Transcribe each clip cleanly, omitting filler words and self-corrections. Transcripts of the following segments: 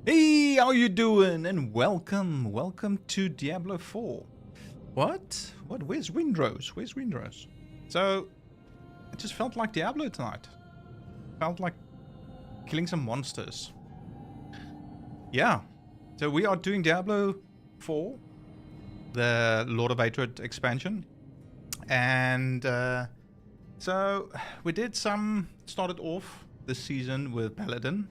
Hey, how you doing? And welcome to Diablo 4. What? Where's Windrose? Where's Windrose? So, it just felt like Diablo tonight. Felt like killing some monsters. Yeah. So we are doing Diablo 4, the Lord of Hatred expansion. And so we started off this season with Paladin.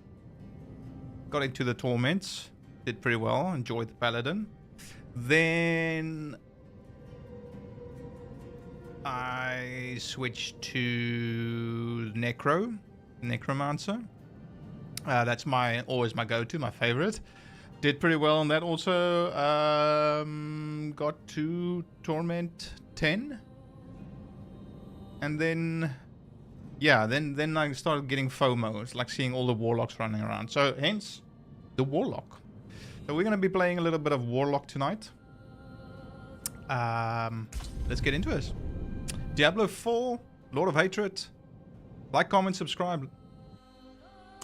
Got into the torments, did pretty well, enjoyed the paladin. Then I switched to necromancer. That's always my go-to, my favorite. Did pretty well on that also. Got to torment 10, and then. Yeah, then I started getting FOMO. It's like seeing all the warlocks running around. So, hence, the warlock. So, we're going to be playing a little bit of warlock tonight. Let's get into it. Diablo 4, Lord of Hatred. Like, comment, subscribe.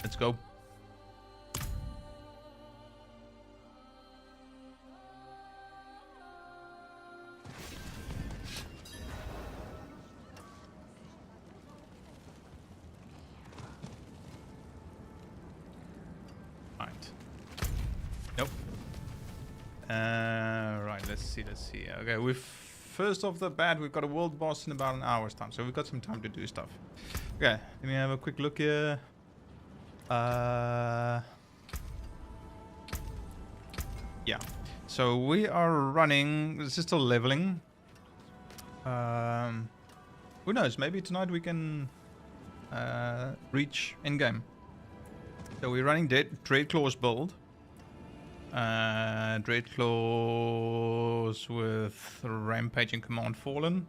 Let's go. Right, let's see. Okay, first off the bat, we've got a world boss in about an hour's time, so we've got some time to do stuff. Okay, let me have a quick look here. Yeah. So we are running. This is still leveling. Who knows? Maybe tonight we can reach endgame. So we're running Dreadclaw's build. Dreadclaws with Rampaging Command Fallen.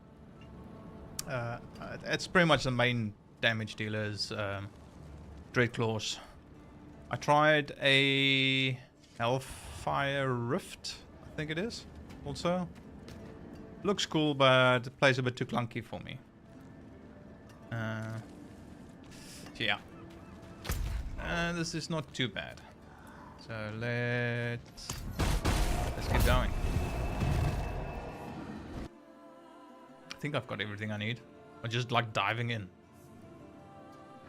It's pretty much the main damage dealers. Dreadclaws. I tried a Hellfire Rift, I think it is. Also, looks cool, but it plays a bit too clunky for me. Yeah. This is not too bad. So let's get going. I think I've got everything I need. I'm just like diving in.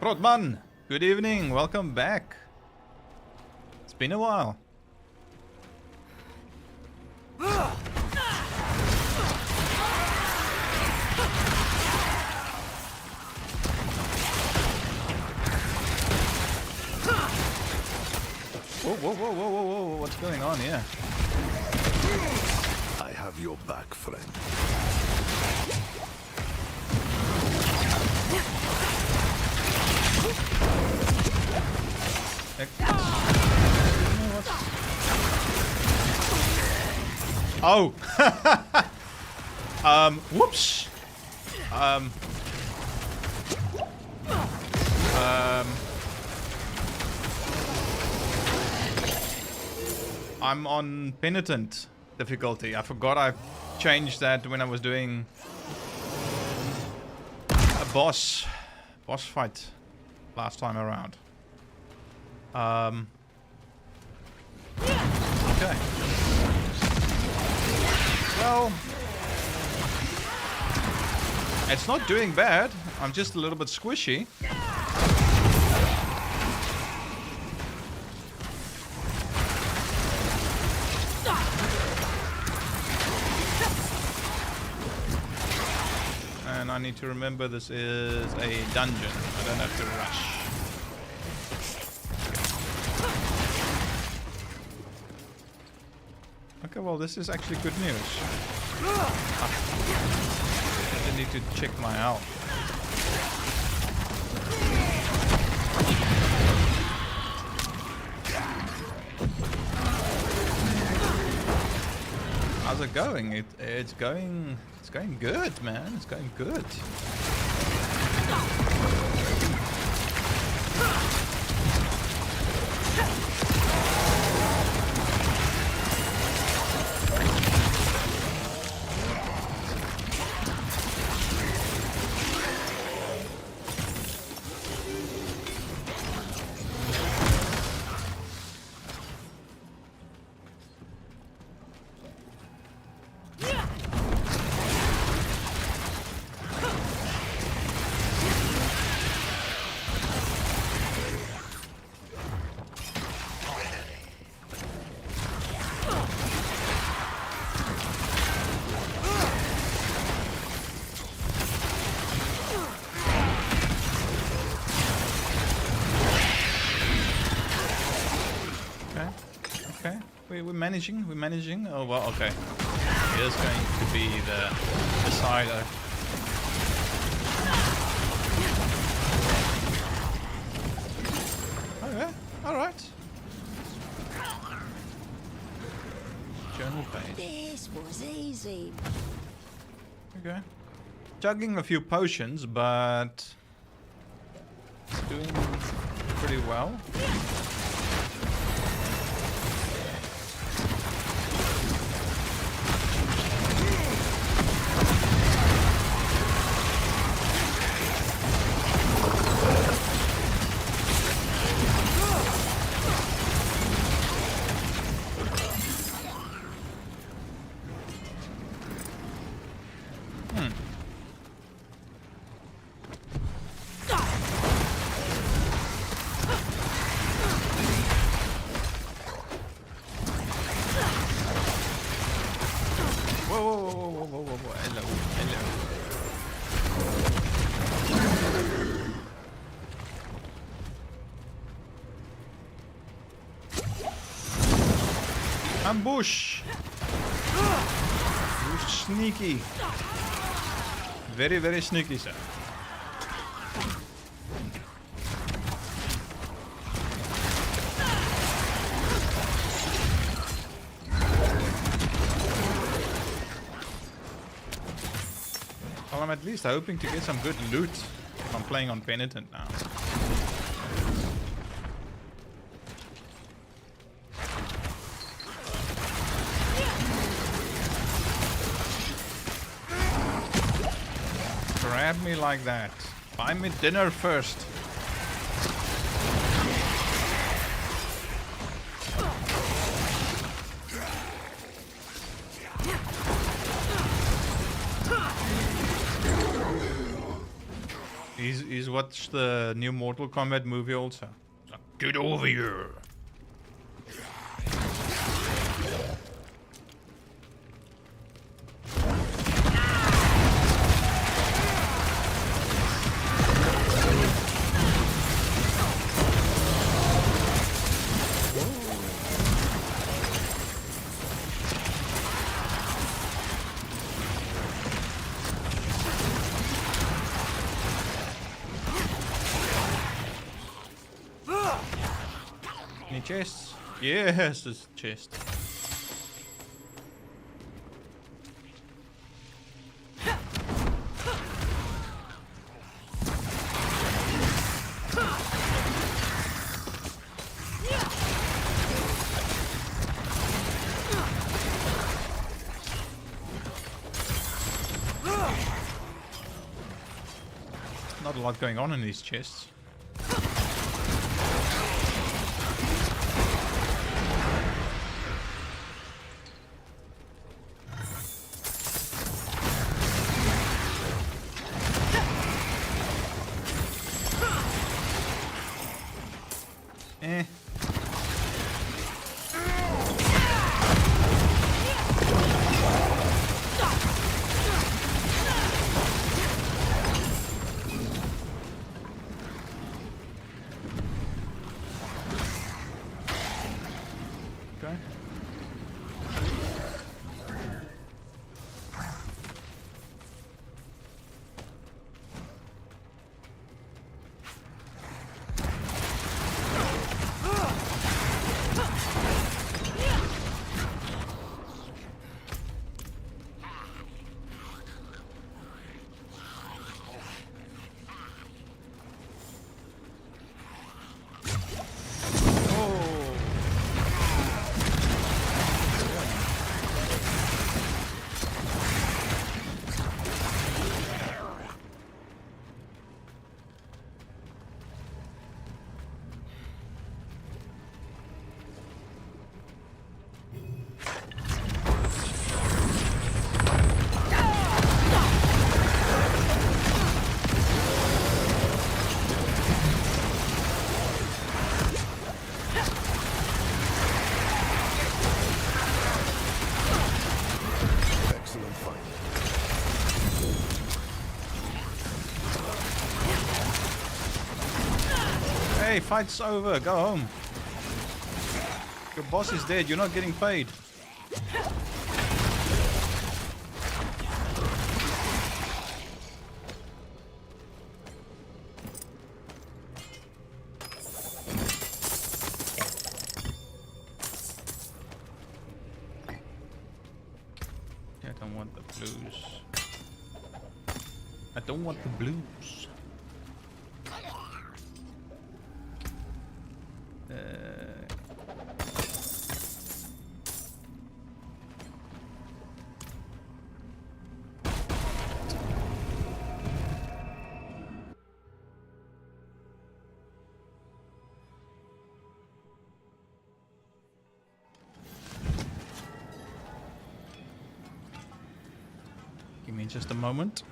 Rotman, good evening. Welcome back. It's been a while. Whoa, what's going on here? I have your back, friend. Oh! Whoops! I'm on penitent difficulty. I forgot I changed that when I was doing a boss fight last time around. Okay. Well, it's not doing bad. I'm just a little bit squishy. And I need to remember this is a dungeon. I don't have to rush. Okay, well, this is actually good news. I need to check my health. How's it going? It's going good, man. It's going good. Okay. Okay. We're managing. We're managing. Oh well. Okay. It is going to be the decider. Okay. All right. Journal page. This was easy. Okay. Chugging a few potions, but it's doing pretty well. Whoa. Hello. Ambush! You sneaky. Very, very sneaky, sir. Well, I'm at least hoping to get some good loot if I'm playing on Penitent now. Grab me like that. Buy me dinner first. He's watched the new Mortal Kombat movie also. So, get over here. Any chests? Yes, there's a chest. Not a lot going on in these chests. Eh. Okay. Hey, fight's over. Go home. Your boss is dead. You're not getting paid. I don't want the blues. I don't want the blues. Give me just a moment.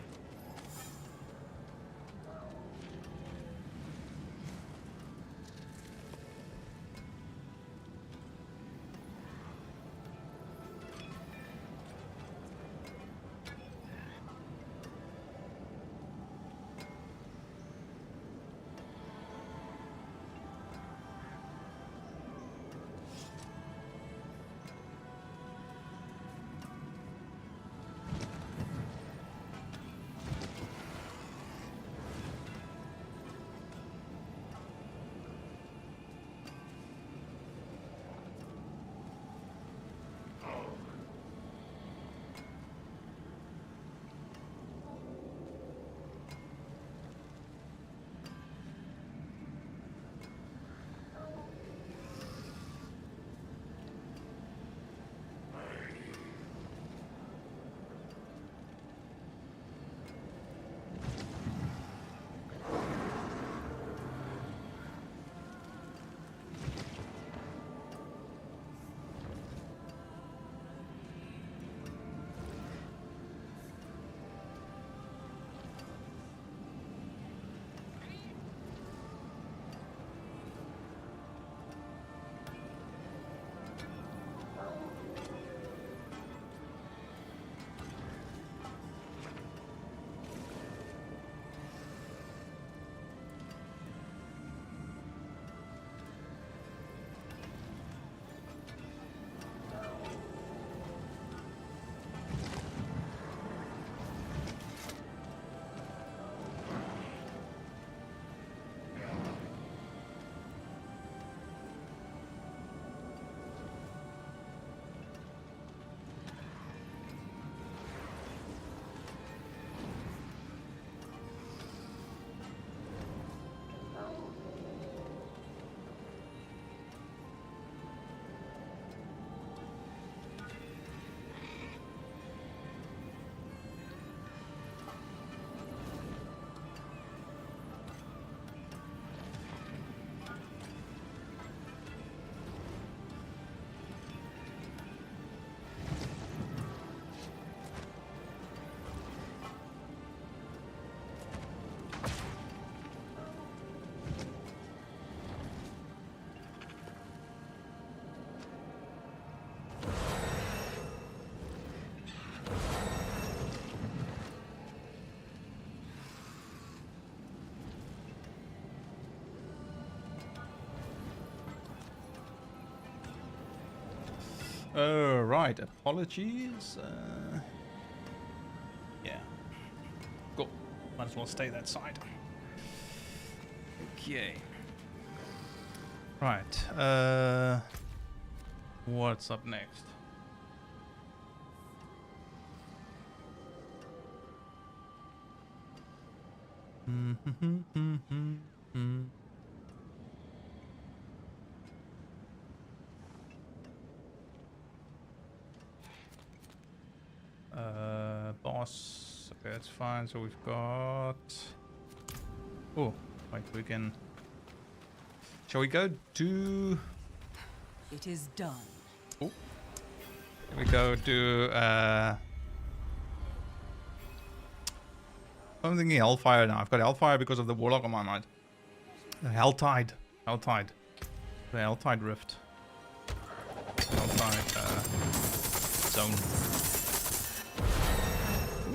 Right, apologies. Yeah. Cool. Might as well stay that side. Okay. Right. What's up next? Boss. Okay, that's fine. So we've got. Oh, wait, we can. Shall we go do? It is done. Oh, here we go do. I'm thinking Hellfire now. I've got Hellfire because of the Warlock on my mind. Helltide. Helltide. The Helltide Rift. Helltide zone.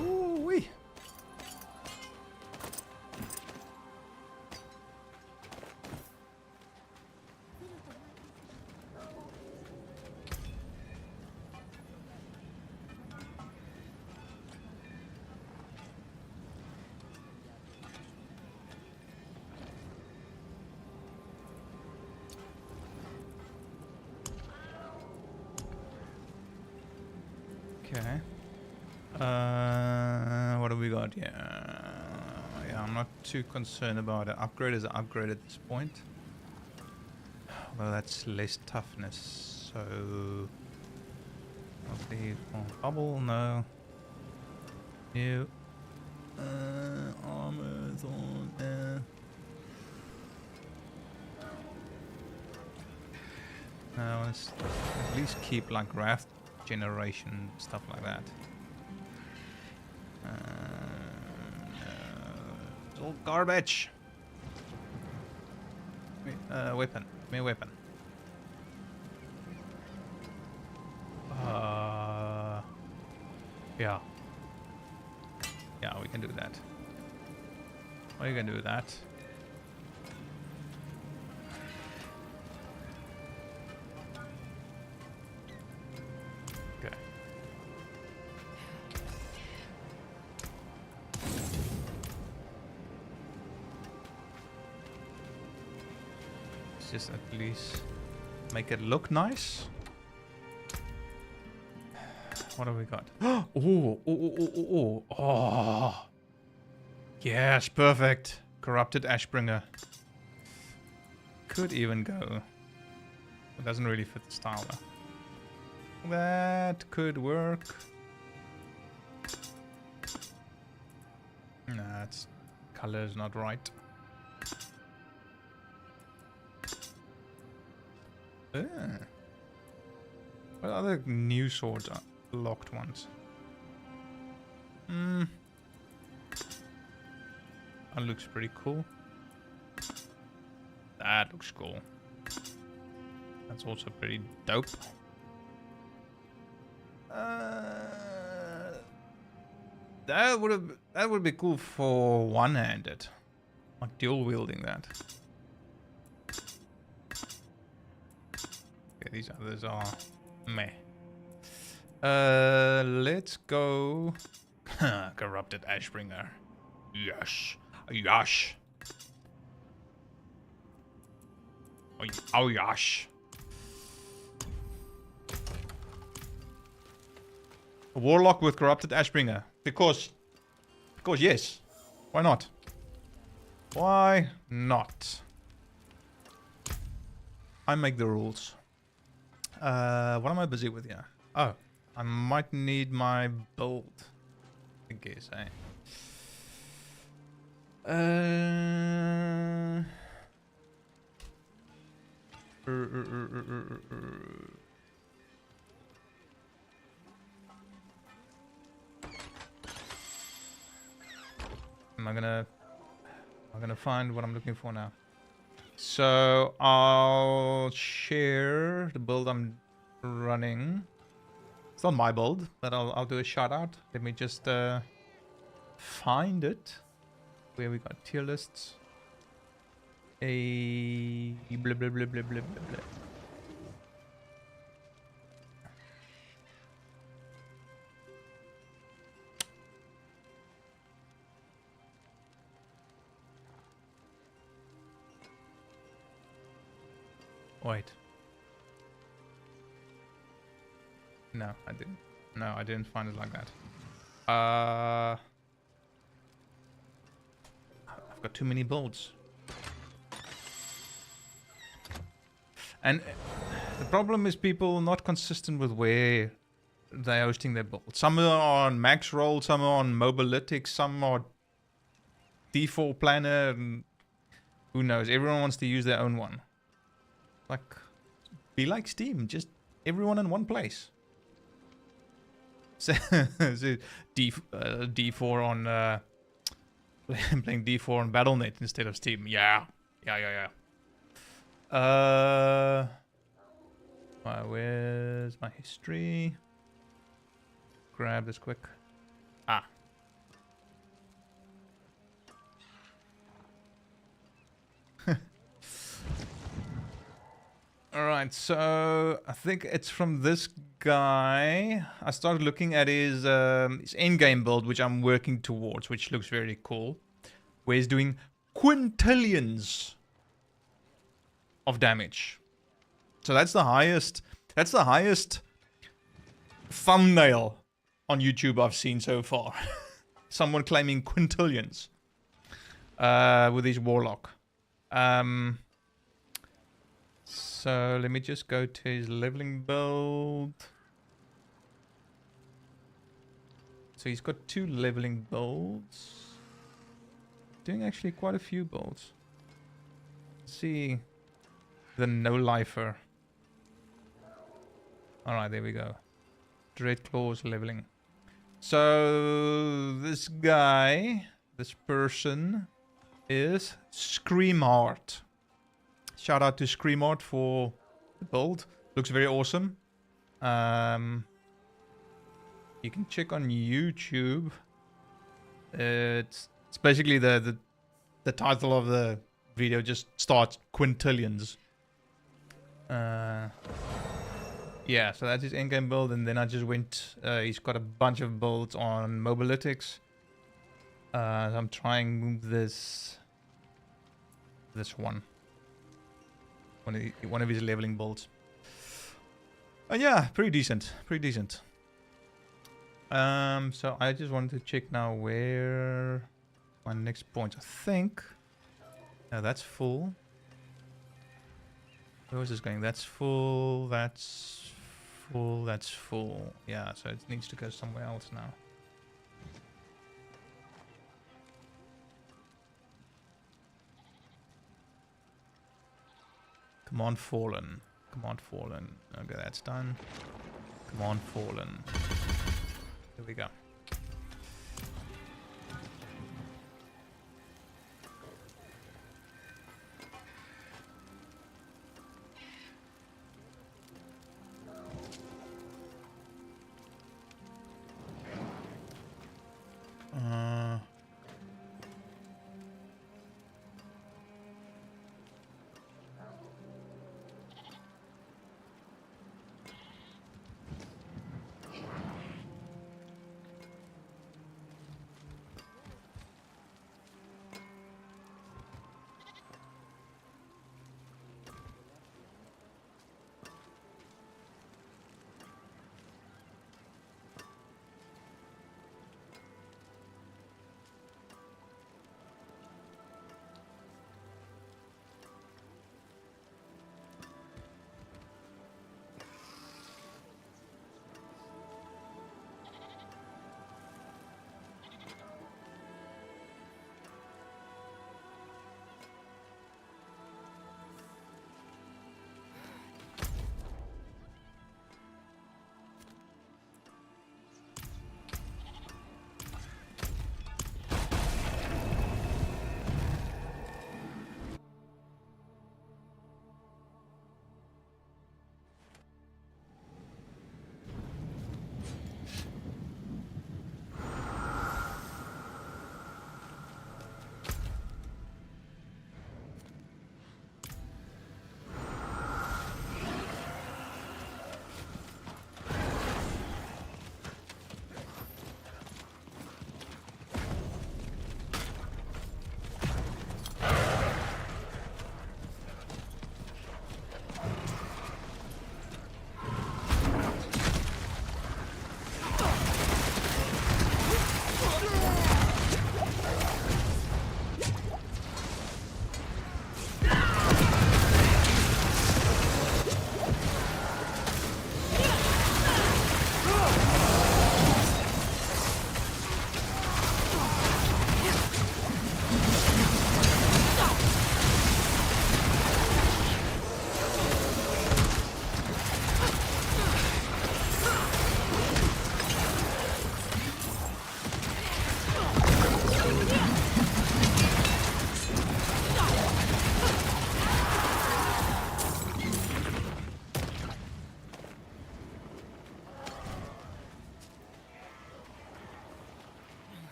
Ooh-wee. Okay. What do we got here? Yeah, I'm not too concerned about it. Upgrade is an upgrade at this point. Well, that's less toughness, so... Okay, bubble, no. New. Armor's on there. Now let's at least keep like wrath generation, stuff like that. It's all garbage. Weapon. Give me a weapon. Yeah. Yeah, we can do that. We can do that. Okay. Let's just at least make it look nice. What have we got? Oh. Yes, perfect. Corrupted Ashbringer. Could even go. It doesn't really fit the style though. That could work. Nah, its color's not right. What other new swords are locked ones? That looks pretty cool. That looks cool. That's also pretty dope. That would be cool for one-handed, like dual wielding that. Okay, these others are meh. Let's go. Corrupted Ashbringer. Yes. Yash. Oh, yash. A warlock with corrupted Ashbringer. Because yes. Why not? Why not? I make the rules. What am I busy with here? Oh, I might need my build. I guess, eh? Am I gonna find what I'm looking for now? So I'll share the build I'm running. It's not my build, but I'll do a shout out. Let me just find it. Where we got tier lists. A blah blah blah blah blah blah blah. Wait. No, I didn't. No, I didn't find it like that. I've got too many builds. And the problem is people not consistent with where they're hosting their builds. Some are on max roll, some are on mobilytics, some are D4 planner, and who knows? Everyone wants to use their own one. Like, be like Steam, just everyone in one place. So, D4 on playing D4 on BattleNet instead of Steam. Yeah. Where's my history? Grab this quick. Ah. Alright, so I think it's from this guy. I started looking at his endgame build, which I'm working towards, which looks very cool. Where he's doing quintillions of damage. So that's the highest thumbnail on YouTube I've seen so far. Someone claiming quintillions with his warlock. So let me just go to his leveling build. So he's got 2 leveling builds. Doing actually quite a few builds. Let's see the no-lifer. Alright, there we go. Dread Claws leveling. So this guy, this person is Screamheart. Shout out to Screamheart for the build. Looks very awesome. You can check on YouTube. It's basically the title of the video just starts quintillions. Yeah, so that's his endgame build, and then I just went. He's got a bunch of builds on mobilytics. So I'm trying this one of his leveling builds. And yeah, pretty decent. So I just wanted to check now where my next point. I think that's full. Where was this going? That's full. That's full. That's full. Yeah, so it needs to go somewhere else now. Come on, Fallen. Come on, Fallen. Okay, that's done. Come on, Fallen. Here we go.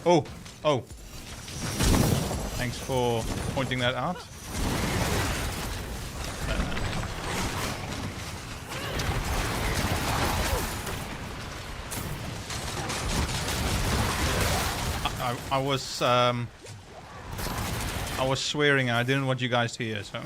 Oh, oh. Thanks for pointing that out. I was swearing and I didn't want you guys to hear, so.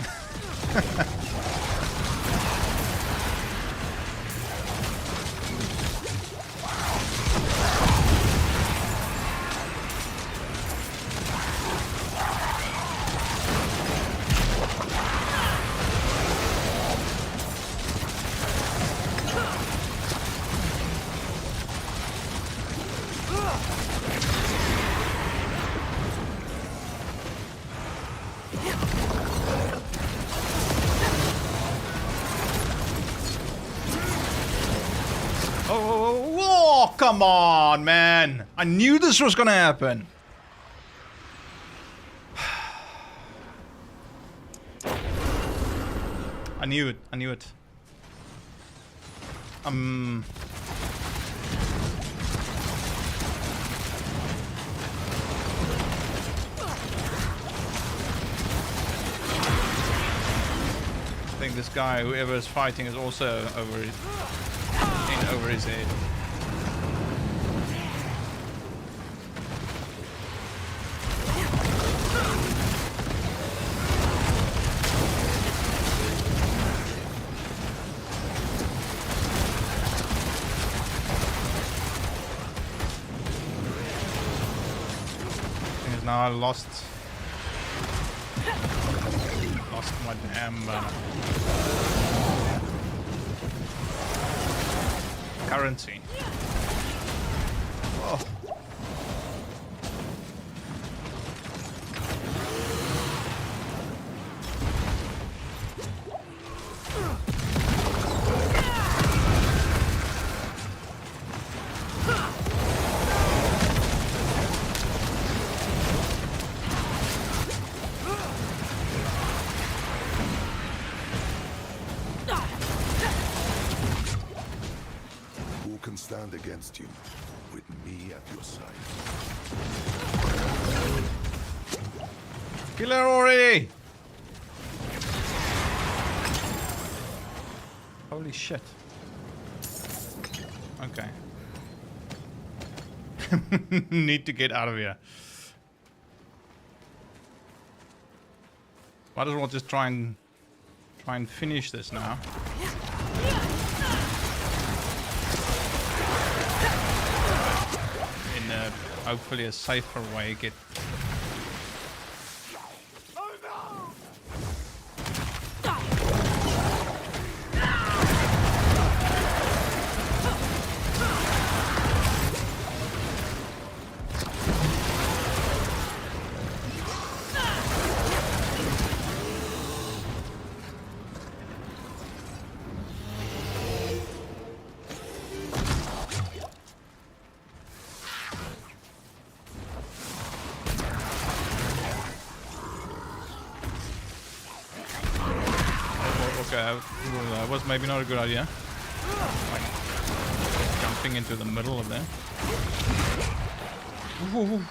Oh, come on, man. I knew this was gonna happen. I knew it. I knew it. I think this guy, whoever is fighting, is also over his head. Thing is, now I lost my damn currency. Oh. Stand against you with me at your side. Kill her already! Holy shit. Okay. Need to get out of here. Might as well just try and finish this now. Hopefully a safer way. Get. That was maybe not a good idea. Like jumping into the middle of there. Ooh.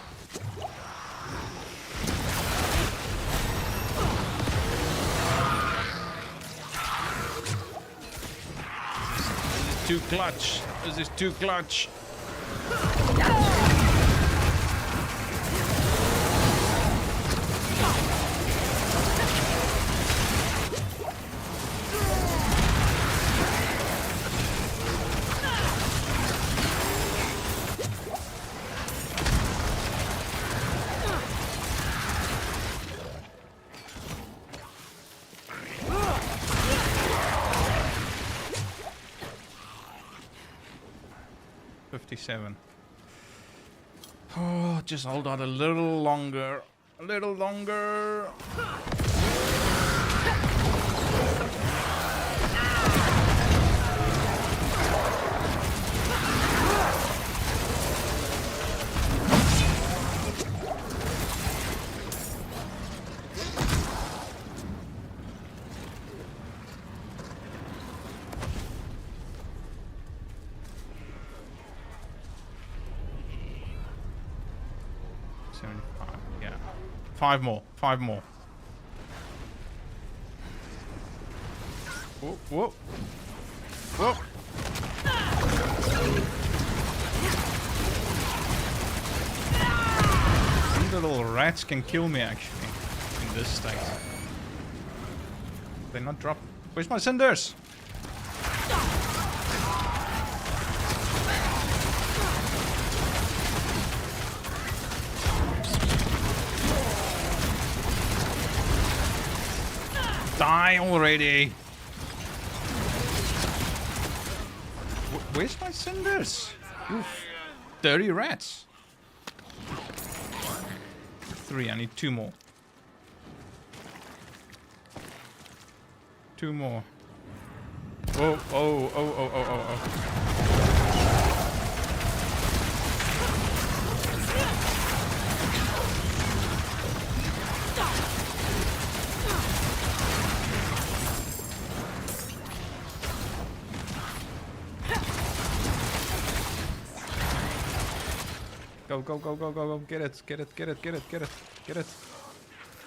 This is too clutch. This is too clutch. Oh, just hold on a little longer. A little longer. 75. Yeah. 5 more. 5 more. Whoa, whoa. Whoa. These little rats can kill me actually in this state. They're not drop. Where's my cinders? Die already! Where's my cinders? You dirty rats! 3, I need 2 more. 2 more. Oh, oh, oh, oh, oh, oh, oh. Go, go, go, go, go, go. Get it, get it, get it, get it, get it, get it.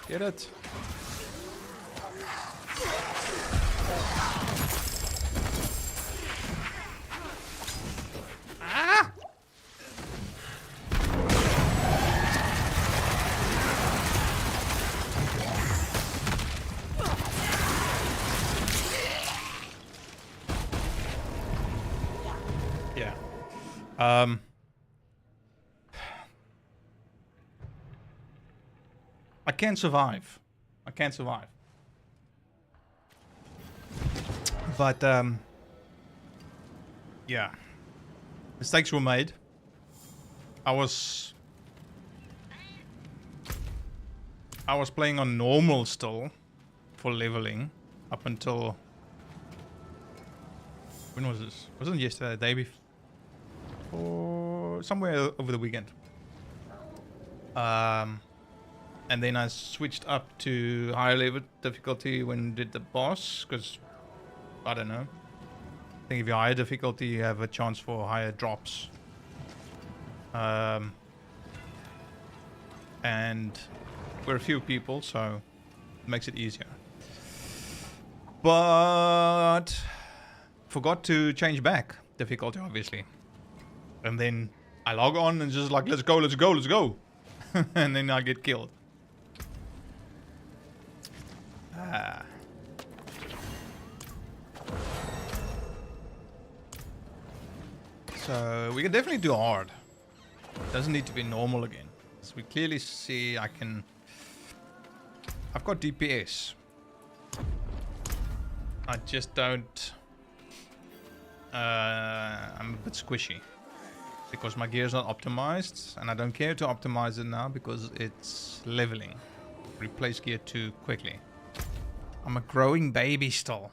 Get it. Ah! Yeah. I can't survive. I can't survive. But, yeah. Mistakes were made. I was playing on normal still for leveling up until... When was this? Wasn't it yesterday, the day before? Or somewhere over the weekend. And then I switched up to higher level difficulty when I did the boss, because, I don't know. I think if you're higher difficulty, you have a chance for higher drops. And we're a few people, so it makes it easier. But forgot to change back difficulty, obviously. And then I log on and just like, let's go, let's go, let's go. And then I get killed. So we can definitely do hard. Doesn't need to be normal again. As we clearly see, I've got DPS. I just don't. I'm a bit squishy because my gear's not optimized, and I don't care to optimize it now because it's leveling. Replace gear too quickly. I'm a growing baby still.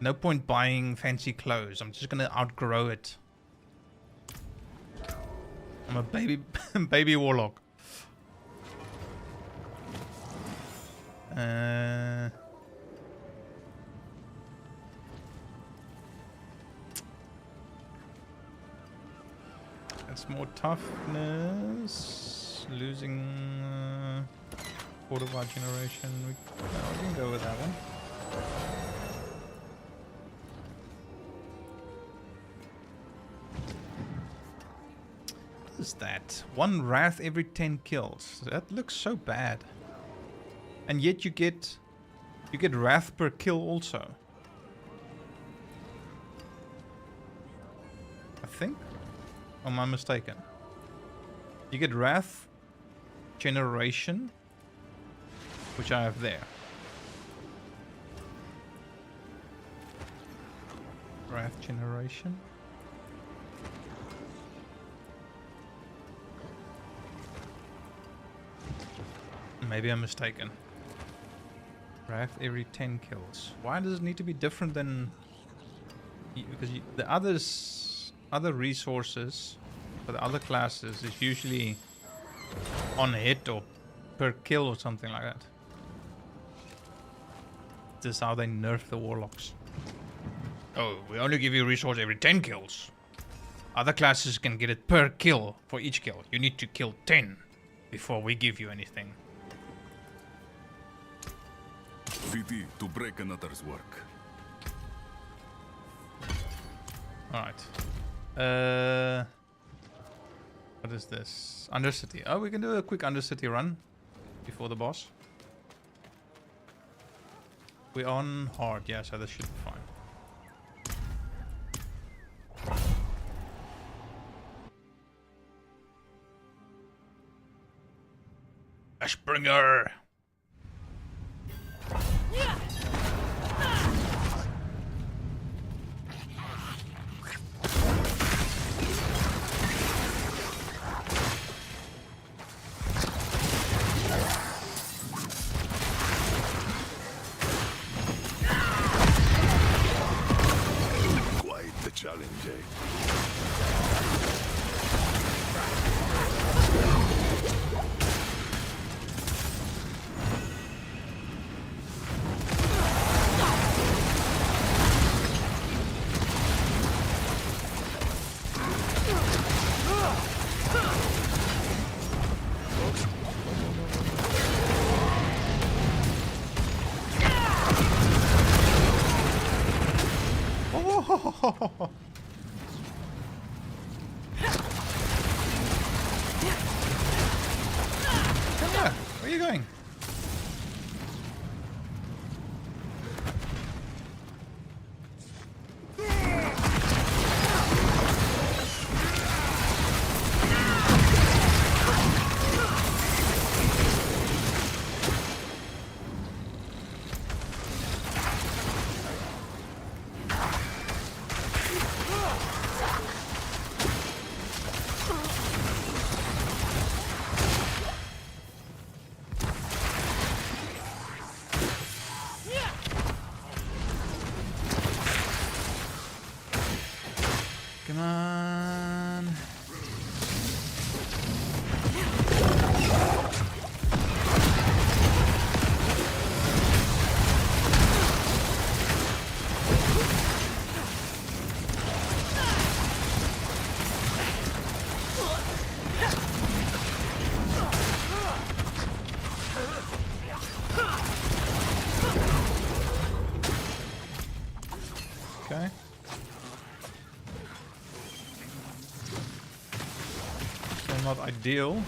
No point buying fancy clothes. I'm just gonna outgrow it. I'm a baby warlock. That's more toughness. Losing fortified generation. We can go with that one. What is that? 1 wrath every 10 kills. That looks so bad. And yet you get wrath per kill also. I think. Or am I mistaken? You get wrath generation, which I have there. Wrath generation. Maybe I'm mistaken. Wrath every 10 kills. Why does it need to be different than... Because the other resources for the other classes is usually on hit or per kill or something like that. This is how they nerf the warlocks. Oh, we only give you a resource every 10 kills. Other classes can get it per kill for each kill. You need to kill 10. before we give you anything. VT, to break another's work. Alright. What is this? Undercity. Oh, we can do a quick Undercity run before the boss. We're on hard, yeah, so this should be fine. Ashbringer! Quite the challenge, eh? Oh! Come here. Where are you going? Come on. Okay. So not ideal.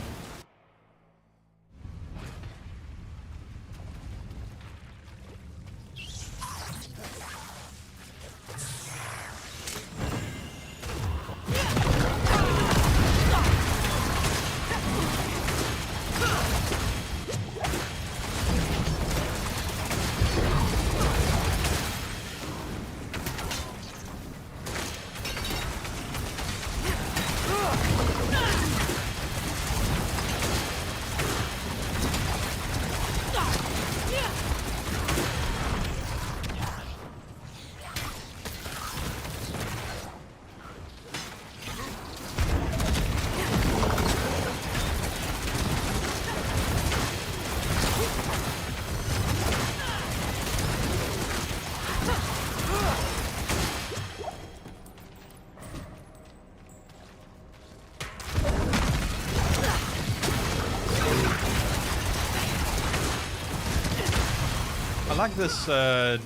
I like this, the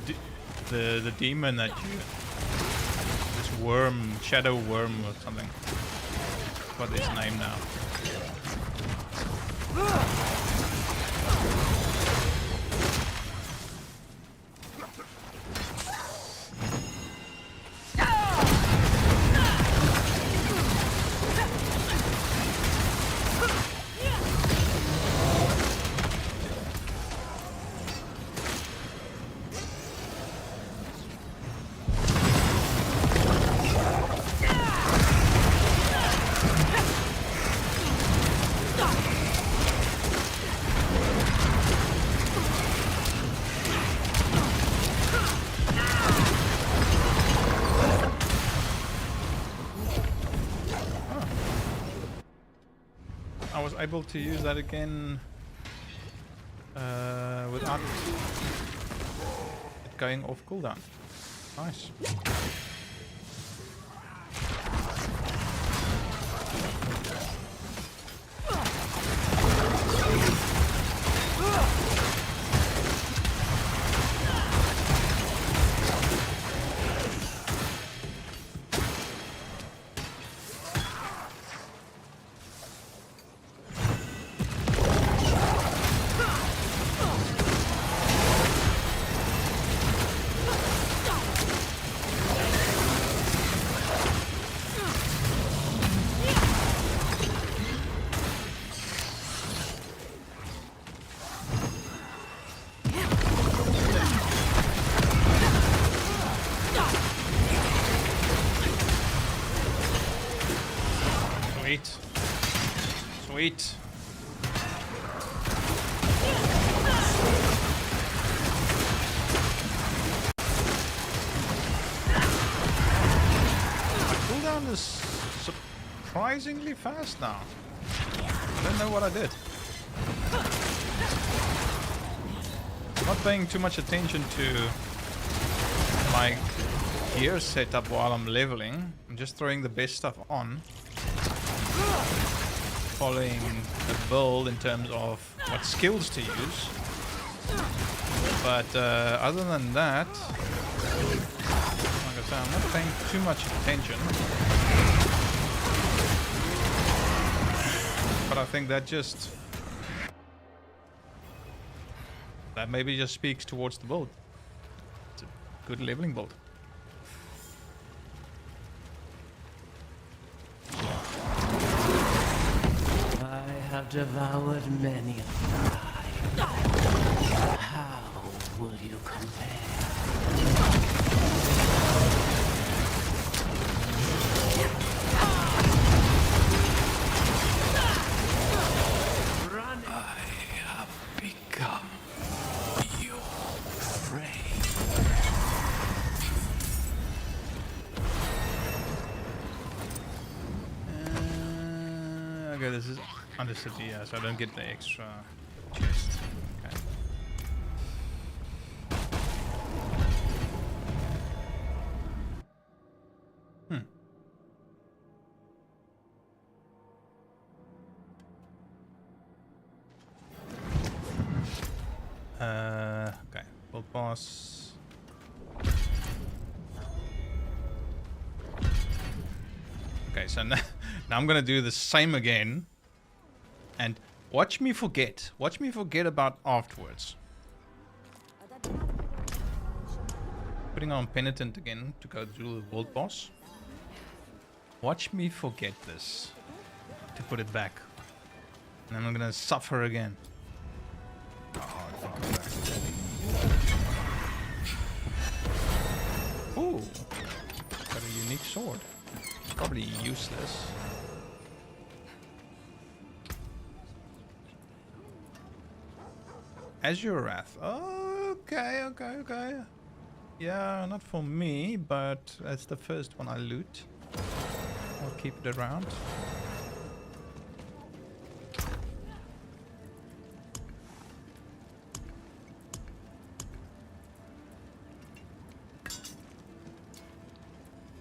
demon that you, this worm, shadow worm or something. What is his name now? I was able to use that again without it going off cooldown. Nice. Sweet. Sweet. My cooldown is surprisingly fast now. I don't know what I did. I'm not paying too much attention to my gear setup while I'm leveling. I'm just throwing the best stuff on. Following a build in terms of what skills to use. But other than that, like I said, I'm not paying too much attention. But I think that maybe just speaks towards the build. It's a good leveling build. I have devoured many a pride. How will you compare? I have become your prey. Okay, this is Undercity, yeah, so I don't get the extra chest. Okay. Okay, world boss. Okay, so now I'm gonna do the same again, and watch me forget. Watch me forget about afterwards. Putting on Penitent again to go through the world boss. Watch me forget this to put it back, and then I'm gonna suffer again. Oh, it's not back. Ooh, got a unique sword. Probably useless. Azure Wrath. Okay. Yeah, not for me, but that's the first one I loot. I'll keep it around.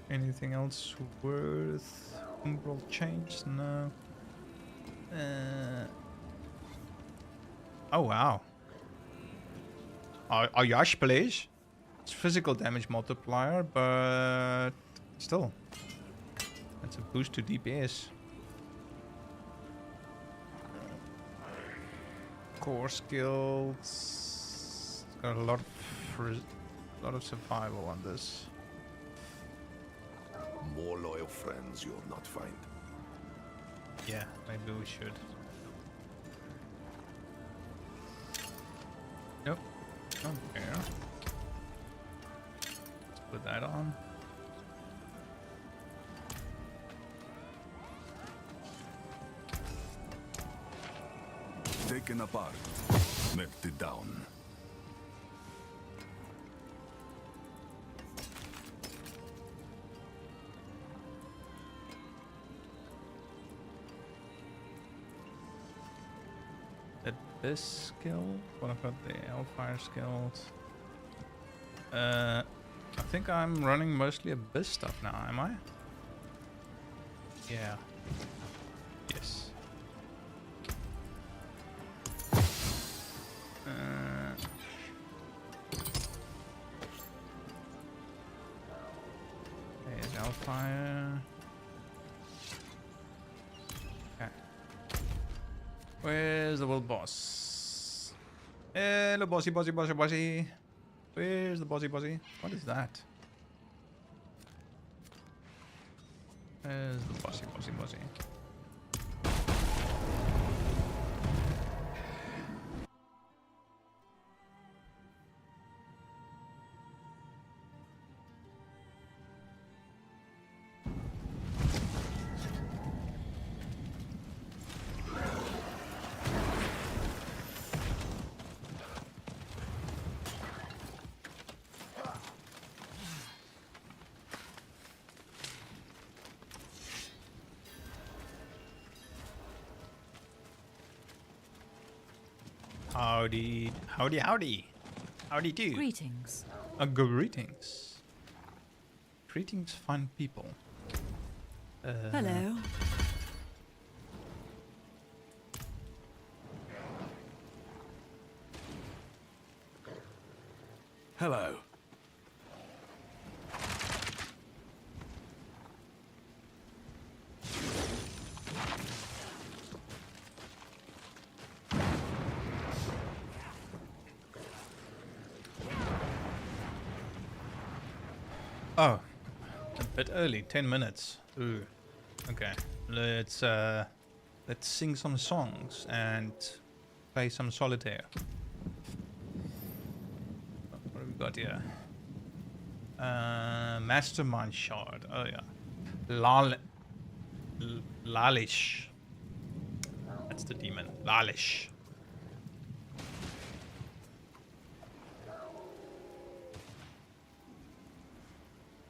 Anything else worth umbral change? No. Oh wow. Yash please. It's physical damage multiplier, but still. That's a boost to DPS. Core skills. Got a lot of survival on this. More loyal friends you'll not find. Yeah, maybe we should. Nope, not there. Let's put that on. Taken apart, melted down. This skill, what about the Hellfire skills? I think I'm running mostly Abyss stuff now, am I? Yeah. Yes. There's Hellfire. Okay. Where's the world boss? Hello, bossy. Where's the bossy? What is that? Where's the bossy? Howdy, howdy, howdy. Howdy do. Greetings. Greetings. Greetings, fine people. Hello. Hello. Oh, a bit early, 10 minutes. Ooh. Okay. Let's sing some songs and play some solitaire. What have we got here? Mastermind shard. Oh yeah. Lalish. That's the demon. Lalish.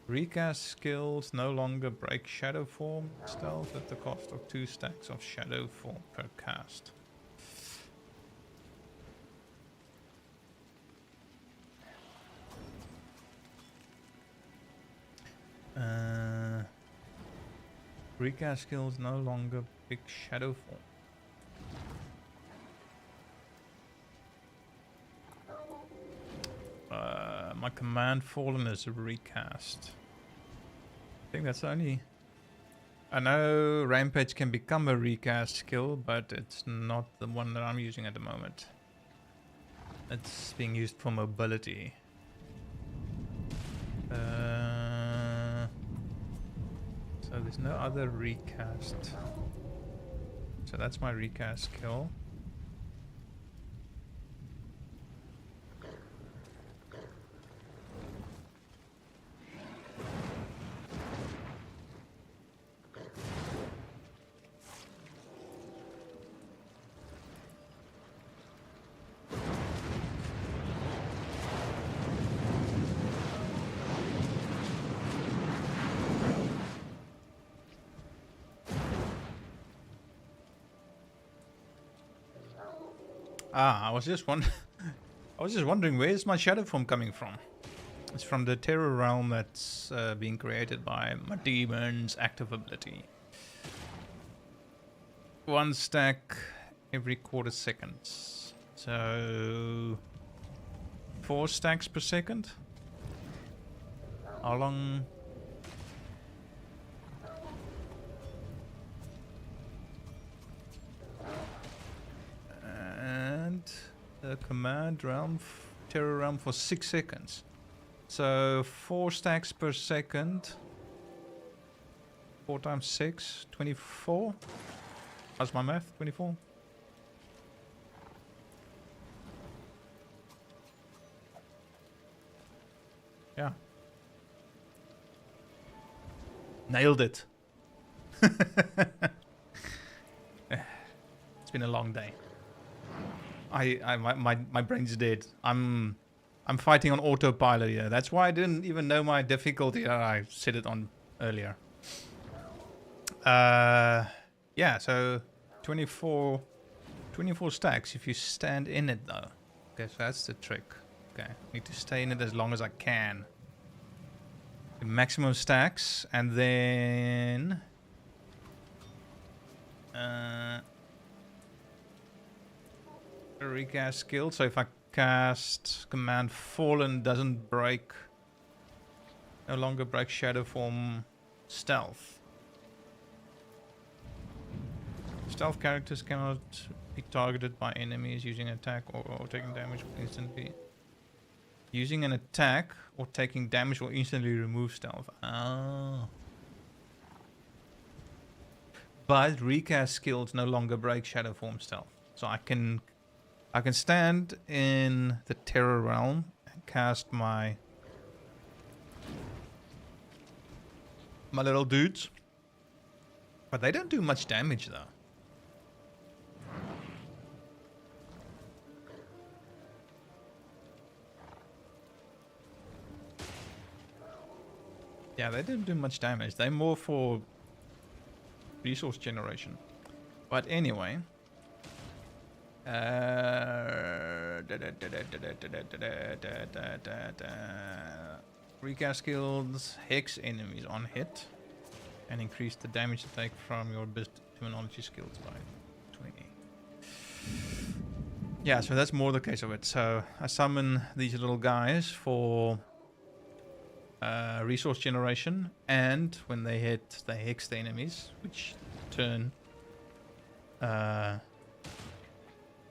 Recast skills no longer break shadow form stealth at the cost of 2 stacks of shadow form per cast. Recast skills no longer break shadow form. My command fallen is a recast. I think that's only... I know Rampage can become a recast skill, but it's not the one that I'm using at the moment. It's being used for mobility. So there's no other recast. So that's my recast skill. I was just wondering where's my shadow form coming from. It's from the terror realm that's being created by my demon's active ability. 1 stack every quarter seconds. So 4 stacks per second. How long? And the command realm, terror realm for 6 seconds. So 4 stacks per second. 4 times 6, 24. How's my math? 24. Yeah. Nailed it. It's been a long day. My brain's dead. I'm fighting on autopilot here. That's why I didn't even know my difficulty that I set it on earlier. Yeah, so 24 stacks if you stand in it though. Okay, so that's the trick. Okay, need to stay in it as long as I can. The maximum stacks, and then a recast skill. So if I cast command fallen, doesn't break, no longer break shadow form stealth. Stealth characters cannot be targeted by enemies using an attack or taking damage instantly. Using an attack or taking damage will instantly remove stealth. Oh. But recast skills no longer break shadow form stealth. So I can stand in the terror realm and cast my little dudes. But they don't do much damage though. Yeah, they didn't do much damage. They're more for resource generation. But anyway, Recast skills, hex enemies on hit, and increase the damage you take from your demonology skills by 20. Yeah, so that's more the case of it. So I summon these little guys for resource generation, and when they hit, they hex the enemies, which in turn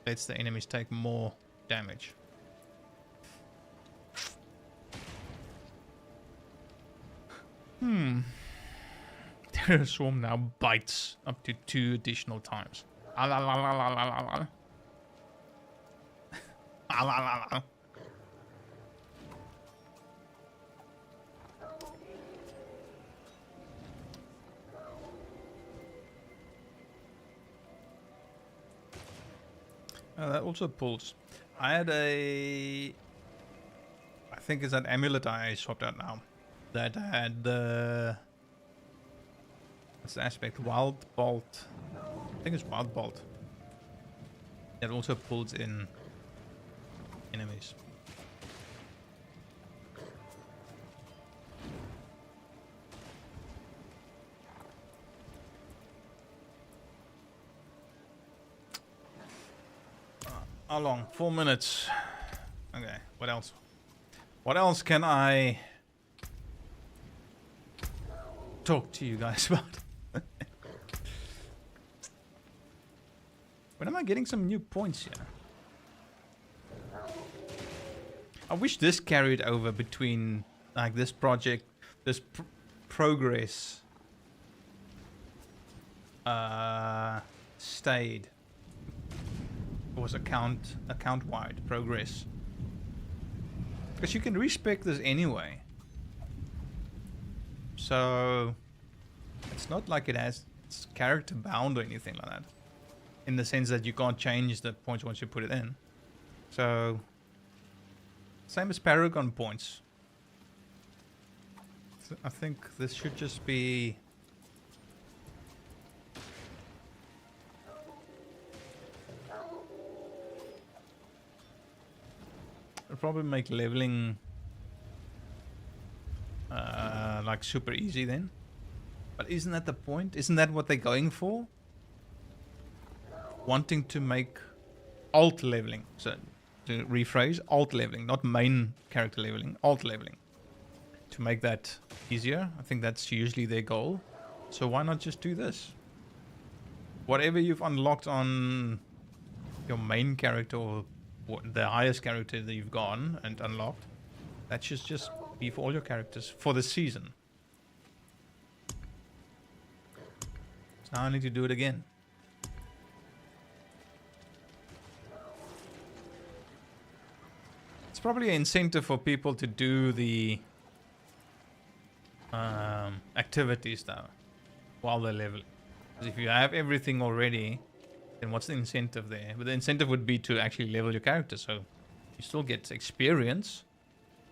lets the enemies take more damage. Terror Swarm now bites up to 2 additional times. That also pulls. I had I think it's that amulet I swapped out now. That had the... What's the aspect? Wild Bolt. I think it's Wild Bolt. That also pulls in enemies. How long? 4 minutes. Okay, what else? What else can I talk to you guys about? When am I getting some new points here? I wish this carried over between, like, this project, this progress stayed. It was account wide progress. Because you can respec this anyway. So it's not like it's character bound or anything like that. In the sense that you can't change the points once you put it in. So same as Paragon points. So I think this should just be... It'll probably make leveling like super easy then. But isn't that the point? Isn't that what they're going for? Wanting to make alt leveling. So to rephrase, alt leveling, not main character leveling, alt leveling. To make that easier. I think that's usually their goal. So why not just do this? Whatever you've unlocked on your main character or the highest character that you've gone and unlocked, that should just be for all your characters for the season. So now I need to do it again. It's probably an incentive for people to do the activities though while they're leveling. Because if you have everything already, then what's the incentive there? But the incentive would be to actually level your character, so you still get experience,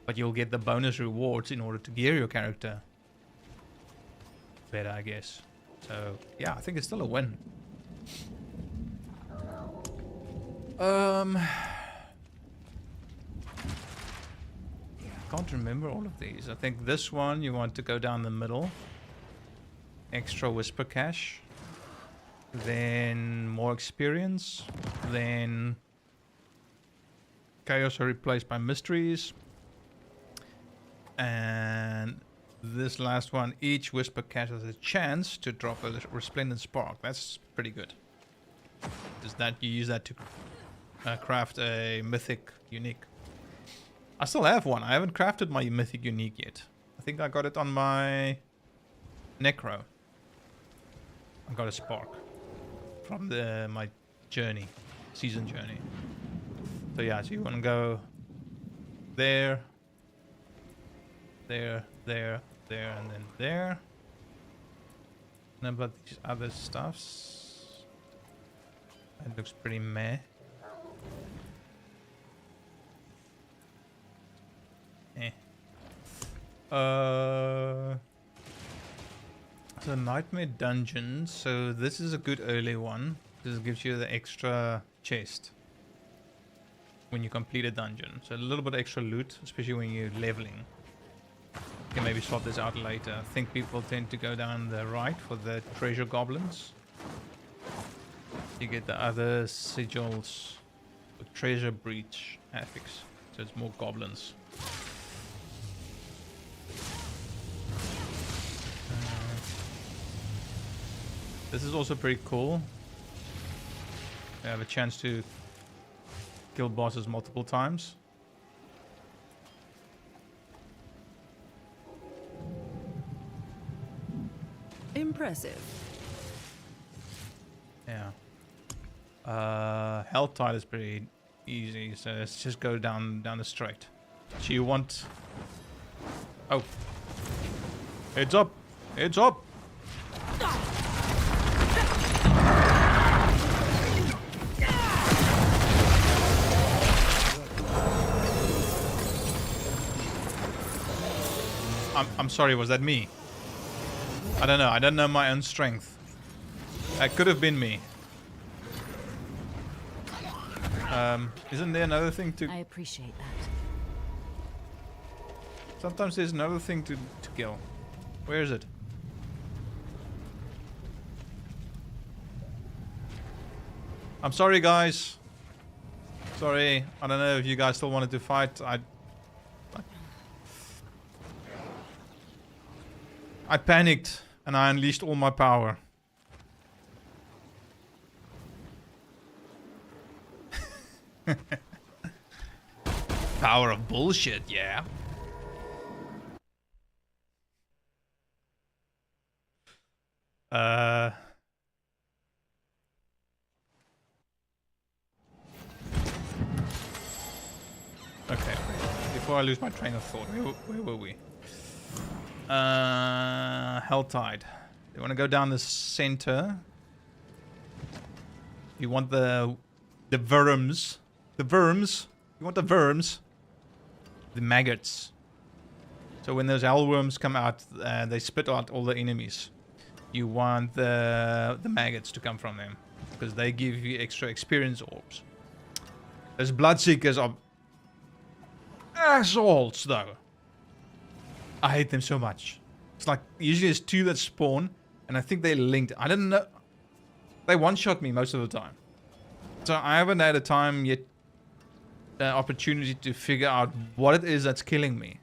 but you'll get the bonus rewards in order to gear your character better, I guess. So yeah, I think it's still a win. Can't remember all of these. I think this one you want to go down the middle. Extra whisper cache. Then more experience. Then chaos are replaced by mysteries. And this last one, each whisper cache has a chance to drop a resplendent spark. That's pretty good. Does that you use that to craft a mythic unique? I still have one. I haven't crafted my mythic unique yet. I think I got it on my necro. I got a spark from my journey, season journey. So yeah, so you want to go there, there, there, there, and then there. And about these other stuffs, that looks pretty meh. So Nightmare Dungeon. So this is a good early one. This gives you the extra chest when you complete a dungeon. So a little bit extra loot, especially when you're leveling. You can maybe swap this out later. I think people tend to go down the right for the treasure goblins. You get the other sigils with treasure breach affix. So it's more goblins. This is also pretty cool. You have a chance to kill bosses multiple times. Impressive. Yeah. Health tide is pretty easy, so let's just go down the straight. So you want... Oh. Heads up! Heads up! I'm sorry, was that me? I don't know. I don't know my own strength. That could have been me. Isn't there another thing to... I appreciate that. Sometimes there's another thing to kill. Where is it? I'm sorry, guys. Sorry. I don't know if you guys still wanted to fight. I panicked and I unleashed all my power. Power of bullshit, yeah. Okay, before I lose my train of thought, where were we? Helltide. You want to go down the center. You want the worms. The worms. You want the worms. The maggots. So when those hell worms come out, they spit out all the enemies. You want the maggots to come from them, because they give you extra experience orbs. Those bloodseekers are assholes, though. I hate them so much. It's like usually there's two that spawn, and I think they're linked. I don't know. They one-shot me most of the time, so I haven't had a time yet, opportunity to figure out what it is that's killing me.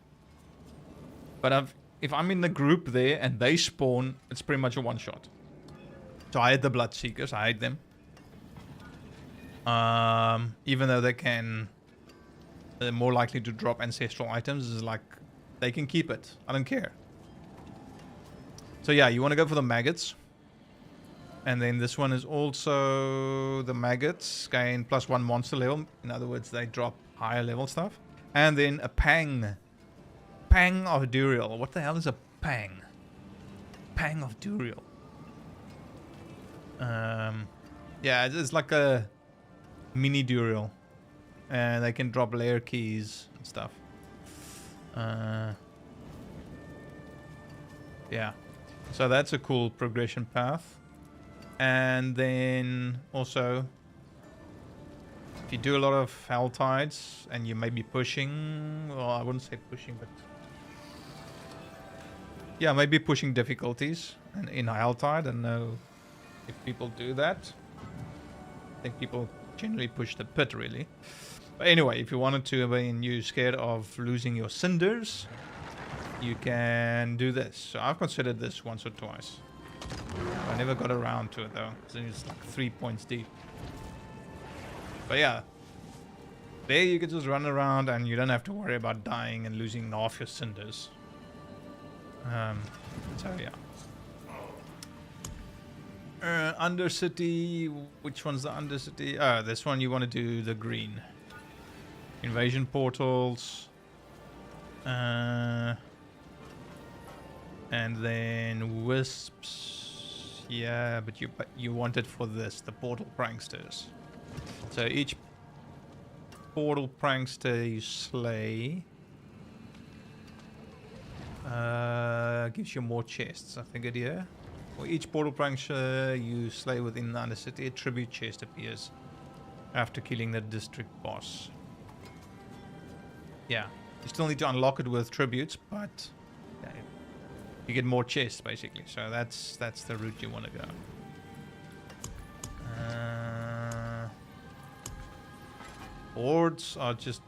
But if I'm in the group there and they spawn, it's pretty much a one-shot. So I hate the Bloodseekers. I hate them. Even though they're more likely to drop ancestral items. It's like, they can keep it. I don't care. So yeah, you want to go for the maggots. And then this one is also the maggots. Gain +1 monster level. In other words, they drop higher level stuff. And then a pang. Pang of Duriel. What the hell is a pang? Pang of Duriel. Yeah, it's like a mini Duriel. And they can drop layer keys and stuff. Yeah. So that's a cool progression path. And then also, if you do a lot of Helltides and you may be pushing, well, I wouldn't say pushing, but yeah, maybe pushing difficulties in Helltide. I don't know if people do that. I think people generally push the pit, really. But anyway, if you wanted to, when you're scared of losing your cinders, you can do this. So I've considered this once or twice. I never got around to it though. So it's like 3 points deep. But yeah, there you can just run around and you don't have to worry about dying and losing half your cinders. So yeah. Undercity. Which one's the Undercity? Oh, this one you want to do the green. Invasion portals. And then wisps. Yeah, but you want it for this, the portal pranksters. So each portal prankster you slay gives you more chests, I think it here. For each portal prankster you slay within the Undercity, a tribute chest appears. after killing the district boss. Yeah, you still need to unlock it with tributes, but yeah, you get more chests basically. So that's the route you want to go. Boards are just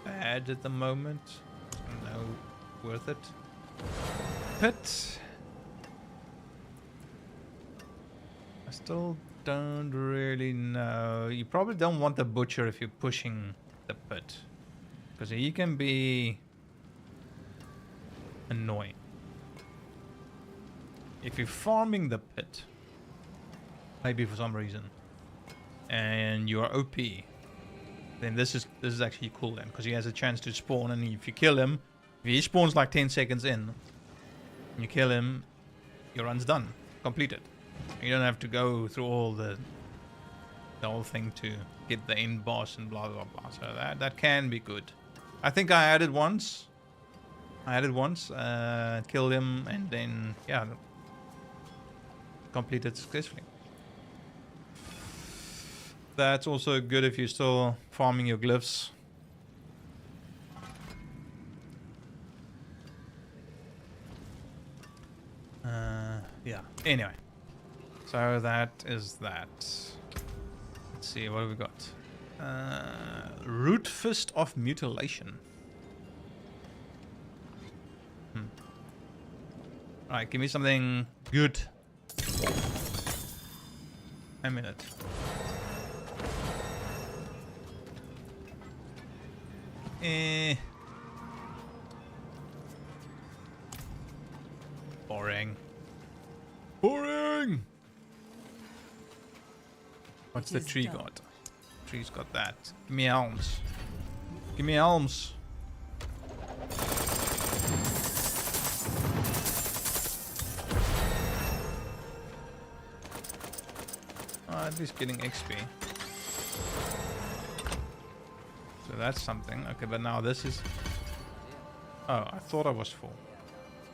bad at the moment. No, worth it. Pit. I still don't really know. You probably don't want the butcher if you're pushing the pit, because he can be annoying. If you're farming the pit, maybe for some reason, and you are OP, then this is actually cool then, because he has a chance to spawn, and if you kill him, if he spawns like 10 seconds in, and you kill him, your run's done, completed. You don't have to go through all the whole thing to get the end boss and blah blah blah. So that can be good. I think I had it once. Killed him, and then yeah, completed successfully. That's also good if you're still farming your glyphs. Yeah. Anyway, so that is that. Let's see, what have we got? Root Fist of Mutilation. Alright, give me something good. A minute. Boring. Boring! What's the tree got? Tree's got that. Give me elms. Give me elms. At least getting XP. So that's something. Okay, but now this is... Oh, I thought I was full.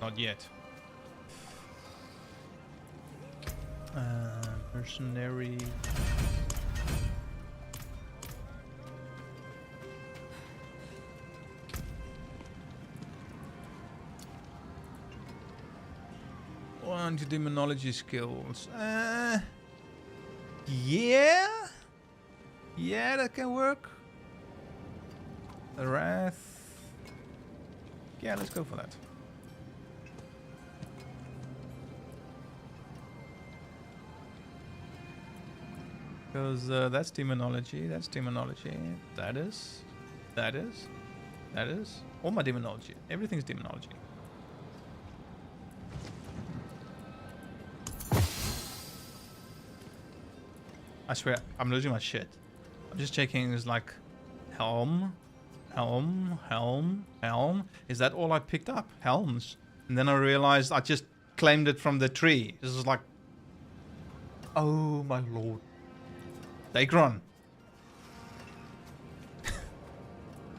Not yet. Mercenary... Anti-demonology skills. Yeah? Yeah, that can work. The Wrath. Yeah, let's go for that. Because that's demonology, that's demonology. That is. All my demonology. Everything's demonology. I swear, I'm losing my shit. I'm just checking, it's like helm. Is that all I picked up? Helms. And then I realized I just claimed it from the tree. This is like... Oh my lord. Dacron.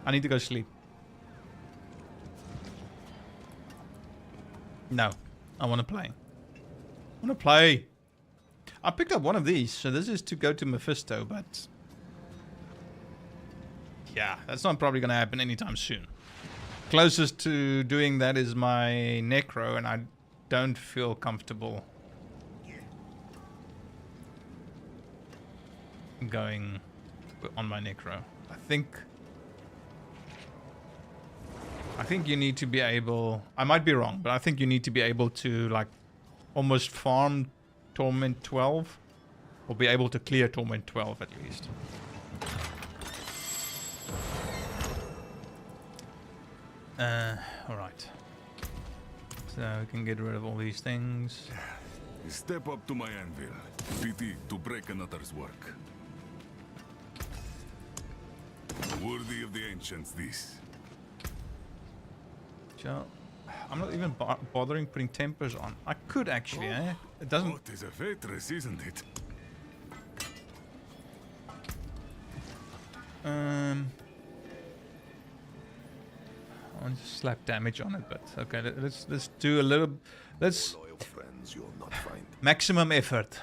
I need to go sleep. No. I want to play. I picked up one of these, so this is to go to Mephisto, but... Yeah, that's not probably going to happen anytime soon. Closest to doing that is my Necro, and I don't feel comfortable going on my Necro. I think you need to be able... I might be wrong, but I think you need to be able to, like, almost farm Torment 12, or be able to clear Torment 12 at least. Alright. So we can get rid of all these things. Step up to my anvil. Pity to break another's work. Worthy of the ancients, this. So, I'm not even bothering putting tempers on. I could actually, It doesn't... Oh, it is a waitress, isn't it? I want to slap damage on it, but okay, let's do a little... Let's... Loyal friends you'll not find. Maximum effort.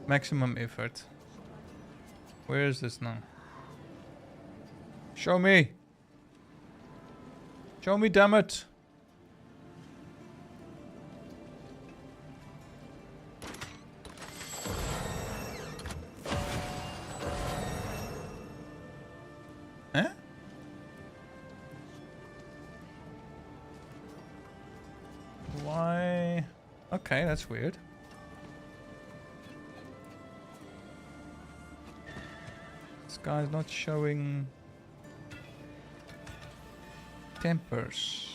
Maximum effort. Where is this now? Show me. Show me, damn it. Huh? Why? Okay, that's weird. This guy's not showing tempers.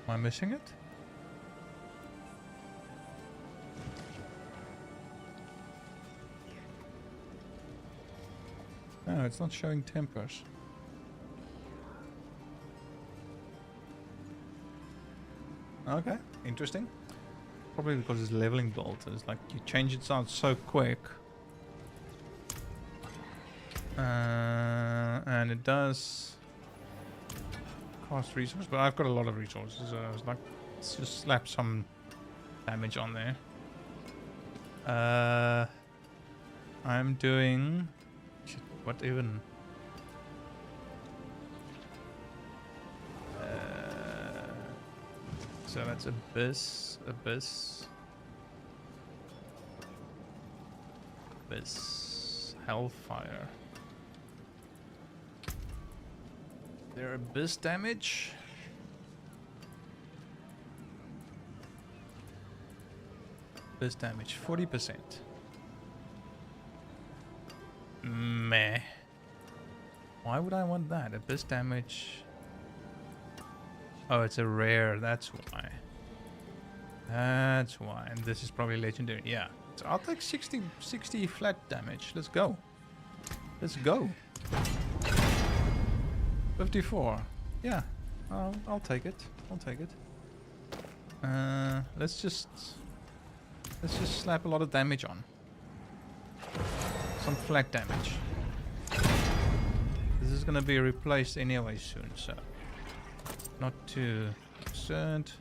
Am I missing it? No, it's not showing tempers. Okay, interesting. Probably because it's leveling built. It's like you change it out so quick. And it does cost resources, but I've got a lot of resources. It's like, let's just slap some damage on there. I'm doing... Shit, what even? So that's Abyss, Hellfire. Their Abyss damage. Abyss damage, 40%. Meh. Why would I want that? Abyss damage... Oh, it's a rare, that's why. That's why. And this is probably legendary. Yeah. So I'll take 60 flat damage. Let's go. Let's go. 54. Yeah. I'll take it. I'll take it. Let's just slap a lot of damage on. Some flat damage. This is gonna be replaced anyway soon, so not too concerned.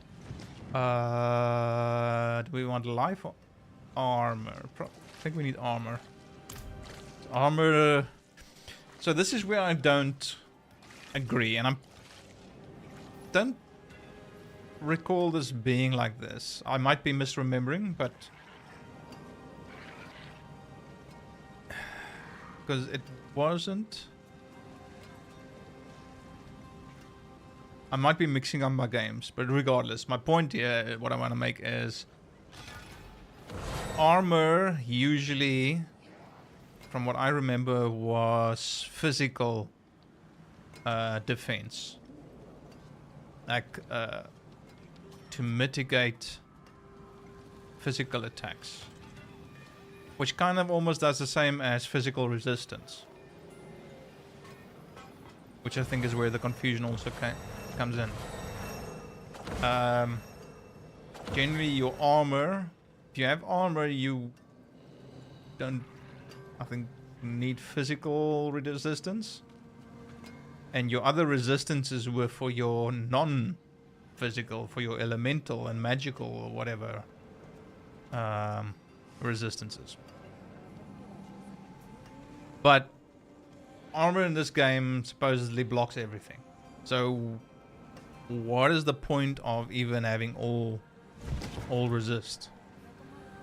Do we want life or armor? I think we need armor. Armor. So this is where I don't agree, and I don't recall this being like this. I might be misremembering, but because it wasn't. I might be mixing up my games, but regardless, my point here, what I want to make is armor usually, from what I remember, was physical defense. Like to mitigate physical attacks. Which kind of almost does the same as physical resistance. Which I think is where the confusion also comes in. Generally your armor, if you have armor, you don't, I think, need physical resistance. And your other resistances were for your non-physical, for your elemental and magical or whatever resistances. But armor in this game supposedly blocks everything. So what is the point of even having all resist?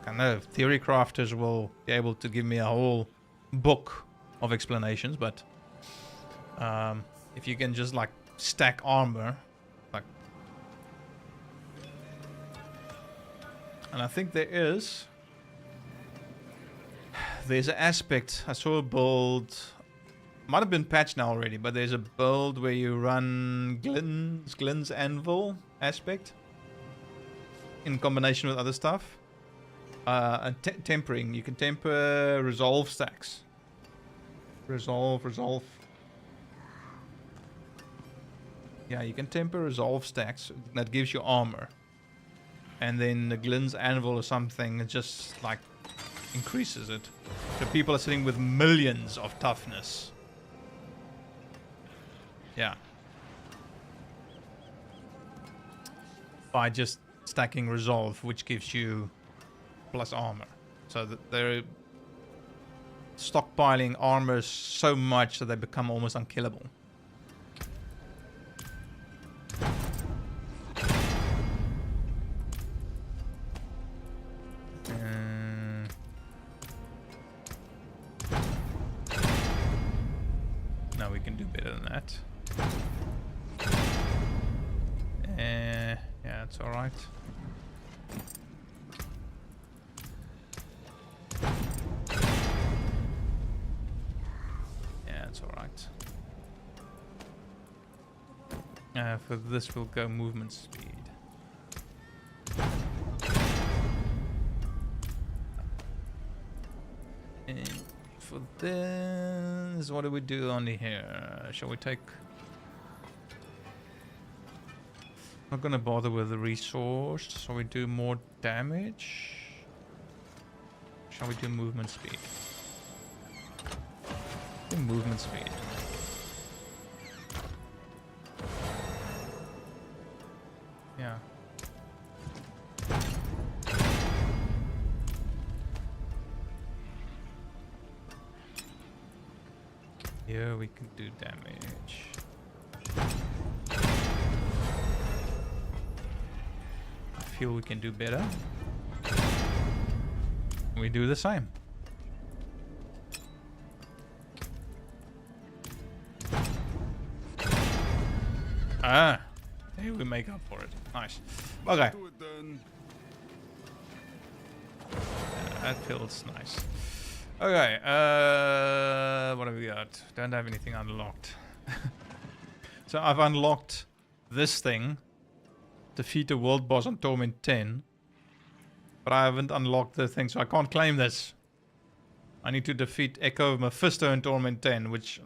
I know theory crafters will be able to give me a whole book of explanations, but if you can just like stack armor, like, and I think there's an aspect. I saw a build, might have been patched now already, but there's a build where you run Glenn's Anvil aspect in combination with other stuff. And tempering, you can temper resolve stacks. Resolve. Yeah, you can temper resolve stacks. That gives you armor. And then the Glenn's Anvil or something, it just like increases it. So people are sitting with millions of toughness. Yeah. By just stacking resolve, which gives you plus armor. So that they're stockpiling armor so much that they become almost unkillable. No, we can do better than that. Yeah, it's alright. Yeah, it's alright. For this, we'll go movement speed. And for this, what do we do on here? Shall we take... Not gonna bother with the resource, so we do more damage. Shall we do movement speed? Do movement speed. Yeah. Here we can do damage. I feel we can do better. We do the same. Ah, here we make up for it. Nice. Okay. Do it then. That feels nice. Okay, what have we got? Don't have anything unlocked. So I've unlocked this thing. Defeat the world boss on Torment 10. But I haven't unlocked the thing, so I can't claim this. I need to defeat Echo of Mephisto in Torment 10, which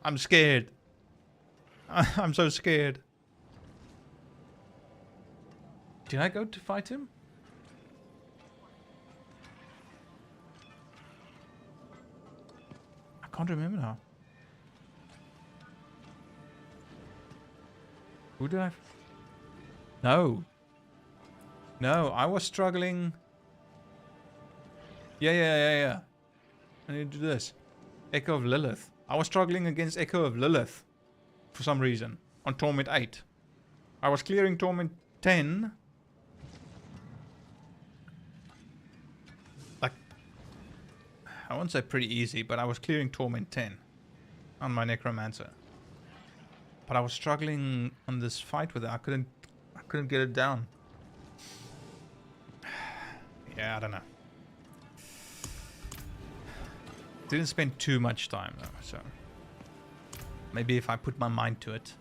I'm scared. I'm so scared. Did I go to fight him? I can't remember now. Who did I... No. No, I was struggling... Yeah. I need to do this. Echo of Lilith. I was struggling against Echo of Lilith. For some reason. On Torment 8. I was clearing Torment 10. Like... I won't say pretty easy, but I was clearing Torment 10. On my Necromancer. But I was struggling on this fight with it. I couldn't get it down. Yeah, I don't know. Didn't spend too much time though, so maybe if I put my mind to it.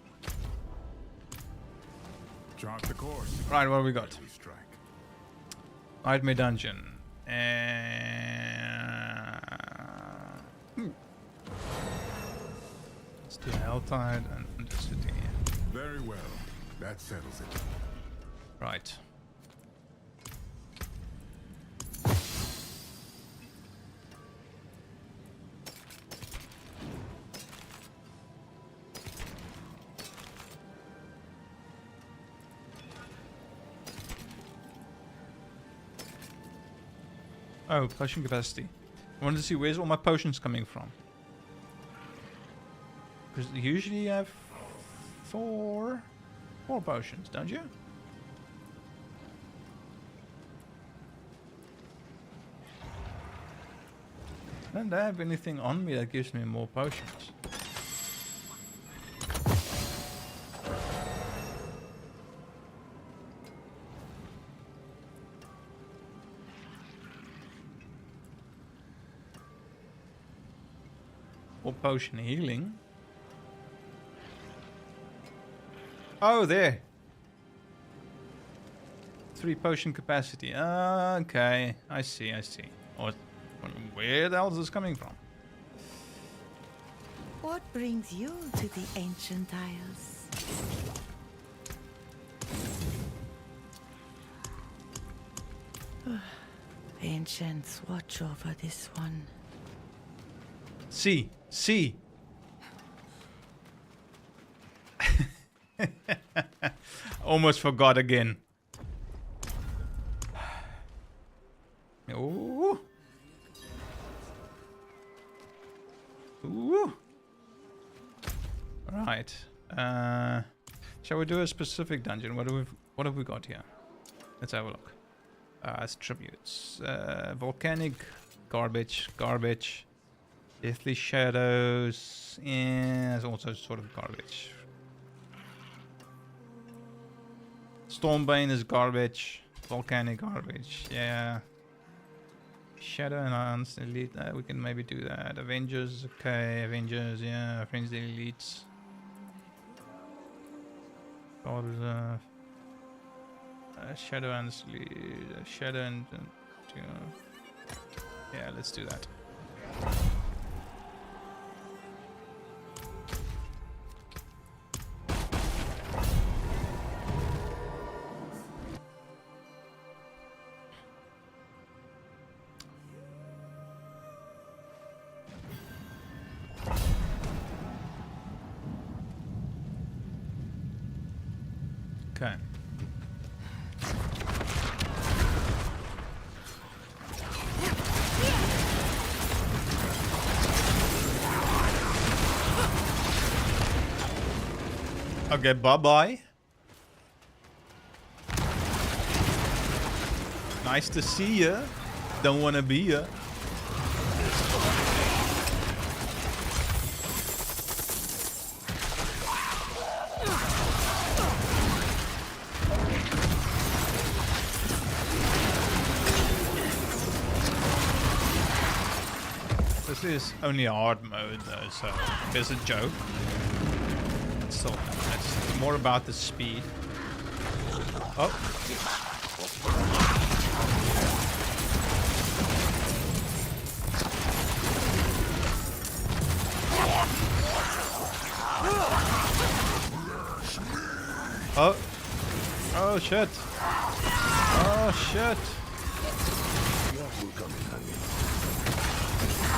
Chart the course. Right, what have we got? We strike. Nightmare Dungeon. And let's do Helltide and Undercity. Very well. That settles it. Right. Oh, potion capacity. I wanted to see where's all my potions coming from. Because usually you have four potions, don't you? I don't have anything on me that gives me more potions. Or potion healing. Oh, there. 3 potion capacity. Okay, I see. Where the hell is this coming from? What brings you to the ancient isles? Ancients watch over this one. See. Almost forgot again. Shall we do a specific dungeon? What have we got here? Let's have a look. As tributes. Volcanic, garbage. Deathly Shadows, is also sort of garbage. Stormbane is garbage. Volcanic garbage, yeah. Shadow Enhanced Elite, we can maybe do that. Avengers, okay. Avengers, yeah. Frenzy Elites. God Reserve. Shadow and Shadow and yeah, let's do that. Okay. Okay, bye-bye. Nice to see ya. Don't wanna be ya. This is only hard mode though, so there's a joke. So it's more about the speed. Oh. Oh. Oh shit. Oh shit.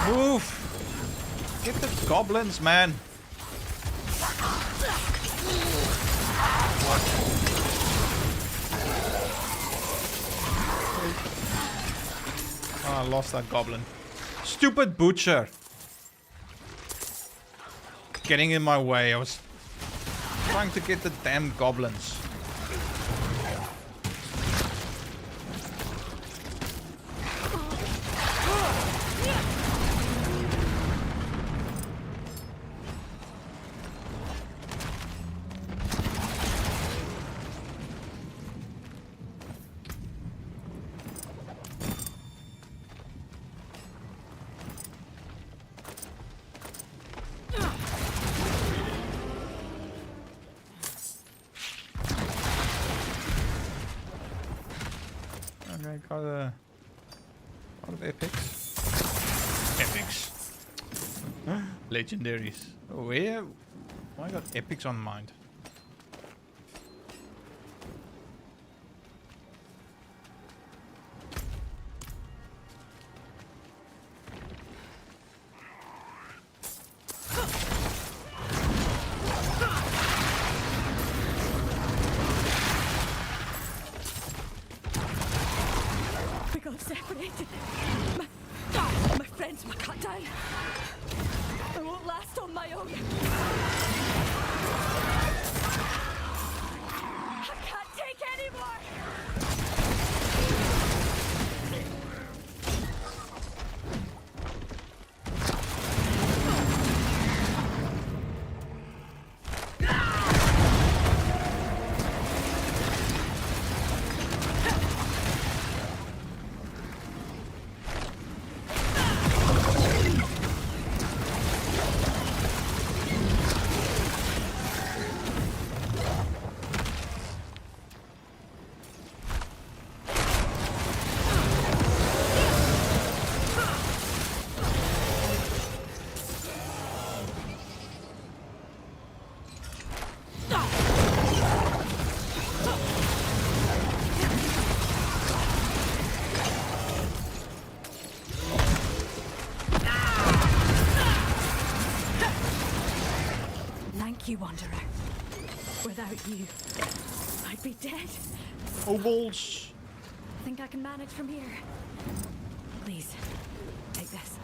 Move! Get the goblins, man! Oh, I lost that goblin. Stupid butcher! Getting in my way. I was trying to get the damn goblins. Okay, got a lot of epics. Epics. Legendaries. Where? Why got epics on mind? Separated. My friends were cut down. I won't last on my own. I can't take any more. You wanderer. Without you, I'd be dead. Oh balls! Think I can manage from here? Please, take this.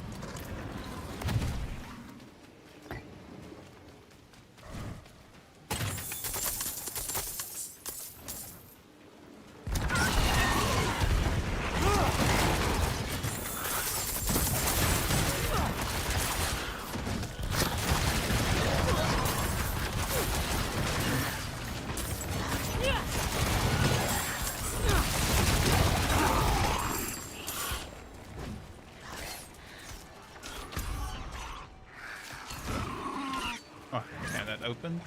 opened.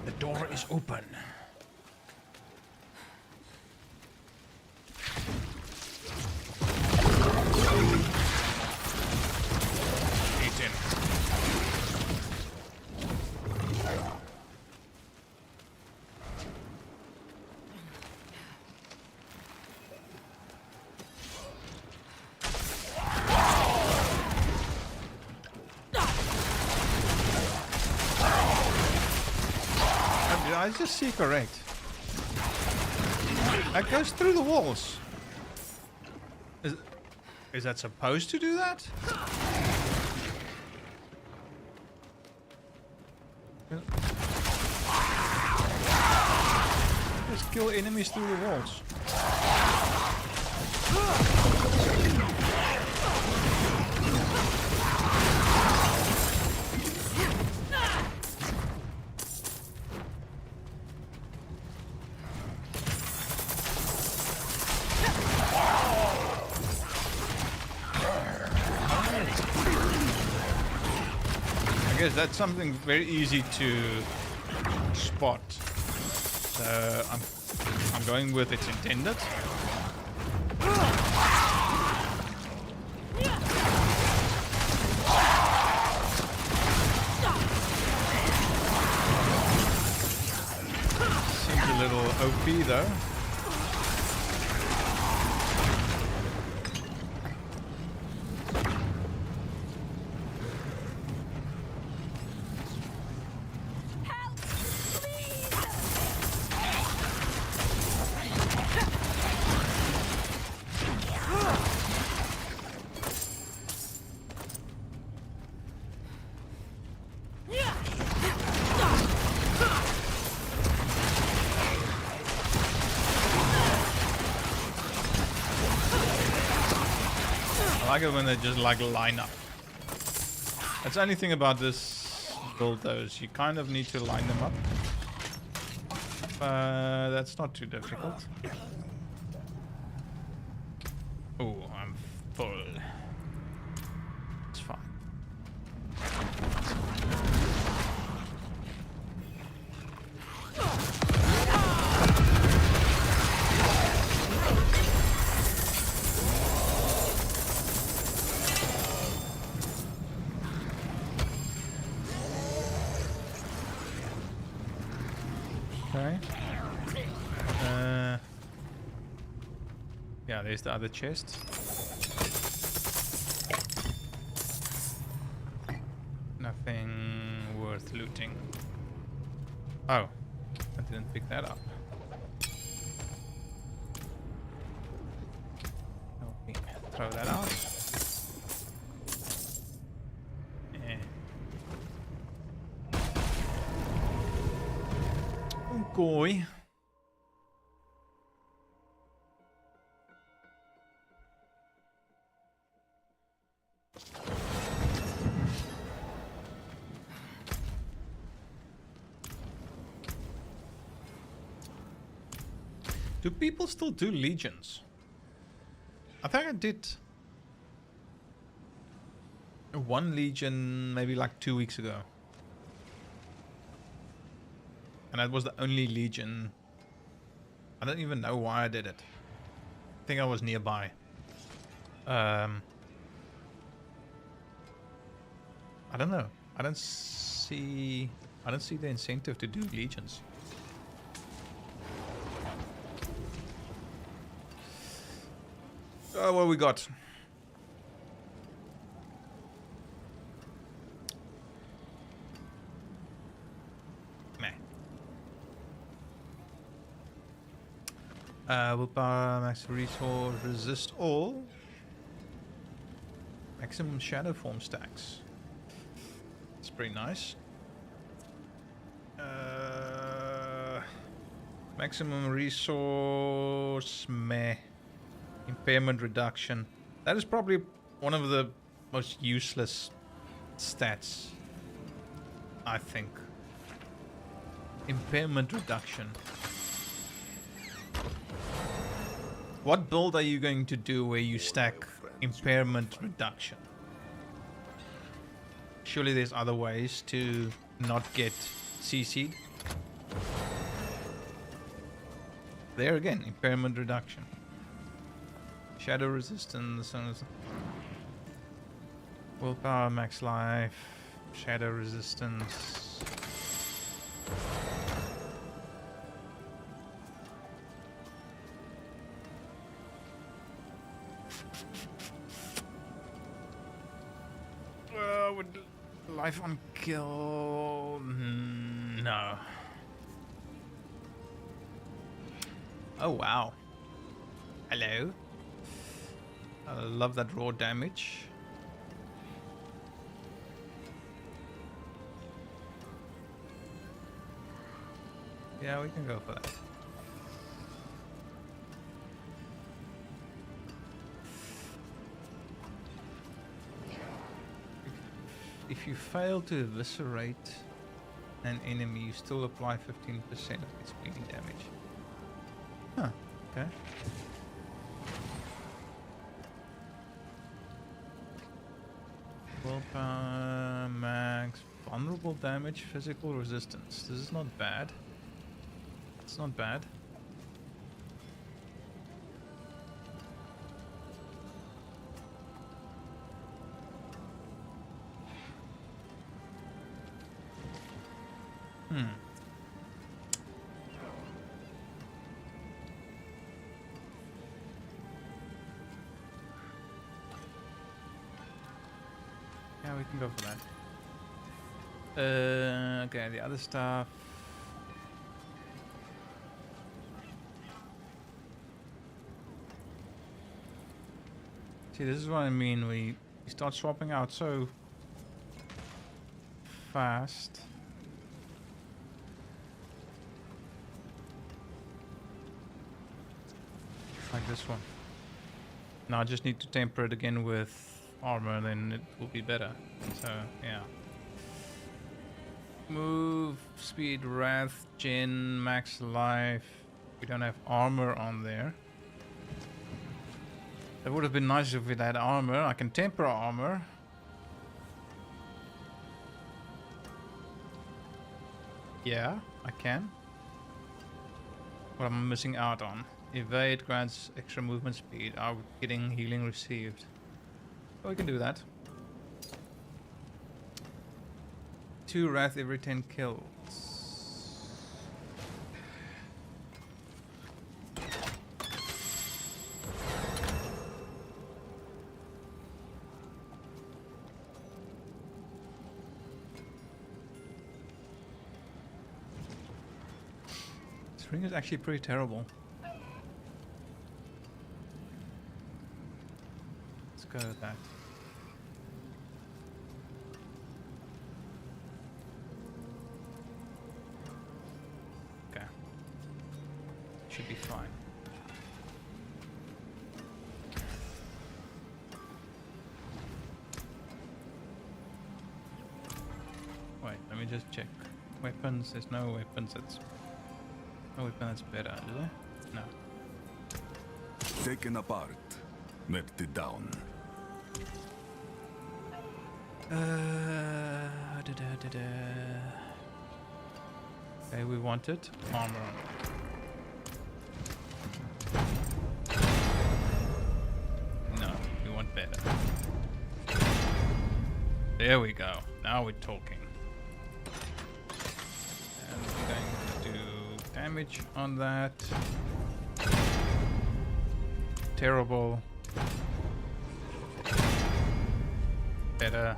The door is open. Eat him. Did I just see correct? That goes through the walls. Is that supposed to do that? Just kill enemies through the walls. I guess that's something very easy to spot. So I'm going with its intended. Seems a little OP though. I like it when they just like line up. That's the only thing about this build though, is you kind of need to line them up. That's not too difficult. Oh, I'm full. It's fine. Okay. Yeah, there's the other chest. Nothing worth looting. Oh, I didn't pick that up. Okay, throw that out. Goy. Do people still do legions? I think I did one legion maybe like 2 weeks ago. And that was the only legion. I don't even know why I did it. I think I was nearby. I don't know. I don't see the incentive to do legions. Oh, what we got? Willpower, max resource, resist all. Maximum shadow form stacks. It's pretty nice. Maximum resource, meh. Impairment reduction. That is probably one of the most useless stats, I think. Impairment reduction. What build are you going to do where you stack impairment reduction? Surely there's other ways to not get CC'd. There again, impairment reduction. Shadow resistance. Willpower, max life. Shadow resistance. Would life on kill? No. Oh wow. Hello. I love that raw damage. Yeah, we can go for that. If you fail to eviscerate an enemy, you still apply 15% of its bleeding damage. Huh, okay. Willpower, max, vulnerable damage, physical resistance. This is not bad. It's not bad. Yeah, we can go for that. Okay, the other stuff. See, this is what I mean. We start swapping out so fast. Like this one. Now I just need to temper it again with armor, then it will be better. So, yeah. Move, speed, wrath, gen, max life. We don't have armor on there. It would have been nice if we had armor. I can temper armor. Yeah, I can. What am I missing out on? Evade grants extra movement speed. Are we getting healing received? Oh, we can do that. 2 wrath every 10 kills. This ring is actually pretty terrible. Let's go with that. Okay. Should be fine. Wait, let me just check. Weapons, there's no weapons that's... No weapon that's better, is there? No. Taken apart, melted down. Okay, we wanted armor on it. No, we want better. There we go. Now we're talking. And I'm going to do damage on that. Terrible. Better.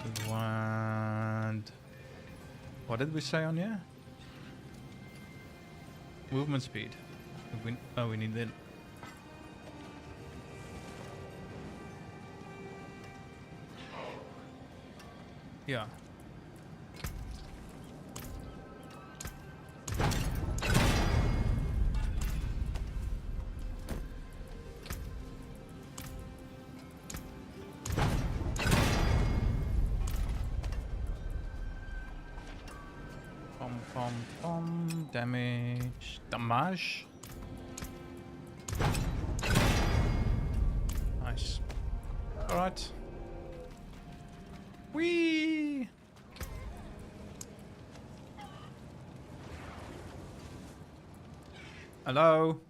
We want... What did we say on here? Movement speed. Oh, we need that. Yeah. Damage. Damage. Nice. Alright. Whee! Hello?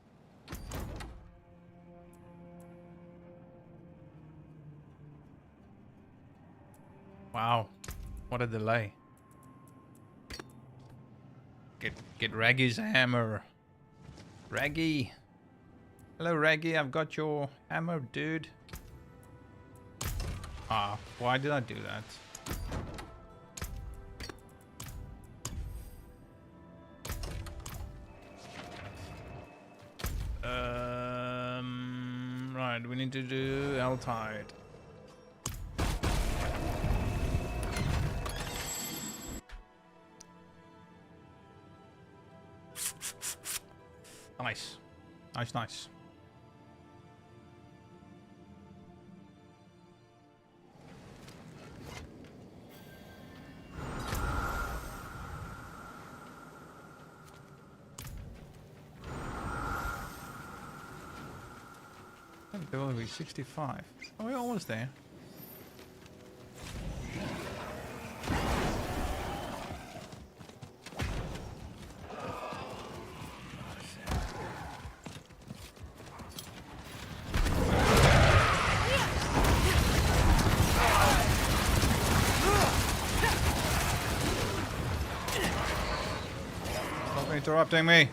Wow. What a delay. Get Raggy's hammer. Raggy. Hello, Raggy. I've got your hammer, dude. Ah, why did I do that? Right, we need to do L-Tide. Nice. Nice, nice. There will be 65. Oh, we're almost there. Stop interrupting me.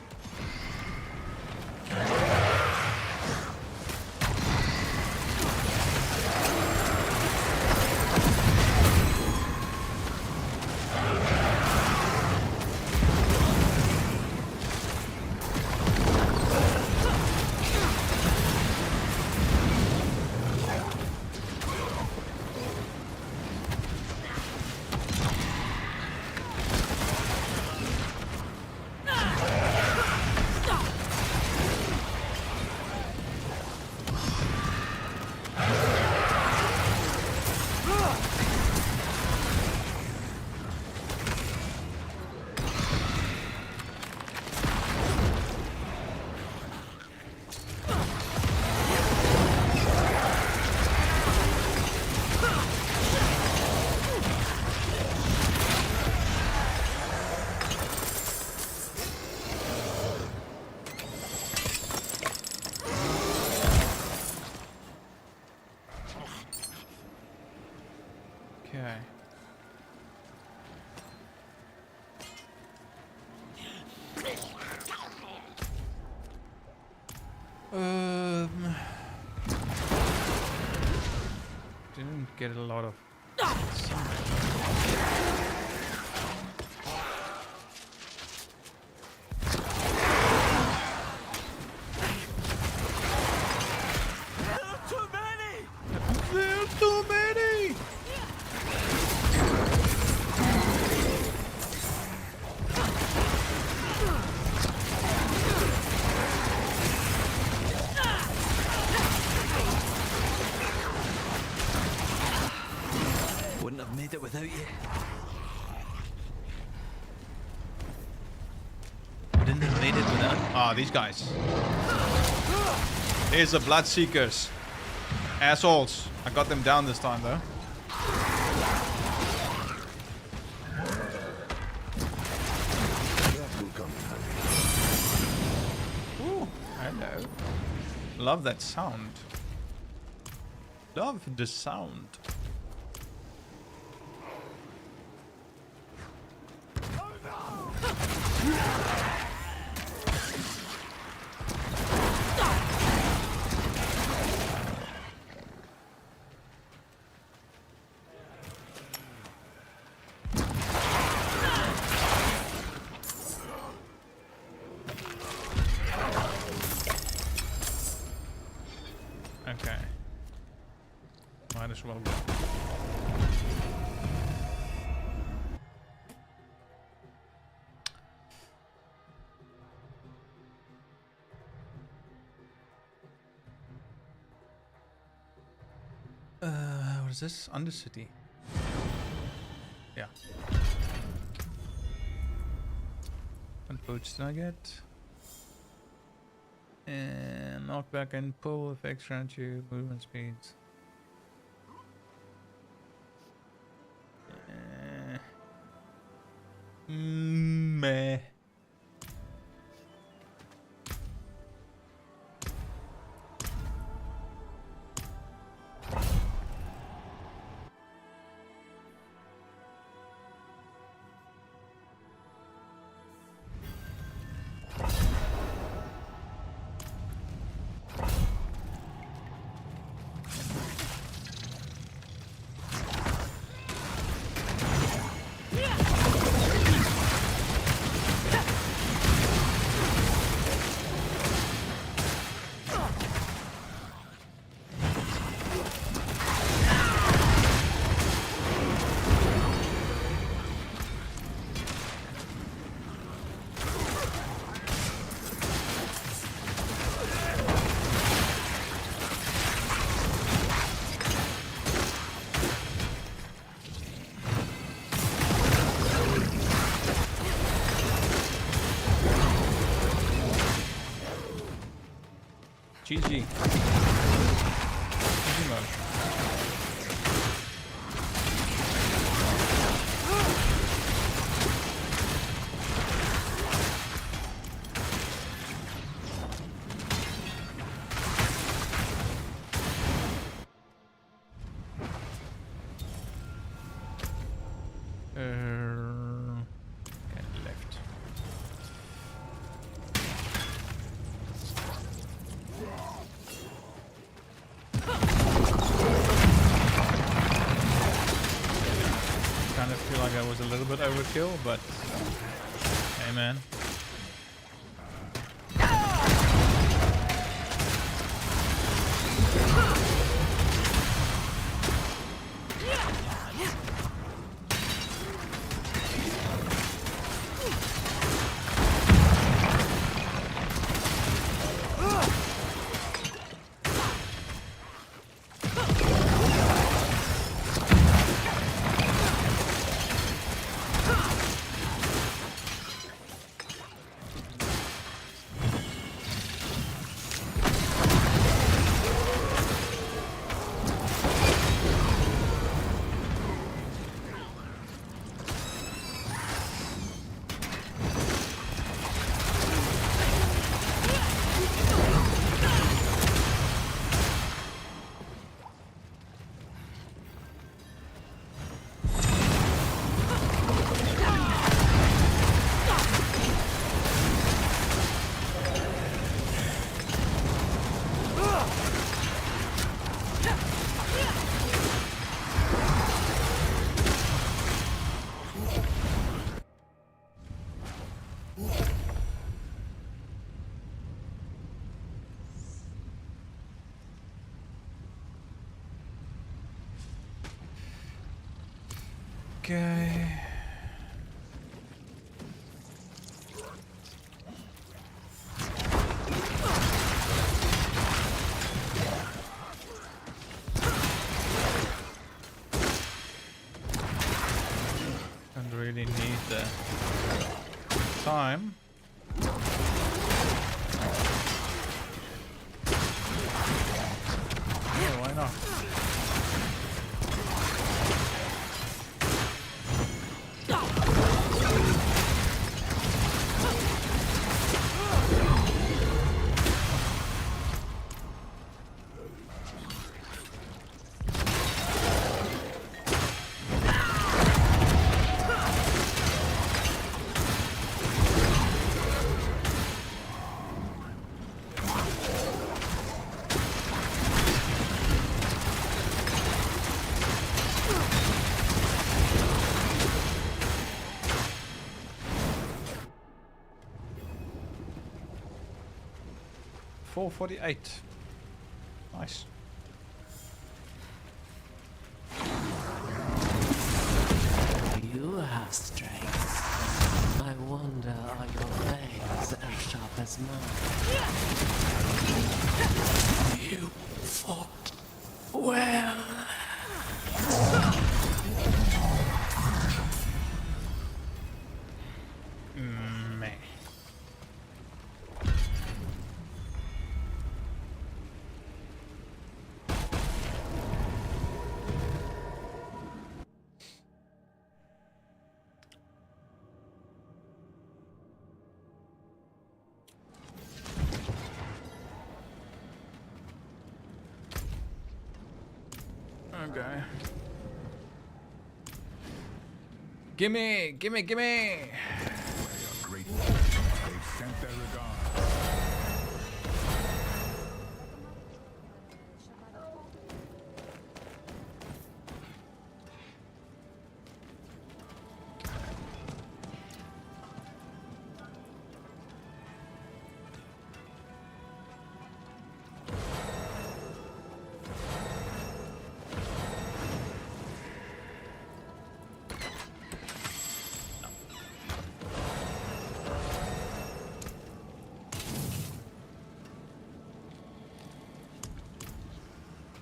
Okay. Didn't get a lot of. There's too many. Wouldn't have made it without you. Didn't have made it without. Ah, these guys. Here's the Bloodseekers. Assholes. I got them down this time though. Ooh, hello. Love that sound. Love the sound. Okay. Might as well go. What is this? Undercity. Yeah. What boots did I get? And knockback and pull effects grant you movement speeds. Meh. GG. GG mode. Okay, left. Kind of feel like I was a little bit overkill, but hey man. Okay. Don't really need the time. Yeah, why not? $4.48. Nice. You have strength. I wonder, are your fangs as sharp as mine? You fought well. Meh. Okay. Gimme! Gimme! Gimme! They are grateful. They've sent their regards.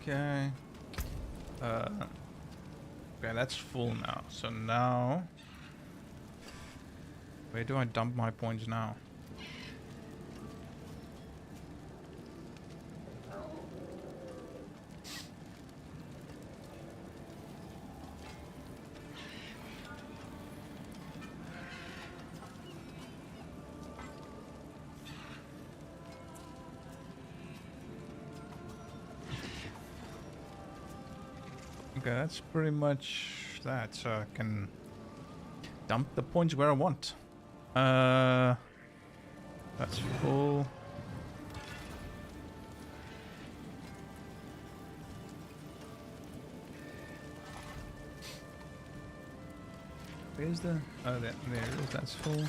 Okay. Okay, that's full now. So now, where do I dump my points now? Okay, that's pretty much that. So I can dump the points where I want. That's full. Where's the... Oh, there it is. That's full.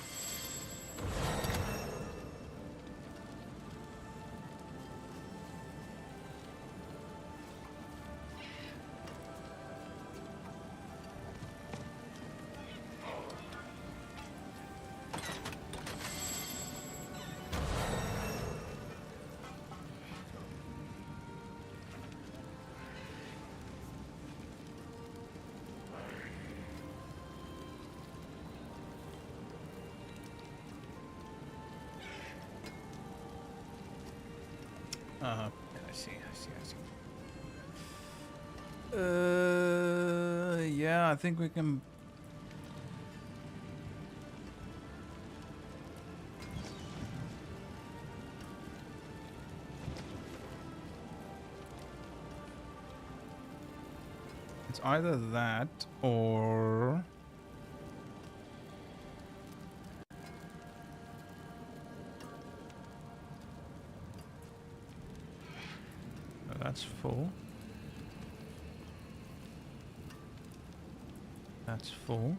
I see. Yeah, I think we can. It's either that or. That's full. That's full.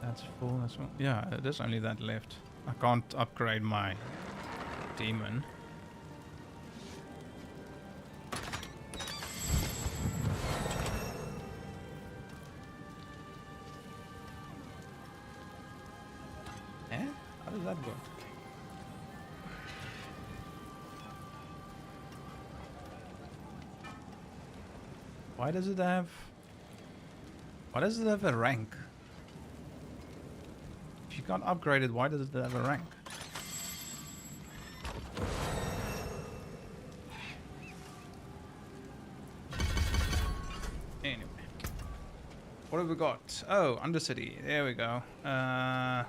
That's full. That's full. Yeah, there's only that left. I can't upgrade my demon. Eh? How does that work? Why does it have... Why does it have a rank? If you can't upgrade it, why does it have a rank? Anyway. What have we got? Oh, Undercity. There we go. Alright.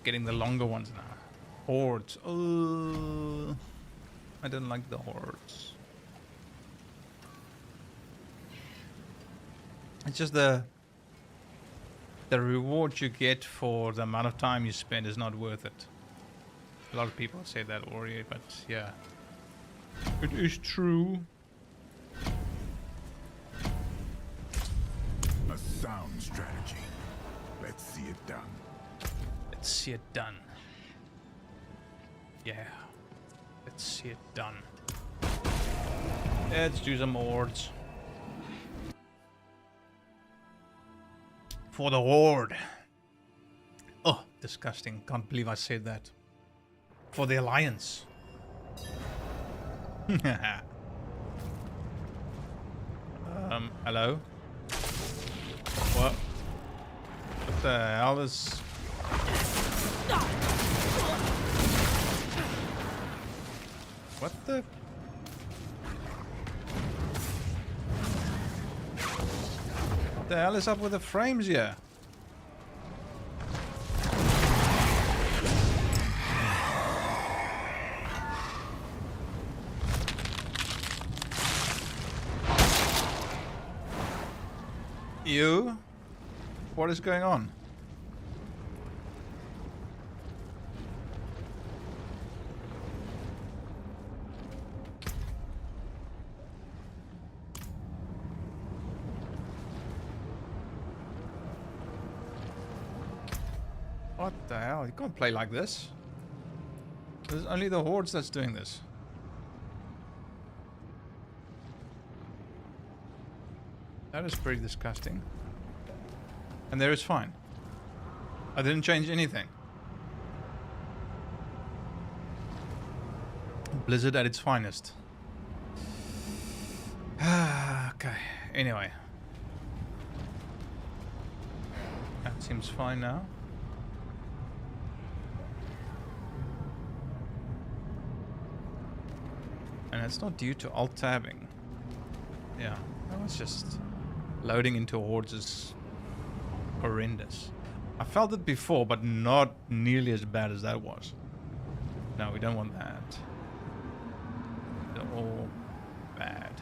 Getting the longer ones now. Hordes. I don't like the hordes. It's just the reward you get for the amount of time you spend is not worth it. A lot of people say that already, but yeah. It is true. A sound strategy. Let's see it done. Let's see it done. Yeah. Let's see it done. Let's do some hordes. For the horde. Oh, disgusting. Can't believe I said that. For the alliance. Hello? What? What the hell is... What the... What the hell is up with the frames here? You? What is going on? What the hell? You can't play like this. There's only the hordes that's doing this. That is pretty disgusting. And there is fine. I didn't change anything. Blizzard at its finest. Okay, anyway. That seems fine now. And it's not due to alt tabbing. Yeah, that was just... Loading into hordes is horrendous. I felt it before, but not nearly as bad as that was. No, we don't want that. They're all bad.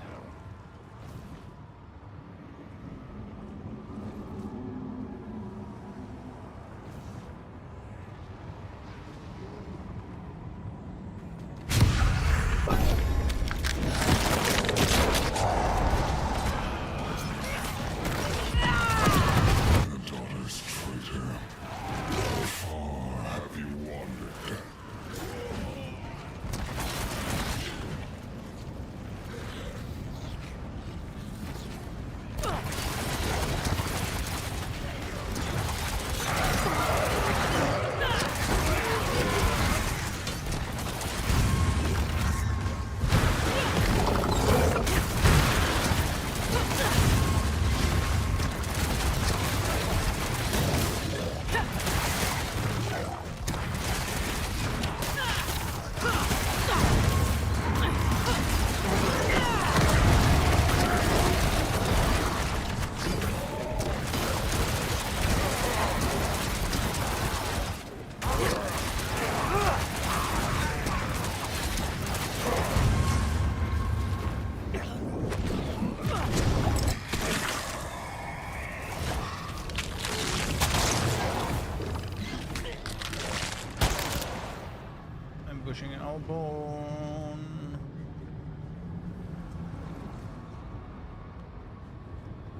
Pushing Elbone.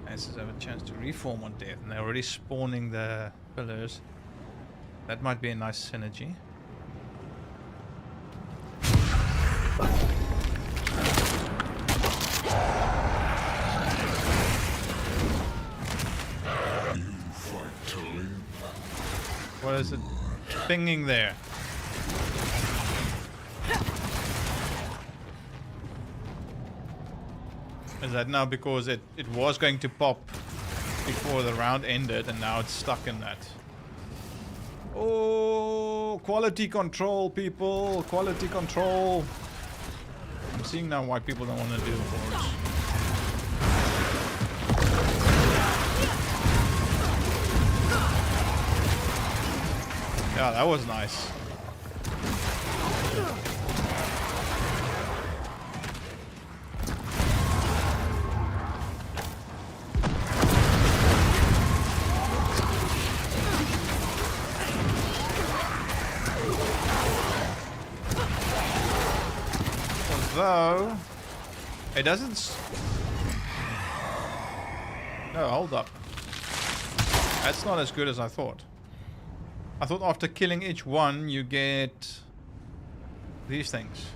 Aces have a chance to reform on death, and they're already spawning the pillars. That might be a nice synergy. What is it pinging there? Is that now because it was going to pop before the round ended and now it's stuck in that? Oh, quality control, people. Quality control. I'm seeing now why people don't want to do the hordes. Yeah, that was nice. Although it doesn't. No, hold up. That's not as good as I thought. I thought after killing each one, you get these things.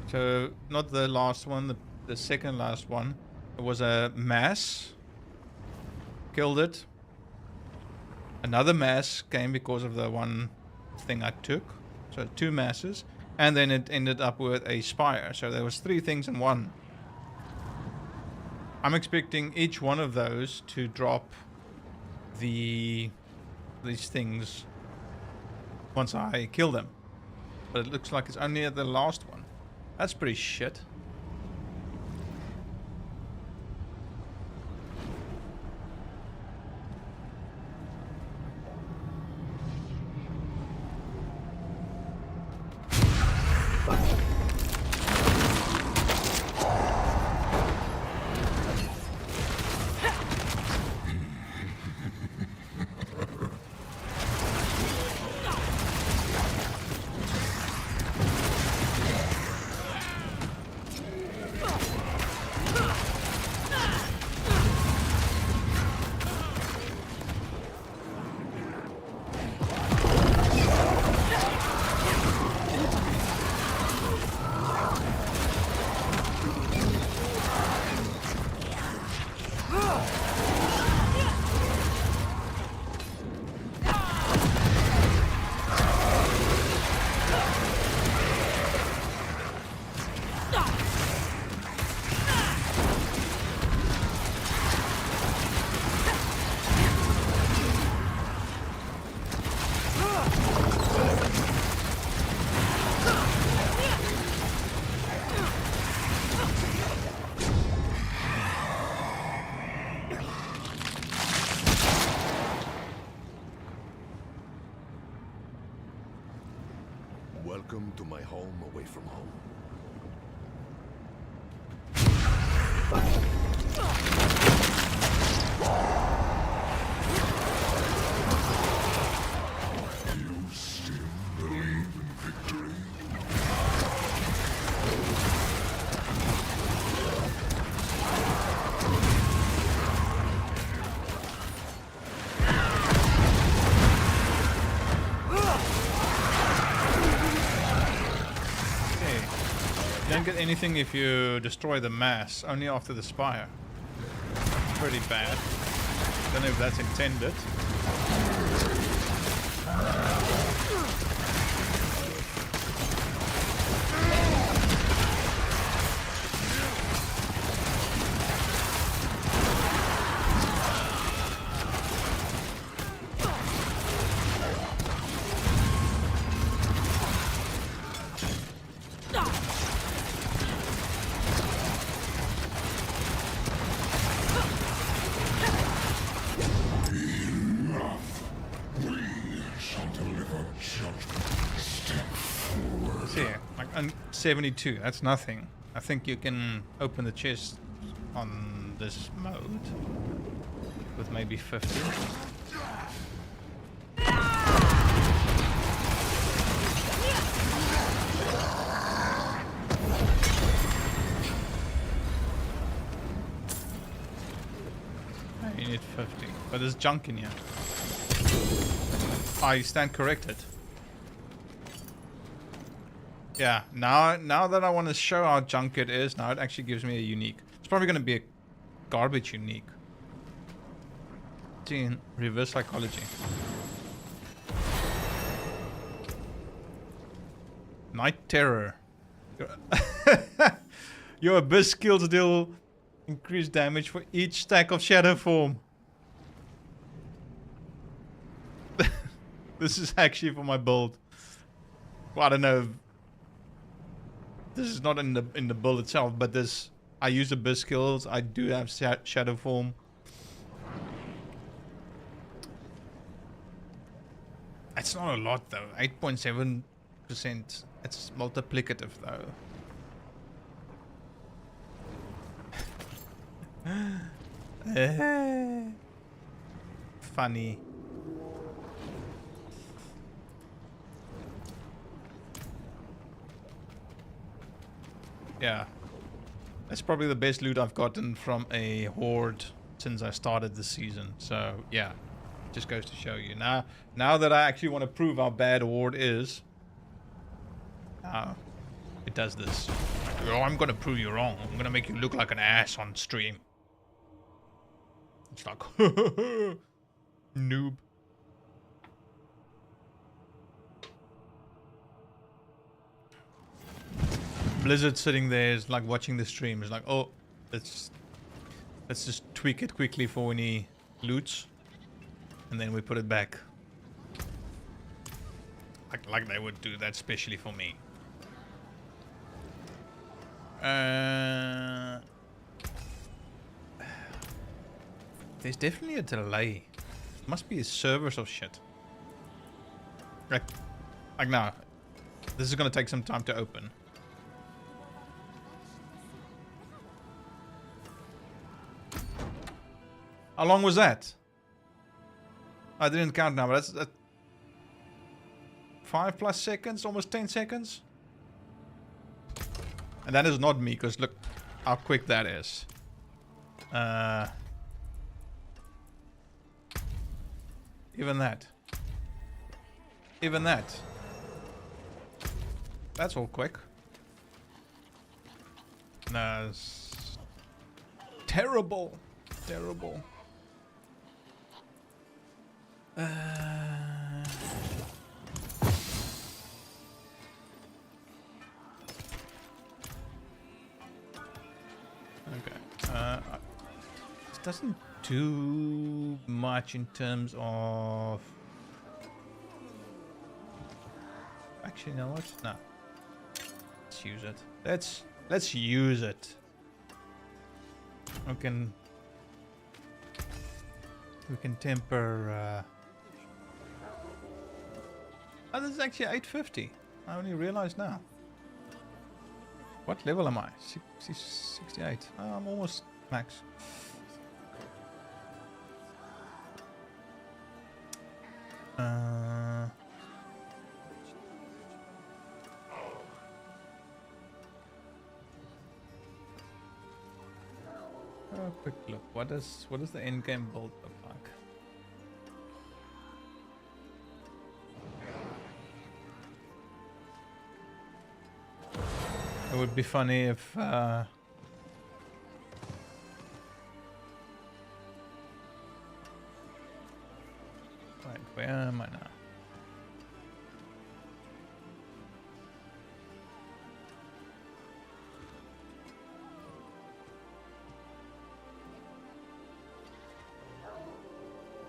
So, not the last one, the second last one. It was a mass. Killed it. Another mass came because of the one thing I took. So 2 masses. And then it ended up with a spire. So there was 3 things in one. I'm expecting each one of those to drop these things once I kill them. But it looks like it's only at the last one. That's pretty shit. Welcome to my home away from home. You still believe in victory? Don't get anything if you destroy the mass, only after the spire. Pretty bad. Don't know if that's intended. See, like 72, that's nothing. I think you can open the chest on this mode with maybe 50. You need 50, but there's junk in here. I stand corrected. Yeah, now that I want to show how junk it is, now it actually gives me a unique. It's probably going to be a garbage unique. In reverse psychology. Night Terror. Your abyss skills deal increased damage for each stack of shadow form. This is actually for my build. Well, I don't know. This is not in the build itself, but this I use abyss skills. I do have shadow form. It's not a lot though. 8.7%. It's multiplicative though. Funny. Yeah, that's probably the best loot I've gotten from a horde since I started this season. So yeah, just goes to show you. Now that I actually want to prove how bad horde is, it does this. Oh, I'm gonna prove you wrong. I'm gonna make you look like an ass on stream. It's like noob. Blizzard sitting there is like watching the stream. It's like, oh, let's just tweak it quickly for any loots, and then we put it back. Like they would do that specially for me. There's definitely a delay. Must be a servers or shit. Like now, this is gonna take some time to open. How long was that? I didn't count now, but that's 5+ seconds, almost 10 seconds. And that is not me, because look how quick that is. Even that. Even that. That's all quick. No, it's terrible. Terrible. Okay. This doesn't do much in terms of... Actually, you know what? No. Let's use it. Let's use it. We can temper. Oh, this is actually 850. I only realized now. What level am I? 68. Oh, I'm almost max. A quick look. What does the end game build look like? It would be funny if wait, where am I now?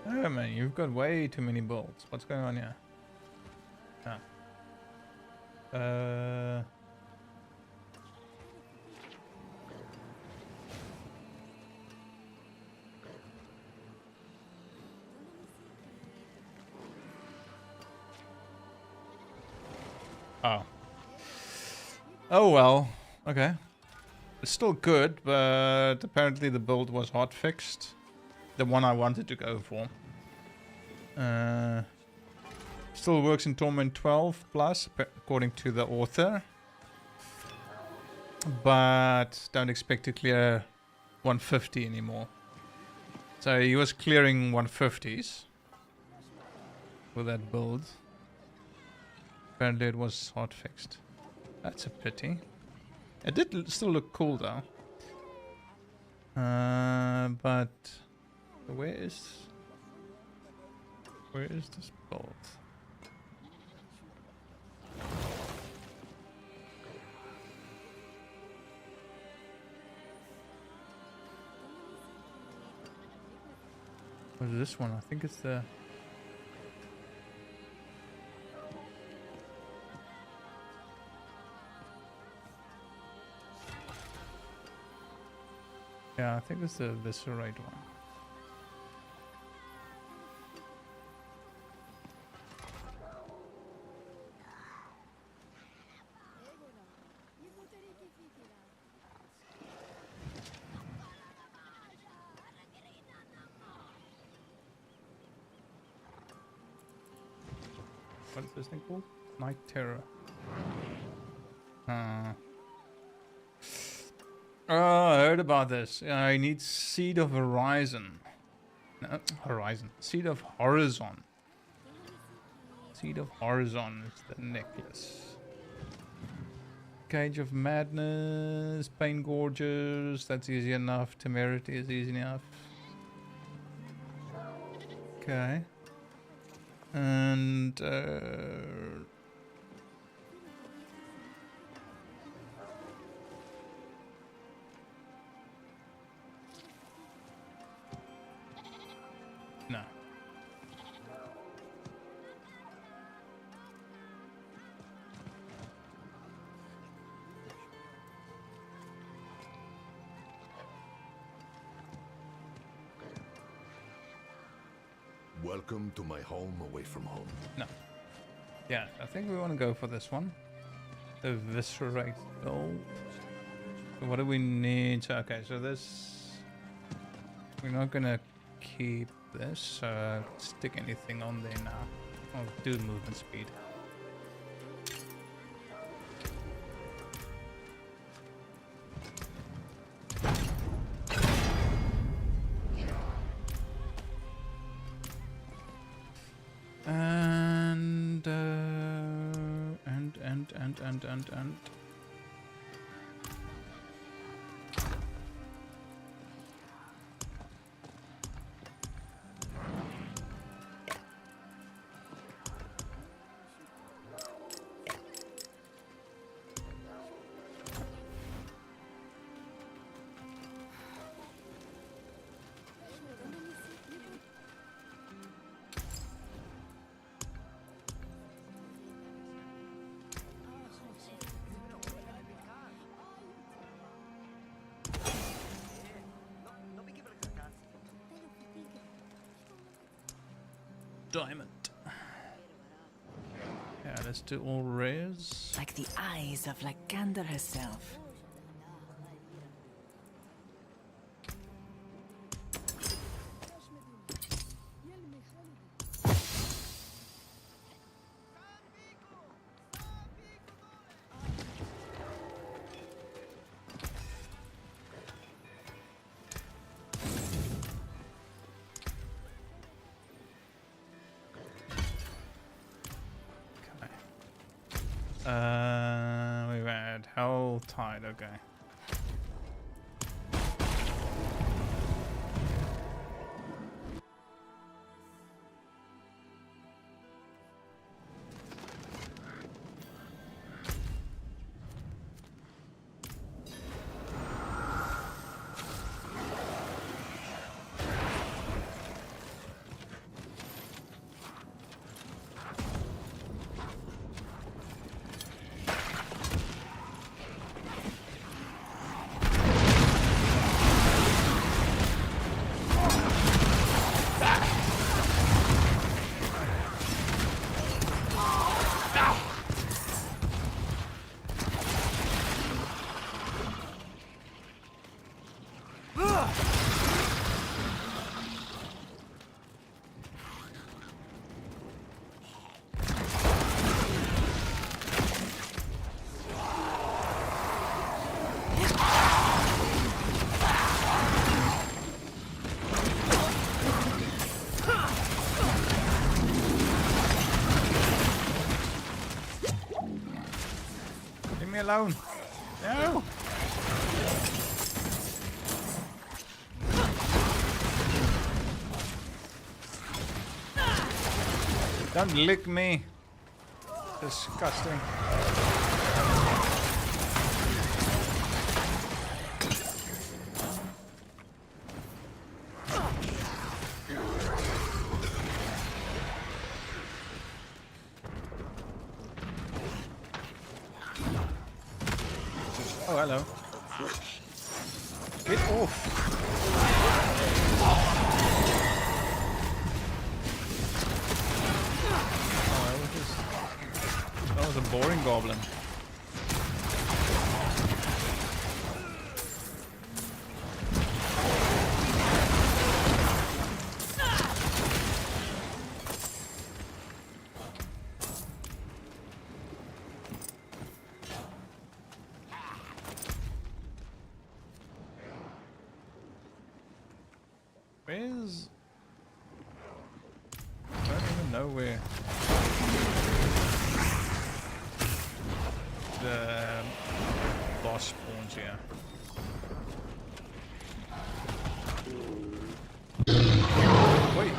Oh man, you've got way too many bolts. What's going on here? Oh. Oh well. Okay. It's still good, but apparently the build was hot fixed. The one I wanted to go for. Still works in Torment 12 plus, according to the author. But don't expect to clear 150 anymore. So he was clearing 150s with that build. Apparently it was hot fixed. That's a pity. It did still look cool though. But where is this bolt? What is this one? I think it's the... Yeah, I think it's the Viscerate one. What is this thing called? Night Terror. Oh, I heard about this. I need Seed of Horizon. No, Horizon. Seed of Horizon. Seed of Horizon is the necklace. Cage of Madness. Pain Gorges. That's easy enough. Temerity is easy enough. Okay. And... Welcome to my home away from home. No. Yeah, I think we want to go for this one. The viscerate gold. So what do we need? So, okay, so this... We're not gonna keep this. Stick anything on there now. I'll do movement speed. And diamond. Yeah, let's do all rares. Like the eyes of Lycander herself. We've had Hell Tide, okay. Leave me alone. No. Don't lick me. Disgusting. Oh, hello. Get off. That was a boring goblin. Where's... I don't even know where the boss spawns here. Wait.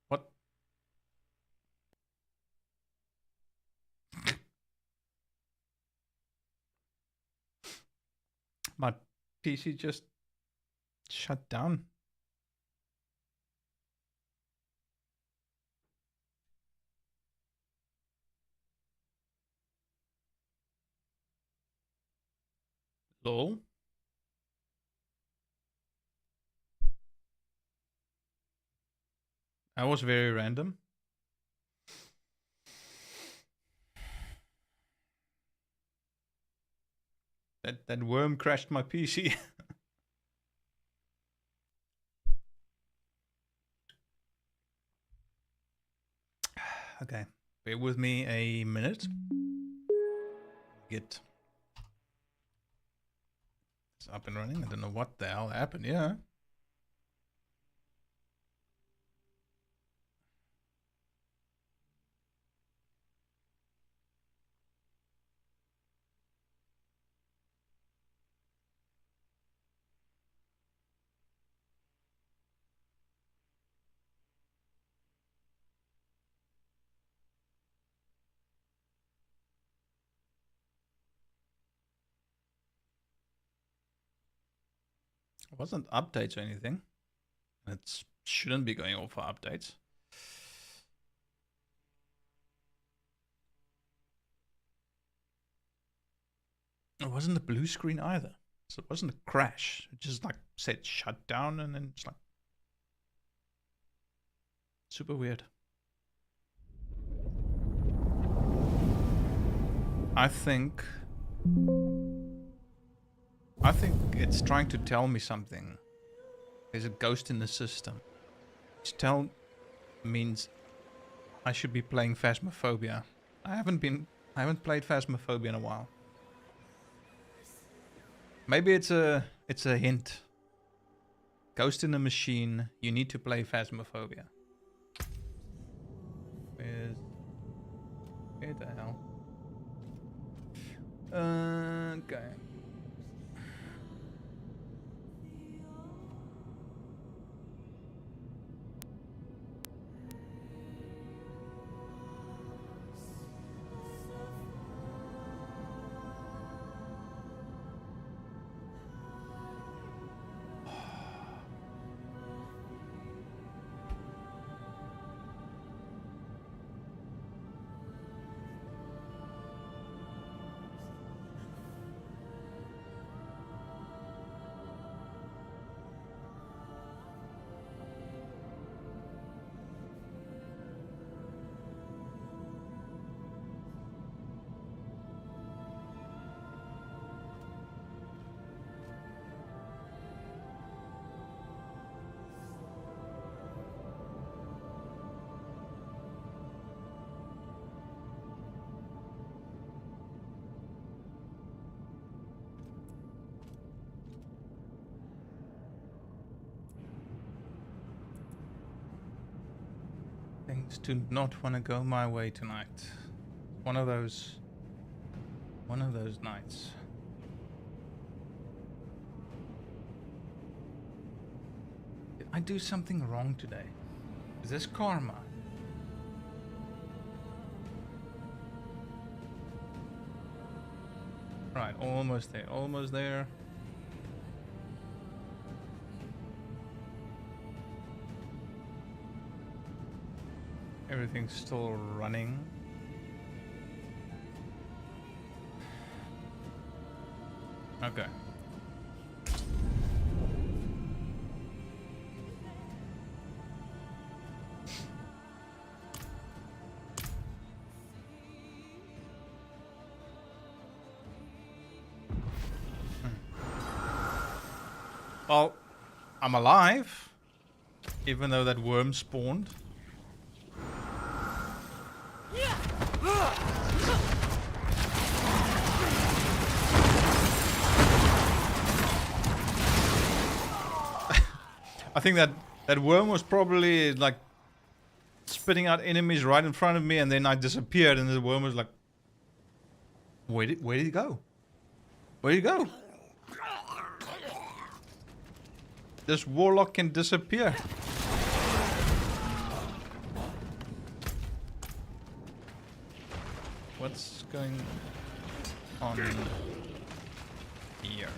What? My PC just shut down. Lol. That was very random. That worm crashed my PC. Okay, bear with me a minute. Get this up and running. I don't know what the hell happened. Yeah. It wasn't updates or anything. It shouldn't be going off for updates. It wasn't a blue screen either. So it wasn't a crash. It just like said shut down and then it's like super weird. I think it's trying to tell me something. There's a ghost in the system. Which means I should be playing Phasmophobia. I haven't played Phasmophobia in a while. Maybe it's a hint. Ghost in the machine. You need to play Phasmophobia. Where the hell? Okay. Things do not want to go my way tonight. One of those nights. Did I do something wrong today? Is this karma? Right, almost there, almost there. Everything's still running. Okay. Well, I'm alive, even though that worm spawned. I think that worm was probably like spitting out enemies right in front of me, and then I disappeared, and the worm was like, where did he go? Where did he go? This warlock can disappear. What's going on here?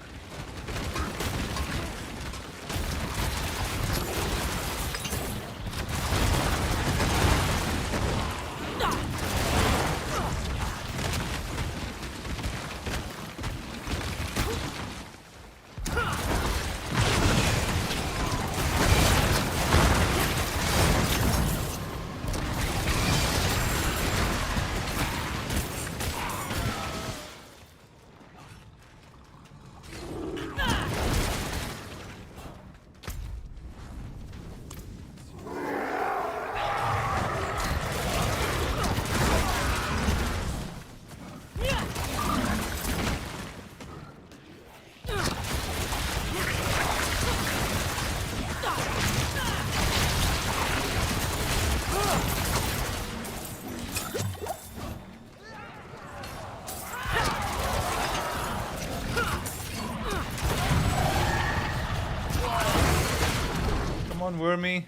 on, wormy.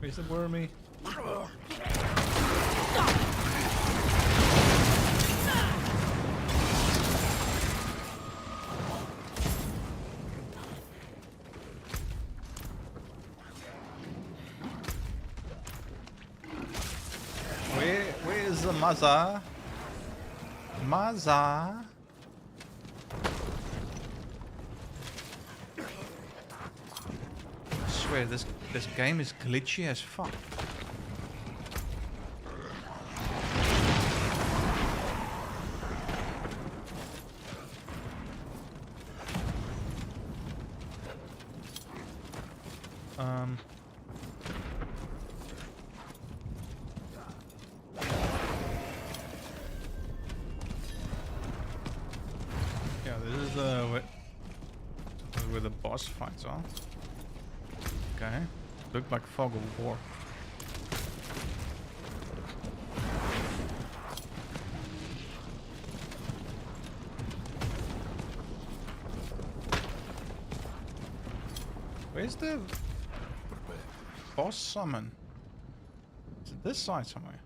Where's the wormy? Where's the Maza? Maza? I swear this game is glitchy as fuck. Yeah, this is where the boss fights are. Okay, looked like fog of war. Where's the boss summon? Is it this side somewhere?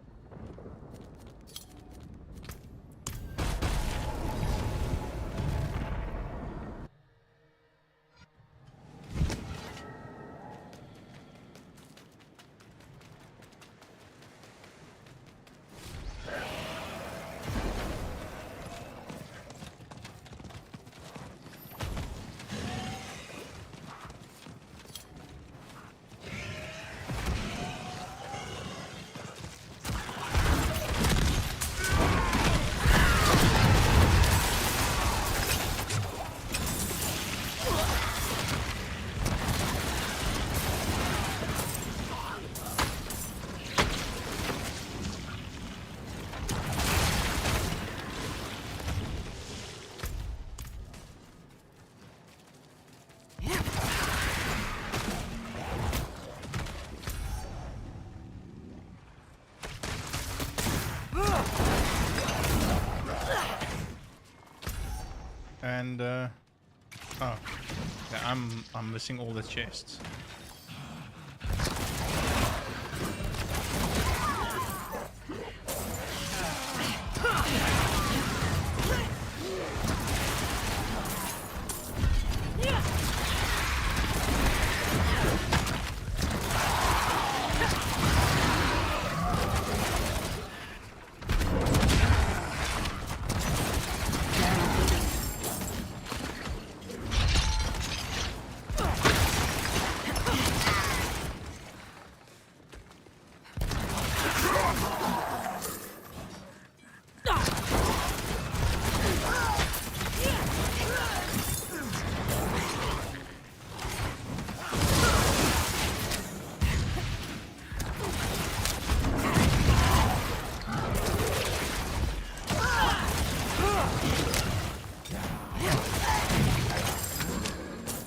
And oh, yeah, I'm missing all the chests.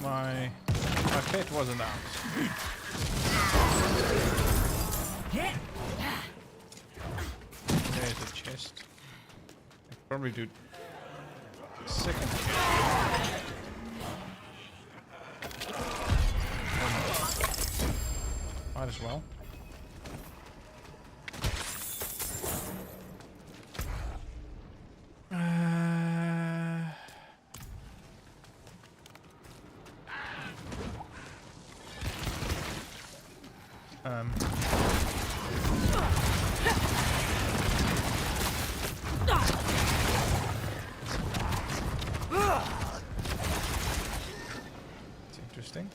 My pet wasn't out. There's a chest. I probably do second chest. Might as well. It's interesting.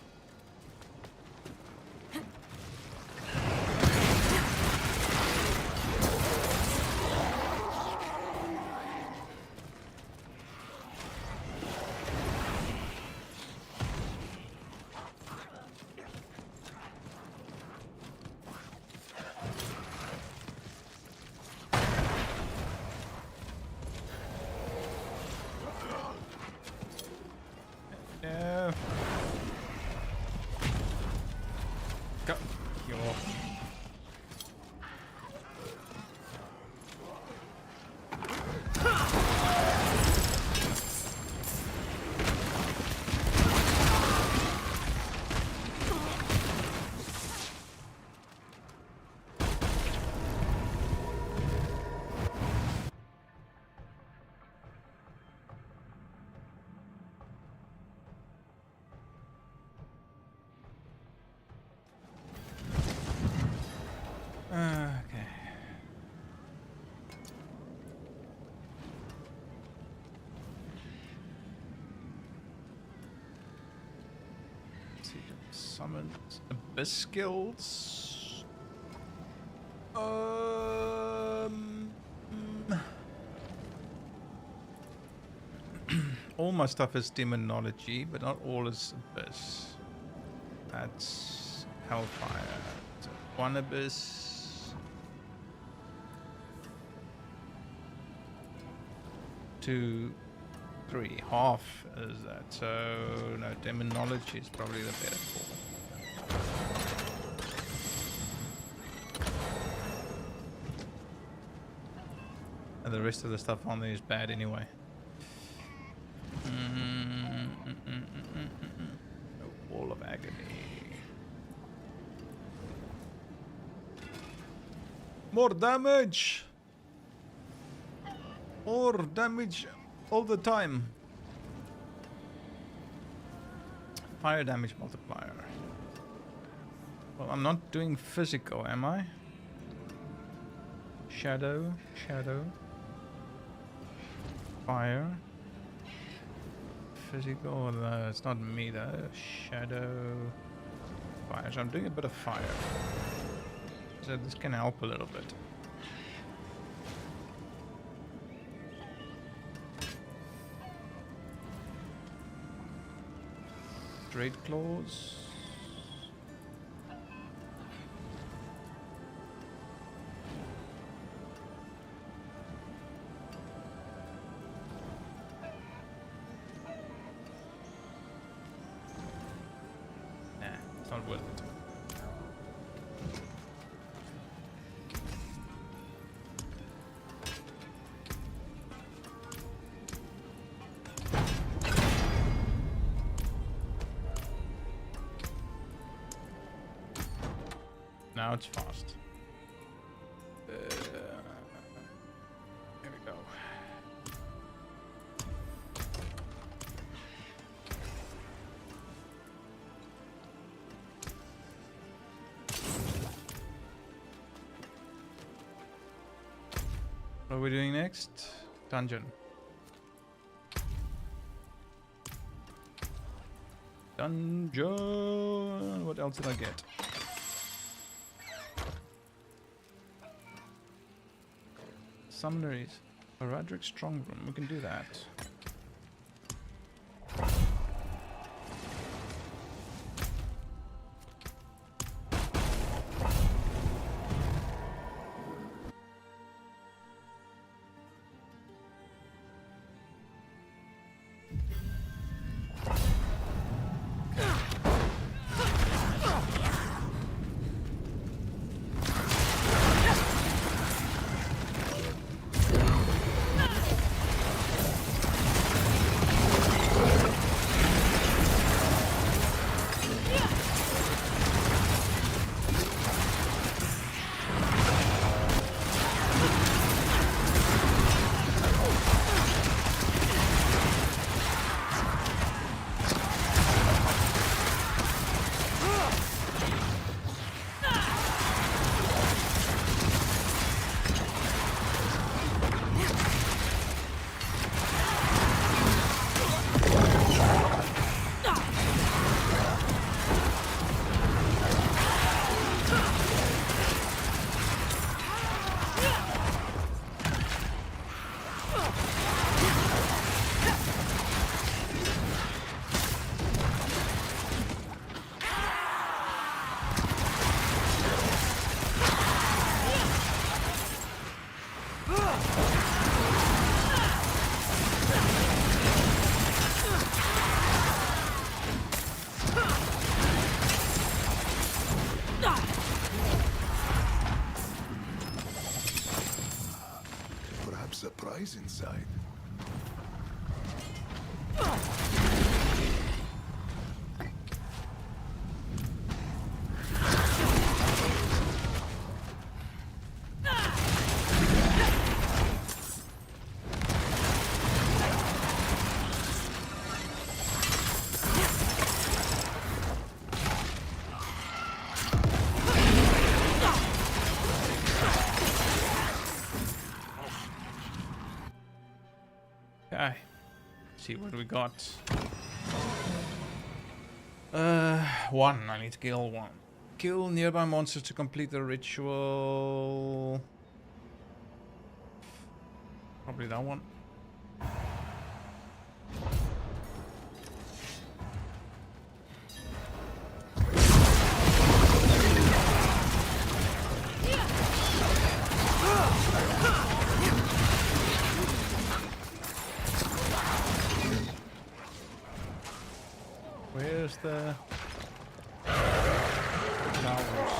Yeah. Summoned abyss skills. All my stuff is demonology, but not all is abyss. That's hellfire. So 1 abyss. 2, 3. Half is that. So no, demonology is probably the better call. And the rest of the stuff on there is bad anyway. Wall of agony. More damage! More damage all the time. Fire damage multiplier. Well, I'm not doing physical, am I? Shadow. Fire. Physical, no, it's not me though. Shadow. Fire, so I'm doing a bit of fire. So this can help a little bit. Straight claws. Not worth it. Now it's fast. Here we go. What are we doing next? Dungeon. Dungeon. What else did I get? Summonaries. A Roderick Strong Room. We can do that. Surprise inside. Okay. See what we got. One. I need to kill one. Kill nearby monsters to complete the ritual. Probably that one. Where's the towers?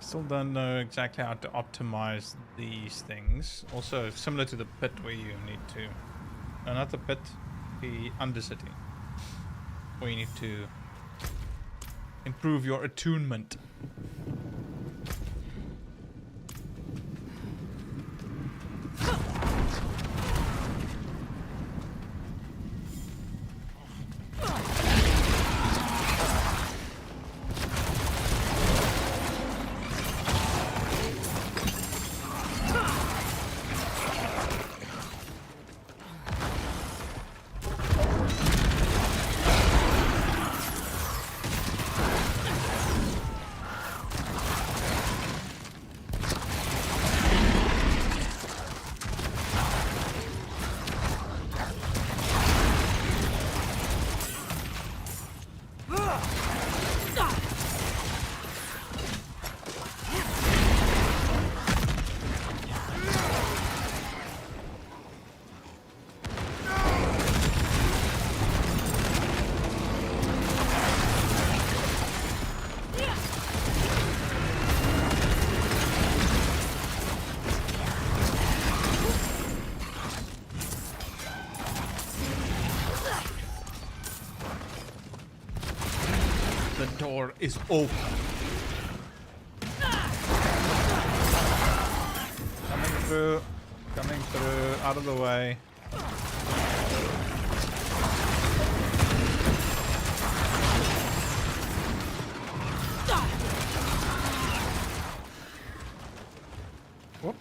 Still don't know exactly how to optimize these things. Also, similar to the pit where you need to... No, not the pit, the Undercity. Where you need to improve your attunement. The door is open. Coming through, out of the way. Whoop.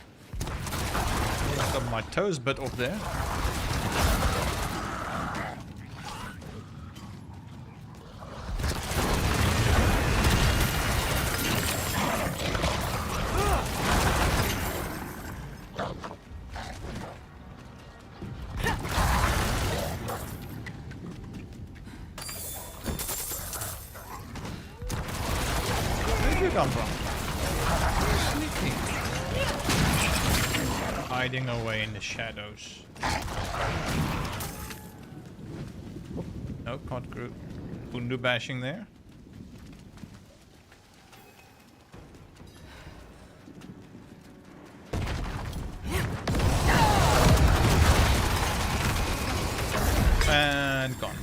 Got my toes bit off there. Come from? Sneaking. Hiding away in the shadows. Oop. No, can't group. Bundu bashing there. And gone.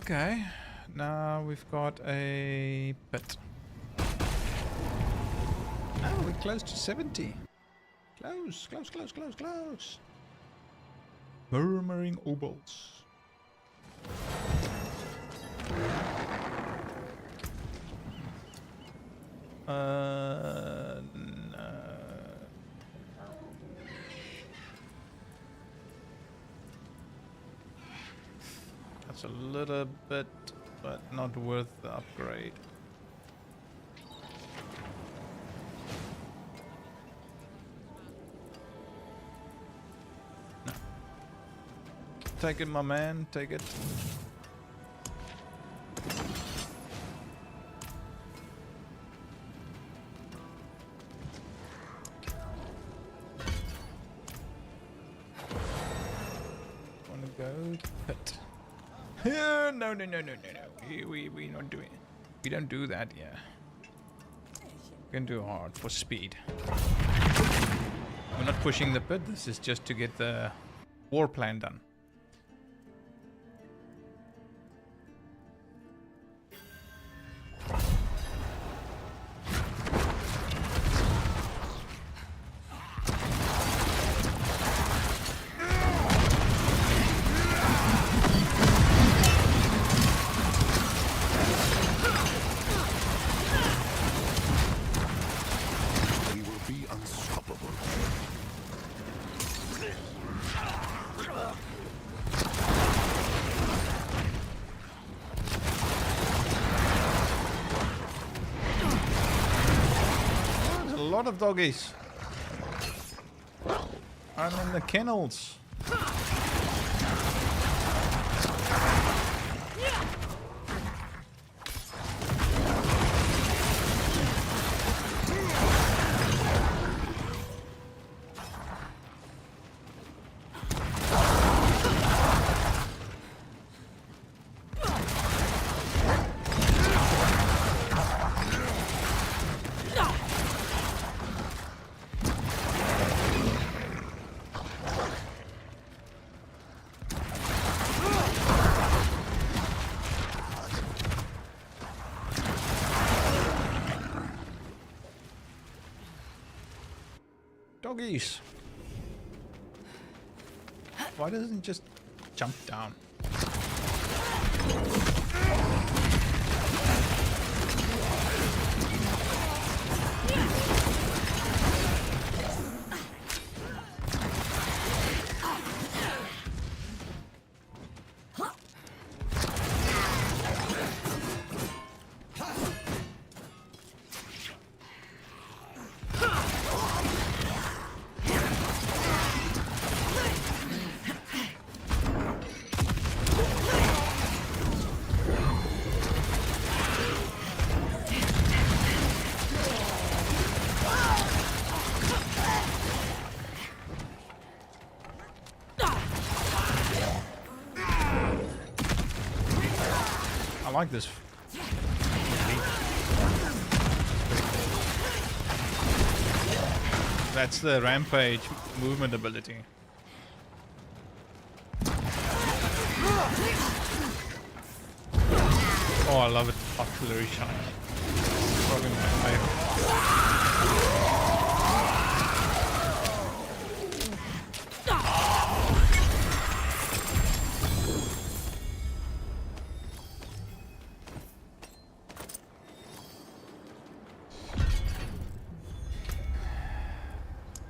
Okay, now we've got a pit. Oh, we're close to 70. Close. Murmuring obols. No. That's a little bit, but not worth the upgrade. No. Take it, my man. Take it. Wanna go pit? No. We not doing it. We don't do that, yeah. We can do hard for speed. We're not pushing the pit. This is just to get the war plan done. We will be unstoppable. There's a lot of doggies. I'm in the kennels. Doggies. Why doesn't it just jump down? I like this. That's the rampage movement ability. Oh, I love it. Artillery shot. Probably my favorite.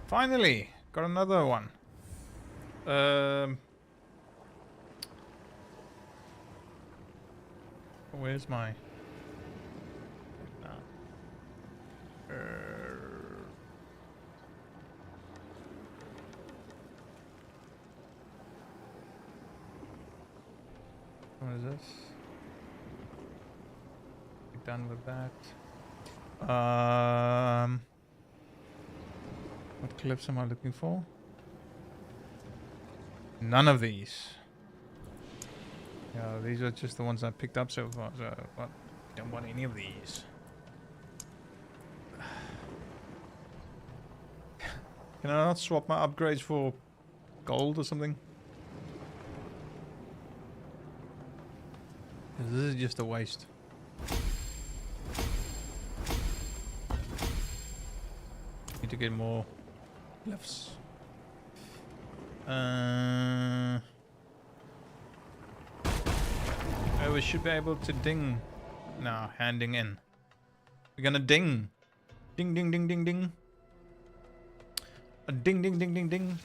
Finally, got another one. Where's my? What is this? Be done with that. What clips am I looking for? None of these. Yeah, these are just the ones I picked up so far. So I don't want any of these. Can I not swap my upgrades for gold or something? This is just a waste. Need to get more glyphs. Oh, we should be able to ding. No, handing in. We're gonna ding. Ding, ding, ding, ding, ding. A ding, ding, ding, ding, ding.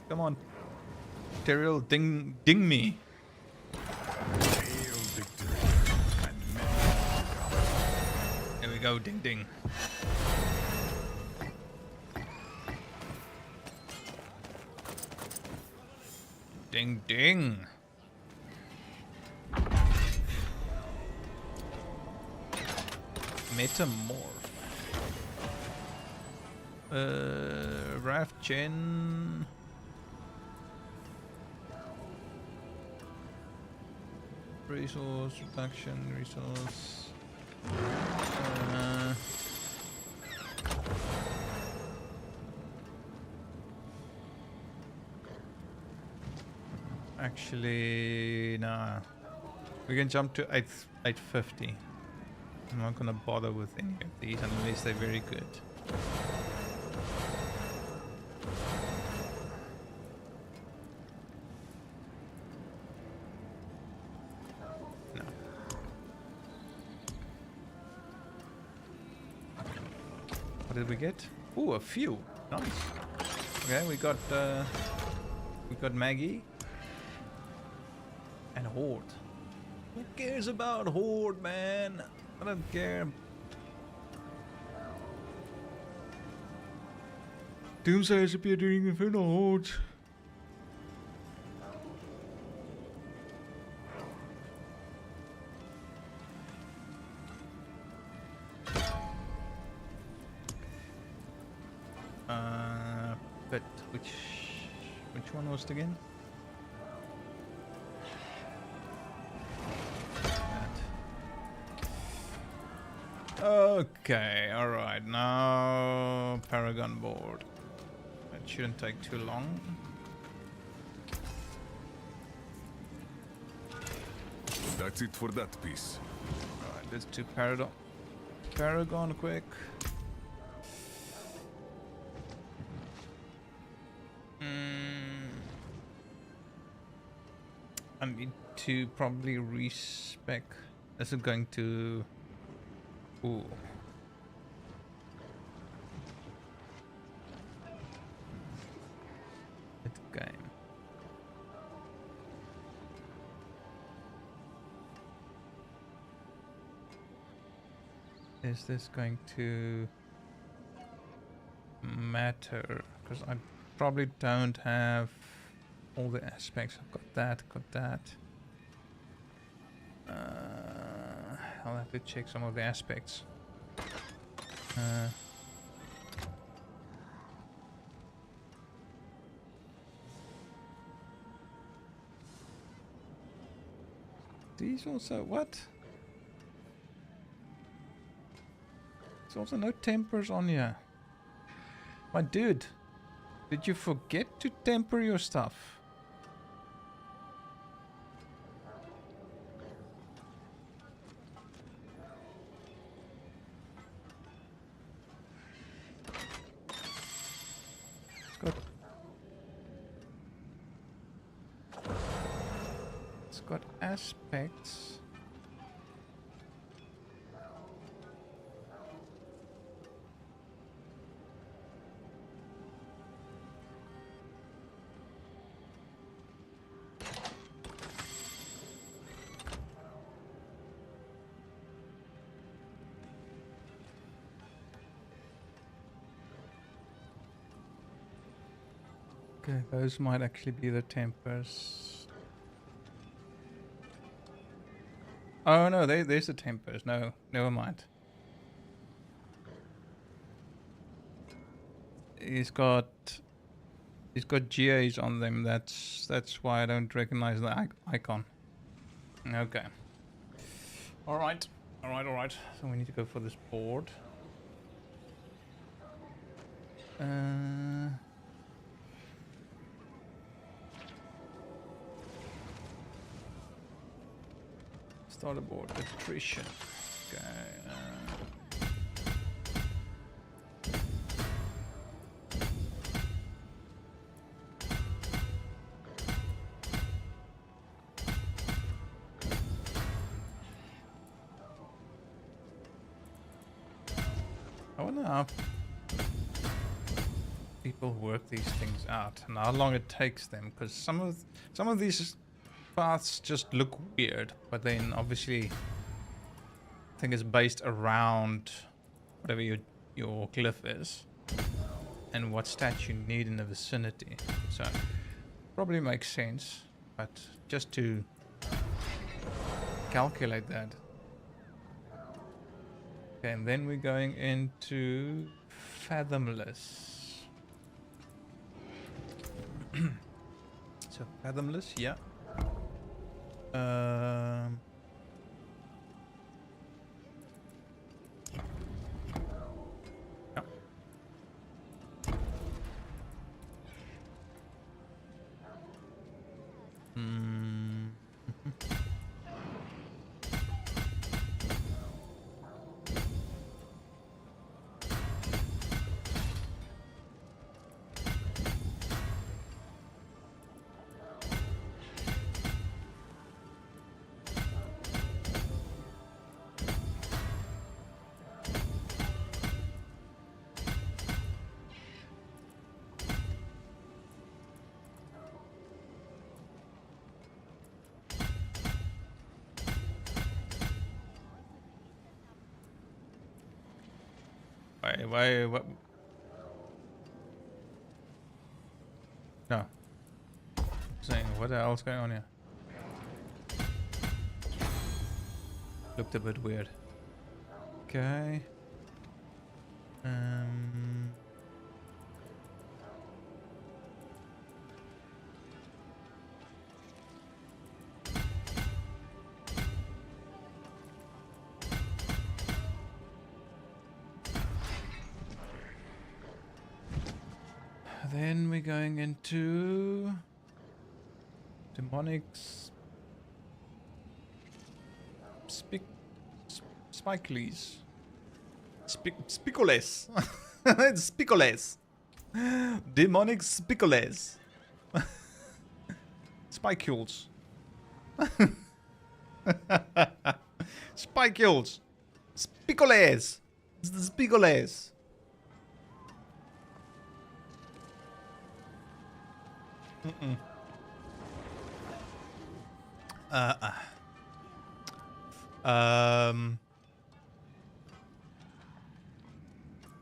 Come on. Teriel, ding, ding me. Hail victory. And There we go, ding, ding. Ding, ding. Metamorph. Raft Gen. Resource reduction, resource. Actually, nah. We can jump to 850. I'm not gonna bother with any of these unless they're very good. No. What did we get? Ooh, a few. Nice. Okay, we got Maggie and Horde. Who cares about Horde, man? I don't care. Doomsday has appeared during Infernal Horde. But which one was it again? Okay, alright, now Paragon board. That shouldn't take too long. that's it for that piece. Alright, let's do Paragon quick. I need to probably respec. Is it going to... Ooh. It's game. Is this going to matter? Because I probably don't have all the aspects. I've got that, got that. I'll have to check some of the aspects. These also, what? There's also no tempers on here. My dude, did you forget to temper your stuff? It's got aspects. Okay, those might actually be the tempers. Oh no, there's the tempers. No, never mind. He's got GAs on them. That's why I don't recognize the icon. Okay. All right. So we need to go for this board. Start aboard attrition. Okay. wonder how people work these things out and how long it takes them, because some of these paths just look weird, but then obviously I think it's based around whatever your glyph is and what stats you need in the vicinity, so probably makes sense, but just to calculate that. Okay, and then we're going into Fathomless. So Fathomless, yeah. Yeah. Why, what? No. Saying, what the hell's going on here? Looked a bit weird. Okay. Then we're going into demonics, Spikeleys, Spicoles, it's Spicoles, demonic Spicoles, Spicules, Spicules, Spicoles, it's the Spicoles.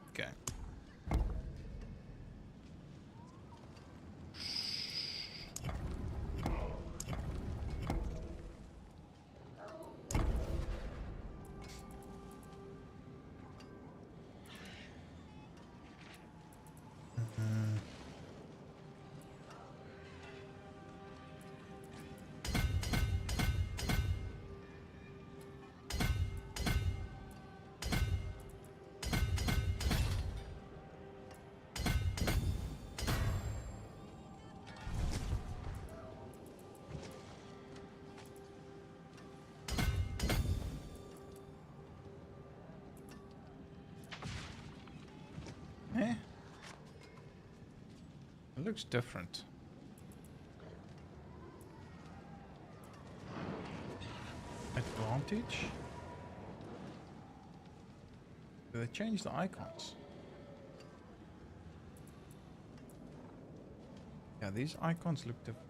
Okay. Eh? It looks different. Advantage? Did they change the icons? Yeah, these icons look different.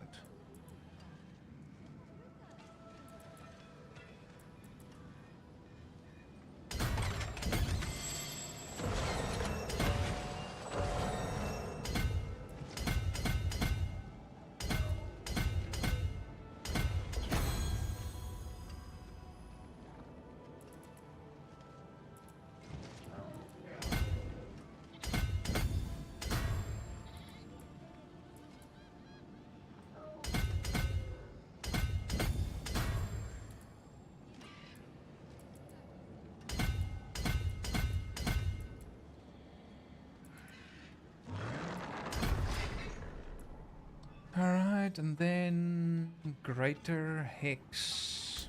Alright, and then Greater Hex.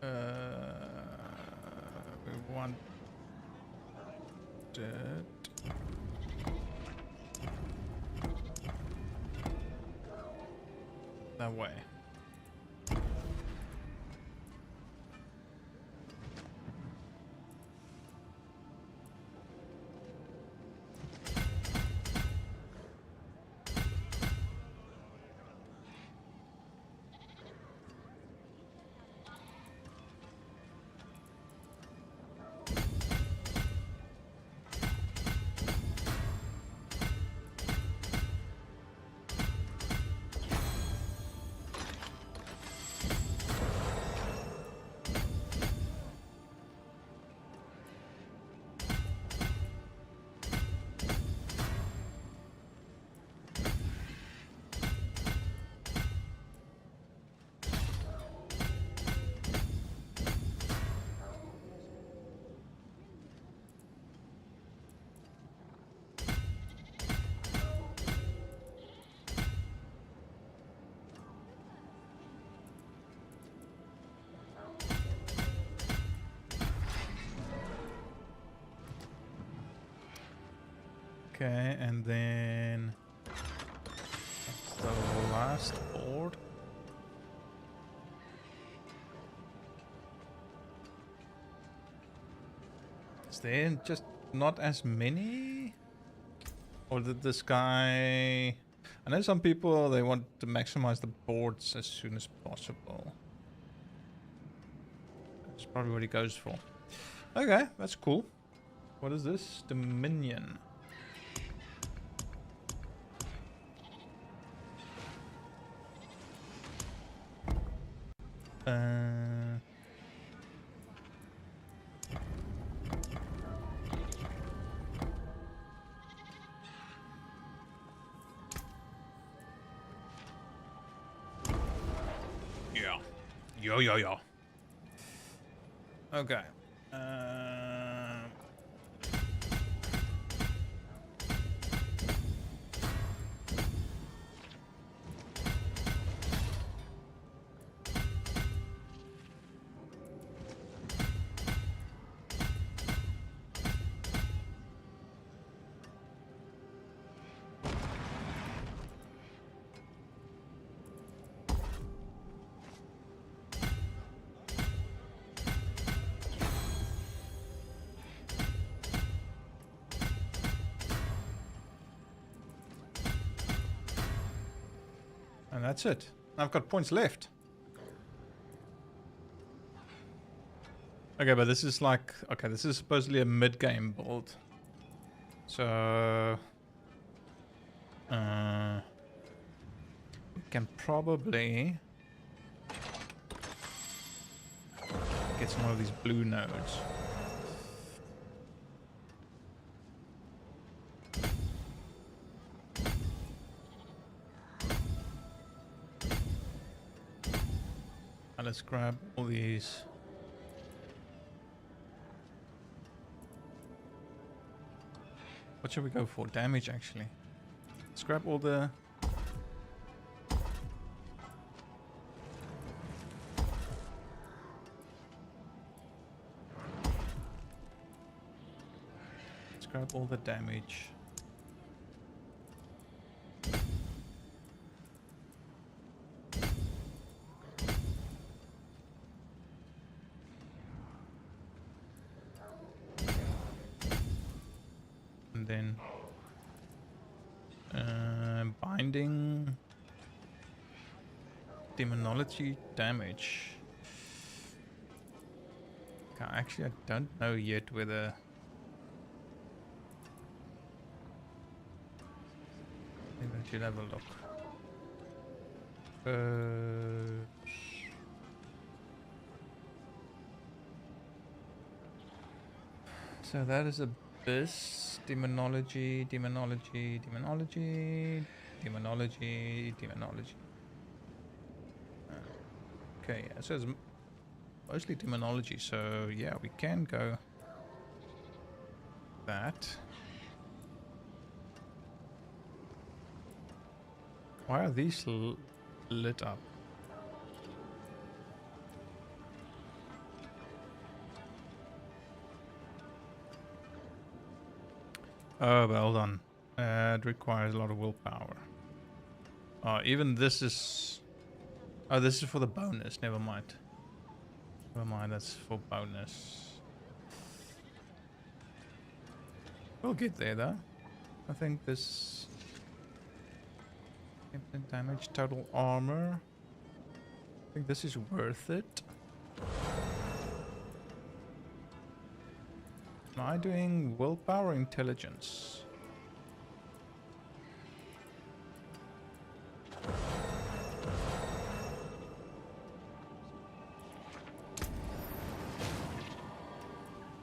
We want it. That way. Okay, and then that's the last board. Is there just not as many? Or did this guy... I know some people, they want to maximize the boards as soon as possible. That's probably what he goes for. Okay, that's cool. What is this? Dominion. Yeah. Yo. Okay. And that's it. I've got points left. Okay, but this is like... Okay, this is supposedly a mid-game build. So... we can probably... get some of these blue nodes. And let's grab all these. What should we go for? Damage, actually. Let's grab all the... Let's grab all the damage. And then binding, demonology damage. Okay, actually, I don't know yet whether... Maybe I should have a look. So that is Abyss. Demonology. Okay, yeah, so it's mostly demonology, so yeah, we can go that. Why are these lit up? Oh, but hold on. It requires a lot of willpower. Even this is... Oh, this is for the bonus. Never mind. Never mind, that's for bonus. We'll get there, though. I think this... Infinite damage, total armor. I think this is worth it. Am I doing willpower or intelligence?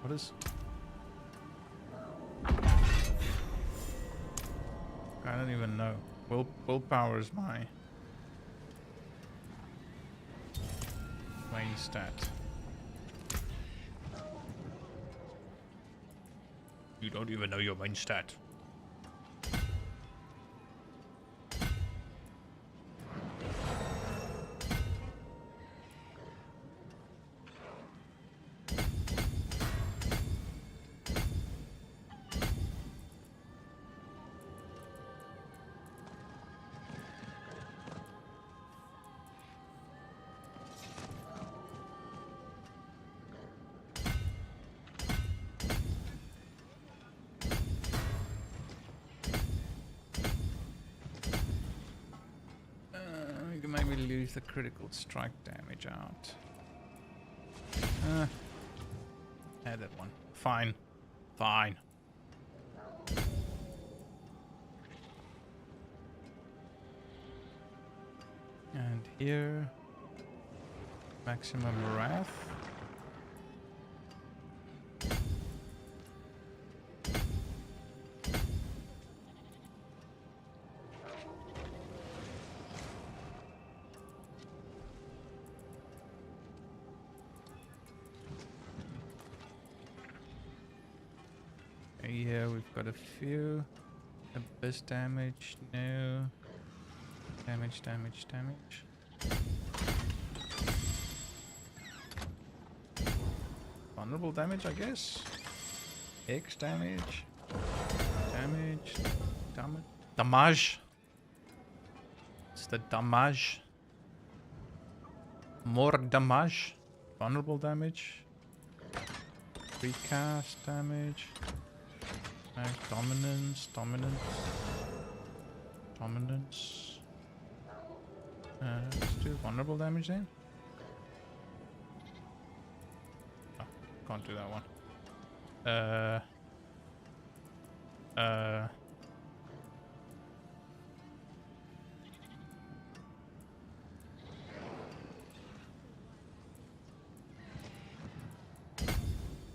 What is... I don't even know. Willpower is my main stat. You don't even know your main stat. we lose the critical strike damage out. Add that one. Fine. Fine. And here, maximum wrath. Here we've got a few. Abyss damage, no. Damage. Vulnerable damage, I guess. X damage. Damage. It's the damage. More damage. Vulnerable damage. Recast damage. Dominance. Let's do vulnerable damage then. Oh, can't do that one.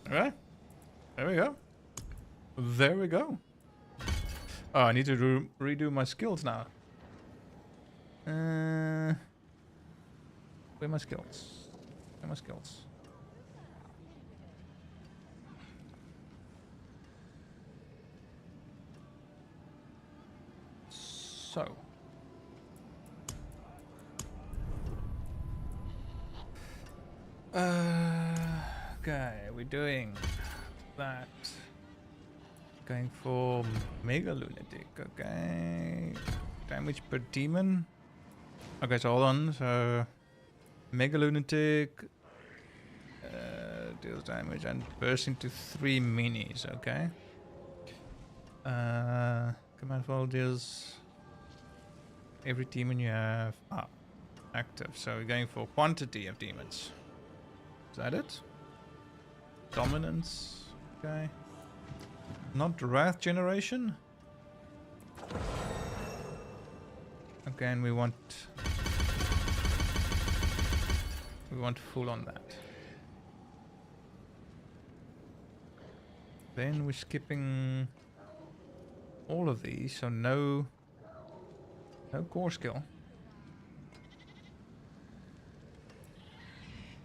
Alright. There we go. There we go. Oh, I need to redo my skills now. Where are my skills? So. Okay, we're doing that. Going for Mega Lunatic, okay. Damage per demon. Okay, so hold on. So Mega Lunatic deals damage and bursts into 3 minis, okay. Command Fold deals every demon you have active. So we're going for quantity of demons. Is that it? Dominance, okay. Not wrath generation. Okay, and we want full on that. Then we're skipping all of these, so no core skill.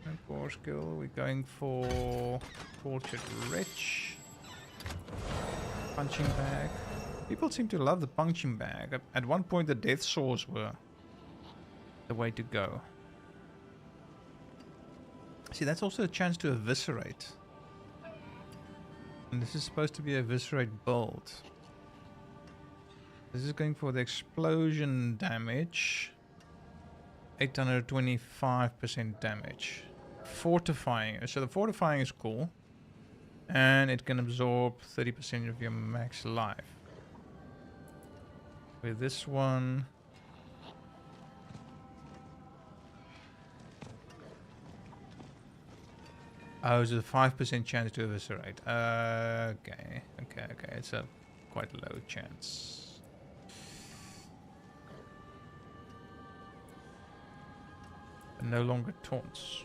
No core skill. We're going for Tortured Wretch. Punching bag. People seem to love the punching bag. At one point the death saws were the way to go. See, that's also a chance to eviscerate. And this is supposed to be a eviscerate build. This is going for the explosion damage. 825% damage. Fortifying. So the fortifying is cool. And it can absorb 30% of your max life. With this one... Oh, it's a 5% chance to eviscerate. Okay. It's a quite low chance. But no longer taunts.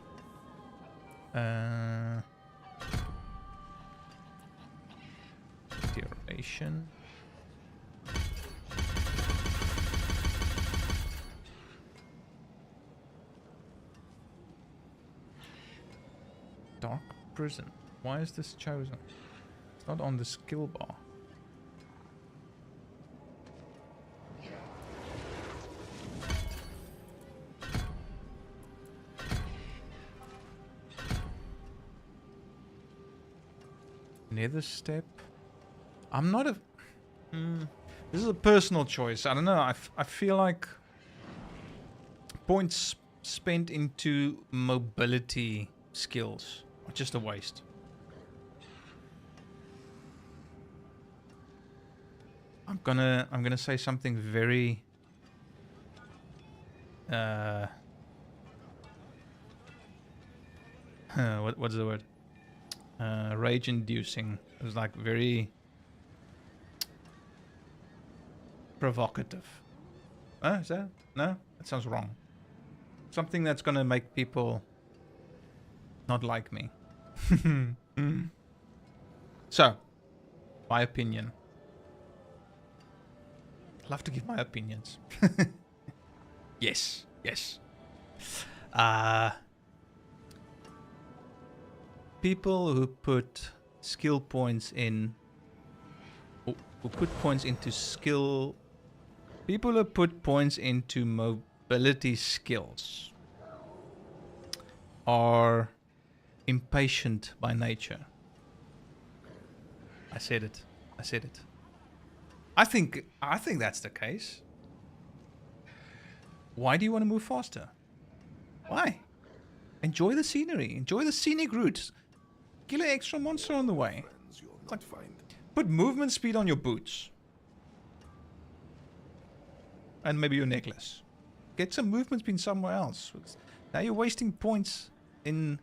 Duration. Dark Prison. Why is this chosen? It's not on the skill bar. Nether step. I'm not a... This is a personal choice. I don't know. I feel like points spent into mobility skills are just a waste. I'm gonna say something very what's the word? Rage inducing. It was like very provocative. Is that? No? That sounds wrong. Something that's gonna make people not like me. So, my opinion. Love to give my opinions. Yes, yes. People who put skill points in, who put points into skill, people who put points into mobility skills are impatient by nature. I said it. I said it. I think that's the case. Why do you want to move faster? Why? Enjoy the scenery. Enjoy the scenic route. Kill an extra monster on the way. Like, put movement speed on your boots. And maybe your necklace. Get some movement speed somewhere else. Now you're wasting points in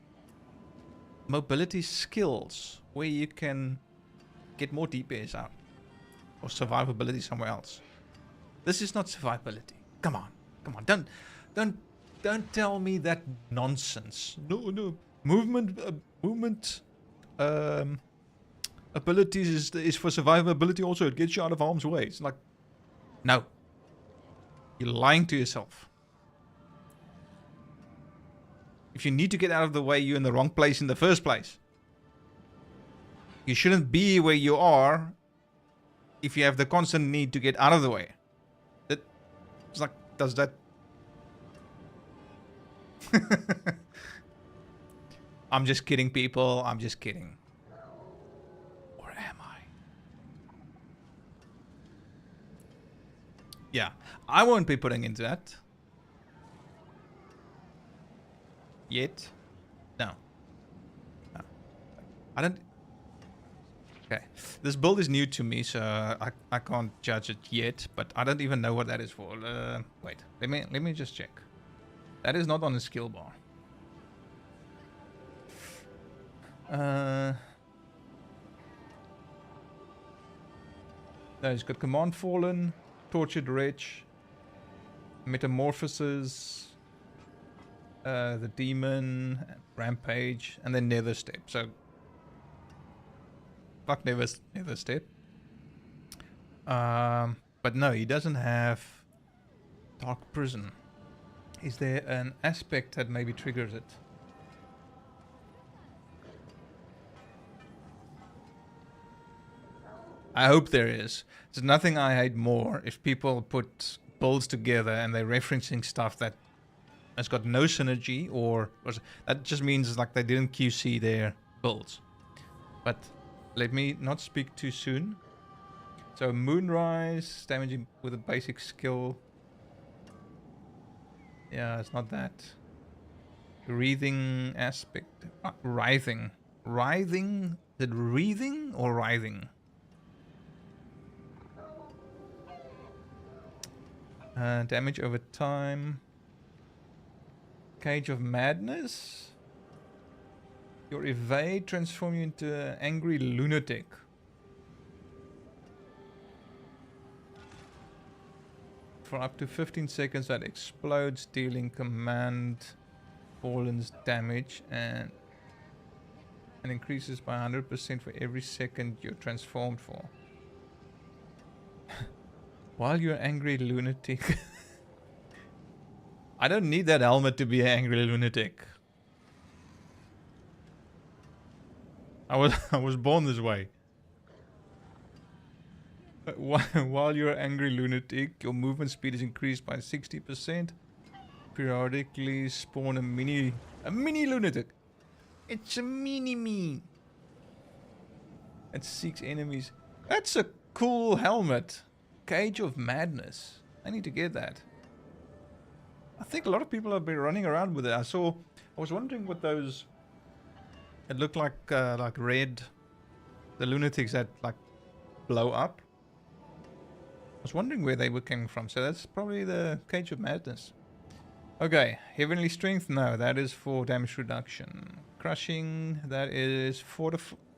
mobility skills where you can get more DPS out. Or survivability somewhere else. This is not survivability. Come on. Come on. Don't tell me that nonsense. No. Movement abilities is for survivability also. It gets you out of harm's way. It's like, no. You're lying to yourself. If you need to get out of the way, you're in the wrong place in the first place. You shouldn't be where you are if you have the constant need to get out of the way. It's like, does that... I'm just kidding, people. I'm just kidding. Or am I? Yeah, I won't be putting into that. Yet. No. I don't... Okay. This build is new to me, so I can't judge it yet, but I don't even know what that is for. Wait, let me just check. That is not on the skill bar. No, it's got Command Fallen, Tortured Wretch, Metamorphosis, the Demon, Rampage, and then Nether Step. So, fuck Nether Step. But no, he doesn't have Dark Prison. Is there an aspect that maybe triggers it? I hope there is. There's nothing I hate more if people put builds together and they're referencing stuff that has got no synergy, or that just means like they didn't QC their builds. But let me not speak too soon. So Moonrise, damaging with a basic skill. Yeah, it's not that. Wreathing aspect. Writhing. Writhing? Is it wreathing or writhing? Damage over time. Cage of Madness. Your evade transform you into an angry lunatic. For up to 15 seconds that explodes, dealing Command Fallen's damage and increases by 100% for every second you're transformed for. While you're angry lunatic. I don't need that helmet to be an angry lunatic. I was born this way. While you're an angry lunatic, your movement speed is increased by 60%. Periodically spawn a mini lunatic. It's a mini me. It seeks enemies. That's a cool helmet. Cage of Madness. I need to get that. I think a lot of people have been running around with it. I was wondering what those... It looked like red... The lunatics that like blow up. I was wondering where they were coming from. So that's probably the Cage of Madness. Okay, Heavenly Strength, no, that is for damage reduction. Crushing, that is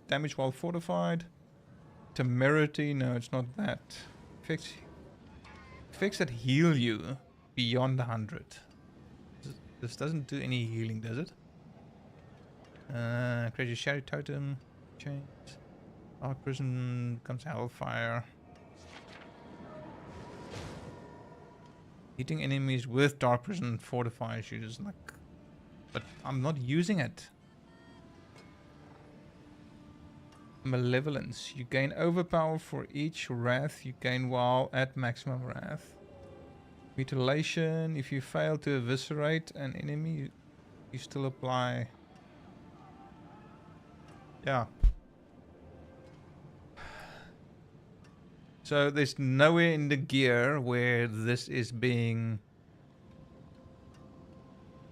damage while fortified. Temerity, no, it's not that. Effects that heal you beyond 100. This doesn't do any healing, does it? Crazy Shadow Totem, chains. Dark Prison becomes Hellfire. Hitting enemies with Dark Prison fortifies you, just like... But I'm not using it. Malevolence. You gain overpower for each wrath you gain while at maximum wrath. Mutilation. If you fail to eviscerate an enemy, you still apply... Yeah. So there's nowhere in the gear where this is being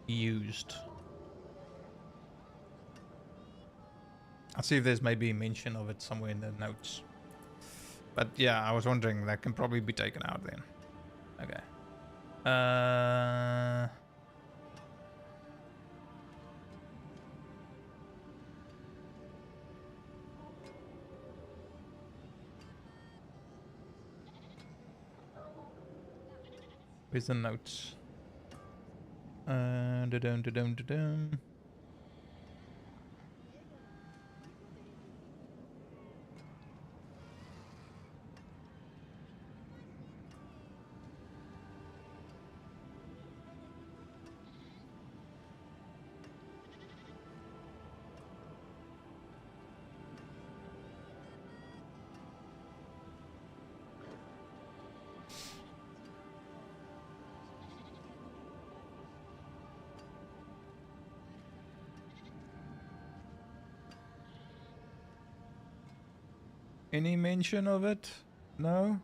used. I'll see if there's maybe a mention of it somewhere in the notes. But yeah, I was wondering, that can probably be taken out then. Okay. Where's the notes? Da-dum. Any mention of it? No?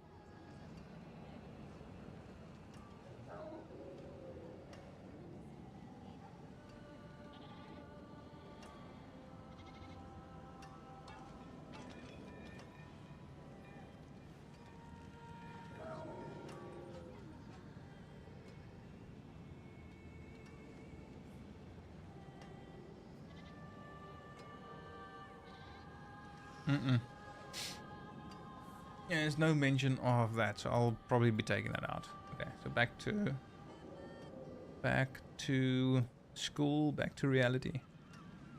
Yeah, there's no mention of that, so I'll probably be taking that out. Okay, so back to school, back to reality.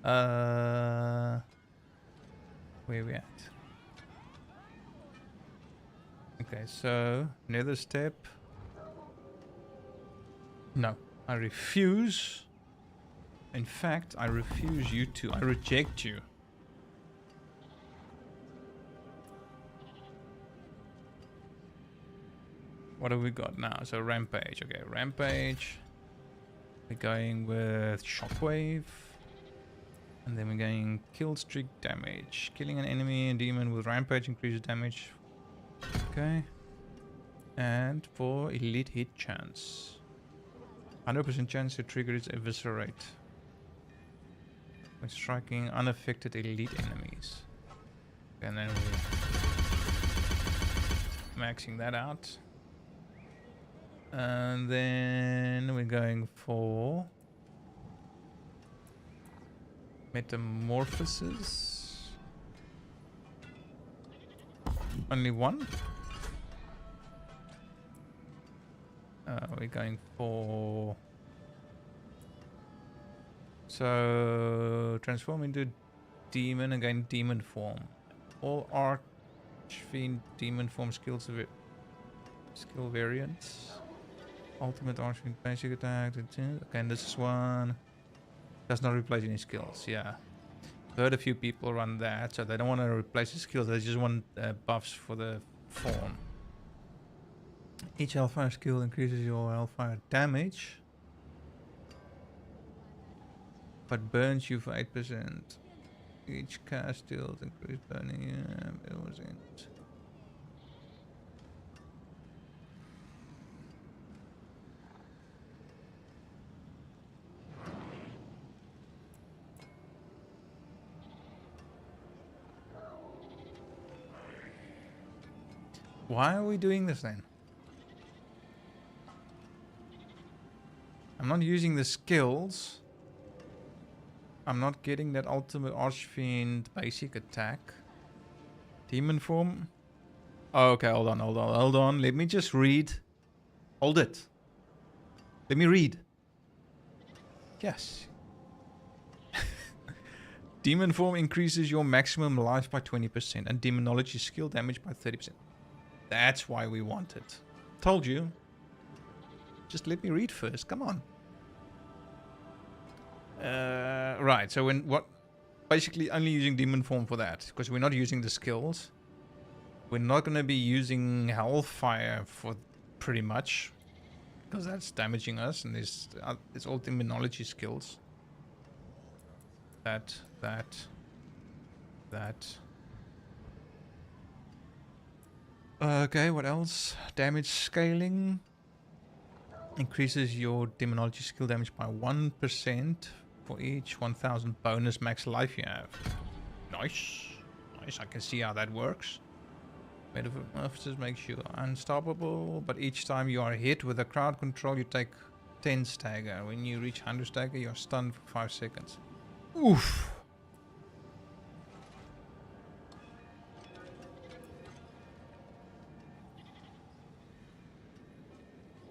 Where we at? Okay, so nether step. No, I refuse. In fact, I refuse you two. I reject you. What have we got now? So rampage. Okay, rampage. We're going with shockwave. And then we're going kill streak damage. Killing an enemy and demon with rampage increases damage. Okay. And for elite hit chance. 100% chance to trigger its eviscerate. When striking unaffected elite enemies. And then we're maxing that out. And then we're going for metamorphosis. Only one. We're going for... So transform into demon, again demon form. All archfiend demon form skills of it. Skill variants. Ultimate archfiend basic attack. Okay, and this one does not replace any skills. Yeah, I've heard a few people run that, so they don't want to replace the skills. They just want buffs for the form. Each Hellfire skill increases your Hellfire damage, but burns you for 8%. Each cast deals increased burning. Yeah, it was it. Why are we doing this then? I'm not using the skills. I'm not getting that ultimate archfiend basic attack. Demon form. Oh, okay, hold on. Let me just read. Hold it. Let me read. Yes. Demon form increases your maximum life by 20% and demonology skill damage by 30%. That's why we want it. Told you. Just let me read first. Come on. Right. So basically only using demon form for that because we're not using the skills. We're not going to be using hellfire for pretty much because that's damaging us, and it's all demonology skills. That. Okay, what else? Damage scaling increases your demonology skill damage by 1% for each 1000 bonus max life you have. Nice. I can see how that works. Metamorphosis makes you unstoppable, but each time you are hit with a crowd control, you take 10 stagger. When you reach 100 stagger, you're stunned for 5 seconds. Oof.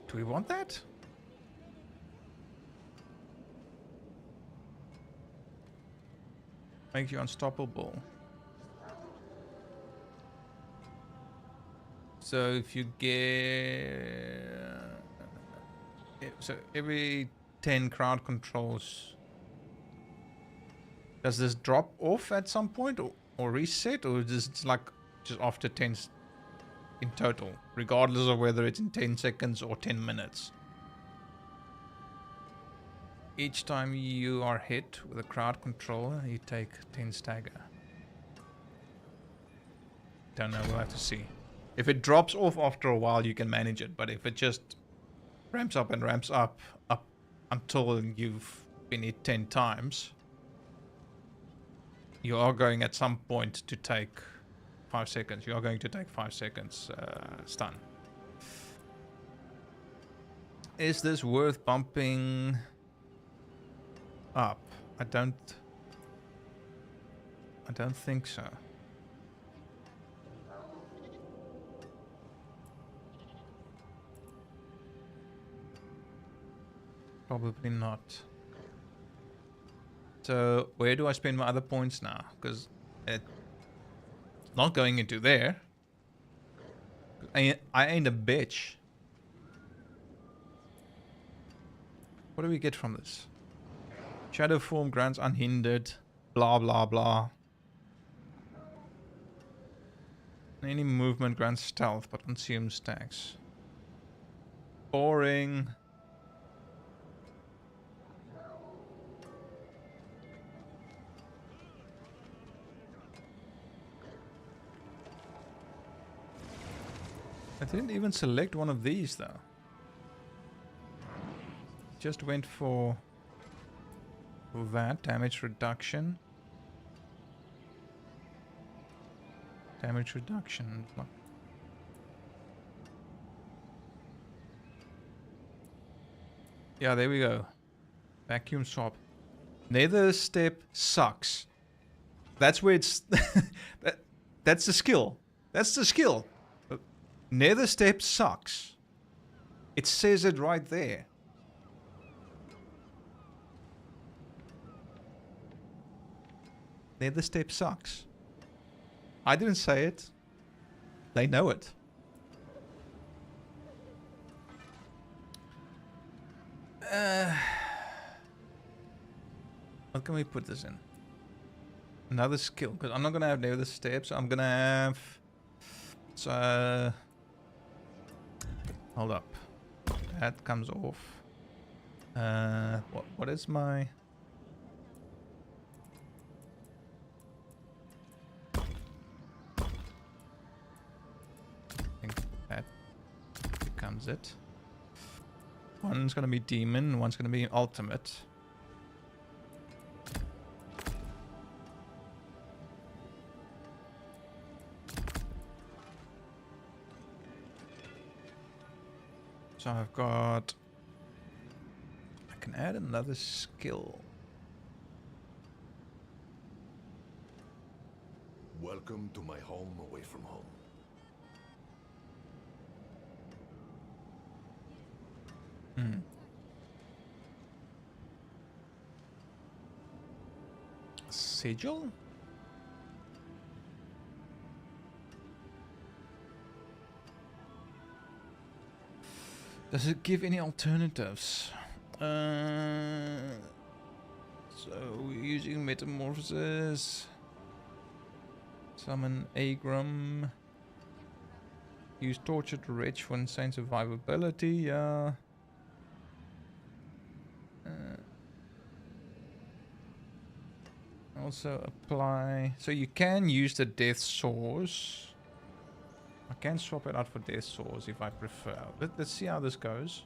Do we want that? Makes you unstoppable. So if you get... So every 10 crowd controls... Does this drop off at some point or reset? Or is this like just after 10 in total? Regardless of whether it's in 10 seconds or 10 minutes. Each time you are hit with a crowd controller, you take 10 stagger. Don't know, we'll have to see. If it drops off after a while, you can manage it. But if it just ramps up and ramps up until you've been hit 10 times, you are going at some point to take 5 seconds. You are going to take 5 seconds stun. Is this worth bumping up? I don't think so. Probably not. So where do I spend my other points now? Because it's not going into there. I ain't a bitch. What do we get from this? Shadow form grants unhindered. Blah blah blah. Any movement grants stealth but consumes stacks. Boring. I didn't even select one of these though. Just went for that damage reduction. Damage reduction. Yeah, there we go. Vacuum swap. Nether step sucks. That's where it's... that's the skill. That's the skill. Nether step sucks. It says it right there. Nether step sucks. I didn't say it. They know it. What can we put this in? Another skill, because I'm not gonna have nether steps. I'm gonna have... So... Hold up. That comes off. What is my... I think that becomes it. One's gonna be demon, one's gonna be ultimate. So I've got... I can add another skill. Welcome to my home away from home. Sigil? Does it give any alternatives? So we're using metamorphosis. Summon Agram. Use tortured wretch for insane survivability. Yeah. Also apply. So you can use the death source. I can swap it out for death source if I prefer. Let's see how this goes.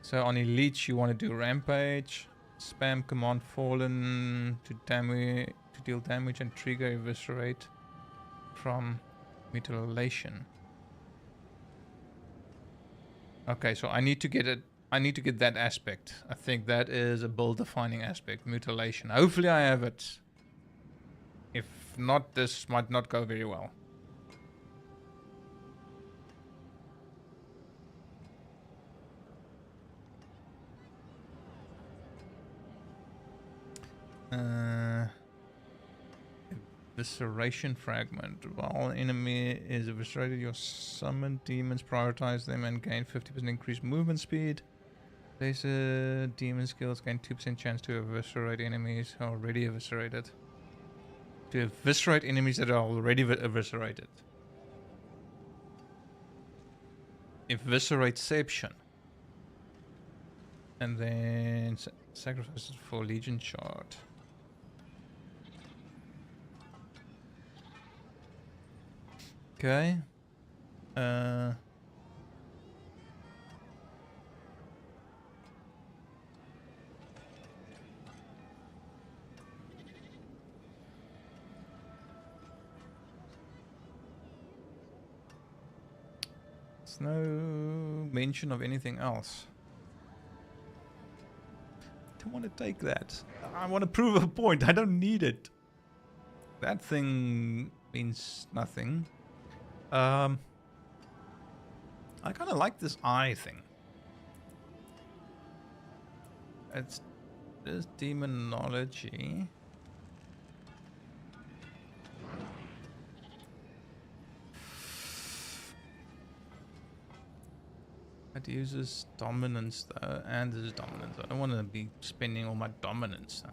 So on Elite you want to do Rampage, spam Command Fallen to deal damage and trigger Eviscerate from Mutilation. Okay, so I need to get it. I need to get that aspect. I think that is a build defining aspect, Mutilation. Hopefully I have it. If not, this might not go very well. Evisceration Fragment. While an enemy is eviscerated, your summoned demons prioritize them and gain 50% increased movement speed. These demon skills gain 2% chance to eviscerate enemies already eviscerated. To eviscerate enemies that are already eviscerated. Eviscerateception. And then sacrifices for Legion Shard. Okay. There's no mention of anything else. I don't want to take that. I want to prove a point. I don't need it. That thing means nothing. I kind of like this eye thing. It's this demonology. It uses dominance though, and this is dominance. I don't want to be spending all my dominance though.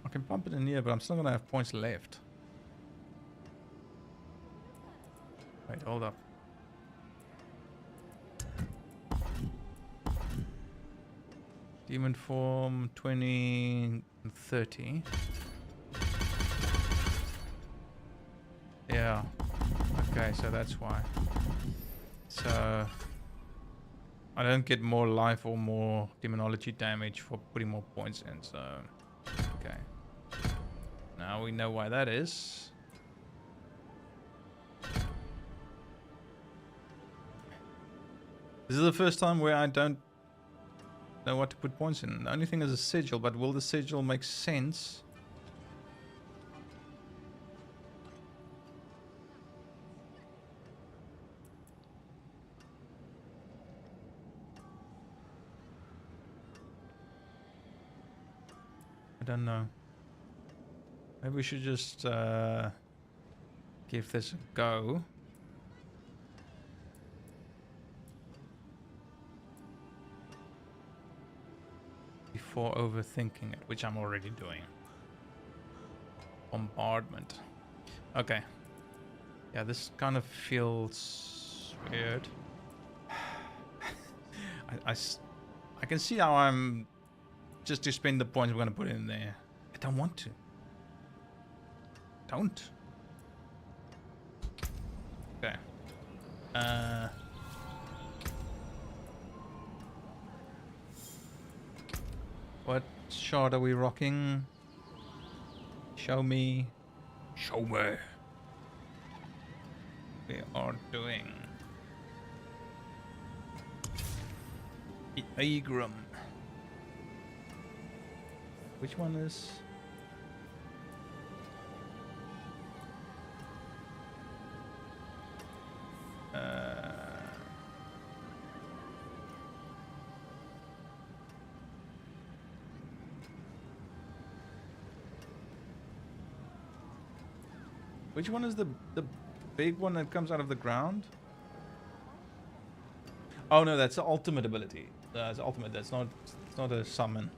I can pump it in here, but I'm still gonna have points left. Wait, hold up. Demon form 20 and 30. Yeah. Okay, so that's why. So I don't get more life or more demonology damage for putting more points in, so okay. Now we know why that is. This is the first time where I don't know what to put points in. The only thing is a sigil, but will the sigil make sense? I don't know. Maybe we should just give this a go. Before overthinking it, which I'm already doing. Bombardment. Okay. Yeah, this kind of feels weird. I can see how I'm just to spend the points we're going to put in there. I don't want to. Don't. Okay. What shard are we rocking? Show me. Show me. We are doing the Agram. Which one is? Which one is the big one that comes out of the ground? Oh no, that's the ultimate ability. That's ultimate. That's not. It's not a summon.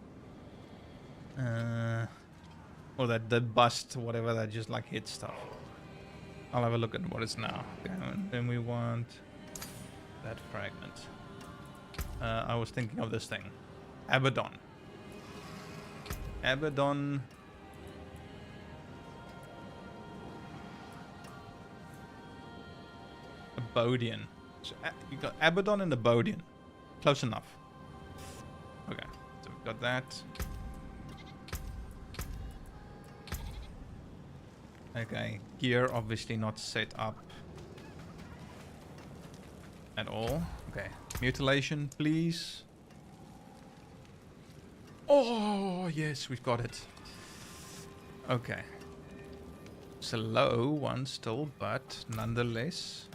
Or that the bust, whatever that just like hits stuff. I'll have a look at what it's now. Okay, and then we want that fragment. I was thinking of this thing, Abaddon. Abaddon. Abodian. So, you got Abaddon and Abodian. Close enough. Okay, so we've got that. Okay, gear obviously not set up at all. Okay, mutilation, please. Oh, yes, we've got it. Okay. It's a low one still, but nonetheless.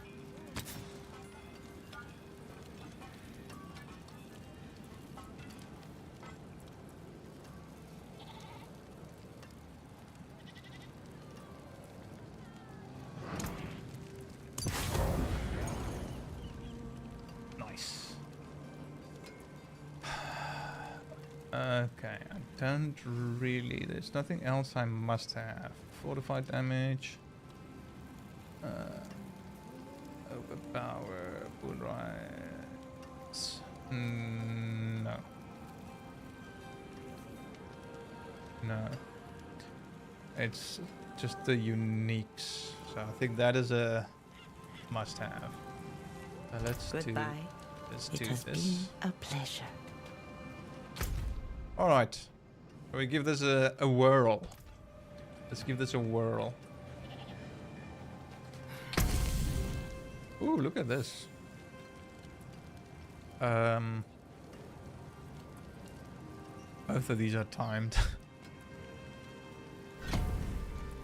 Okay, I don't really... There's nothing else I must have. Fortified damage. Overpower. Bull rights. No. No. It's just the uniques. So I think that is a must have. Let's Goodbye. do It has this. been a pleasure. Alright. Shall we give this a whirl? Let's give this a whirl. Ooh, look at this. Both of these are timed.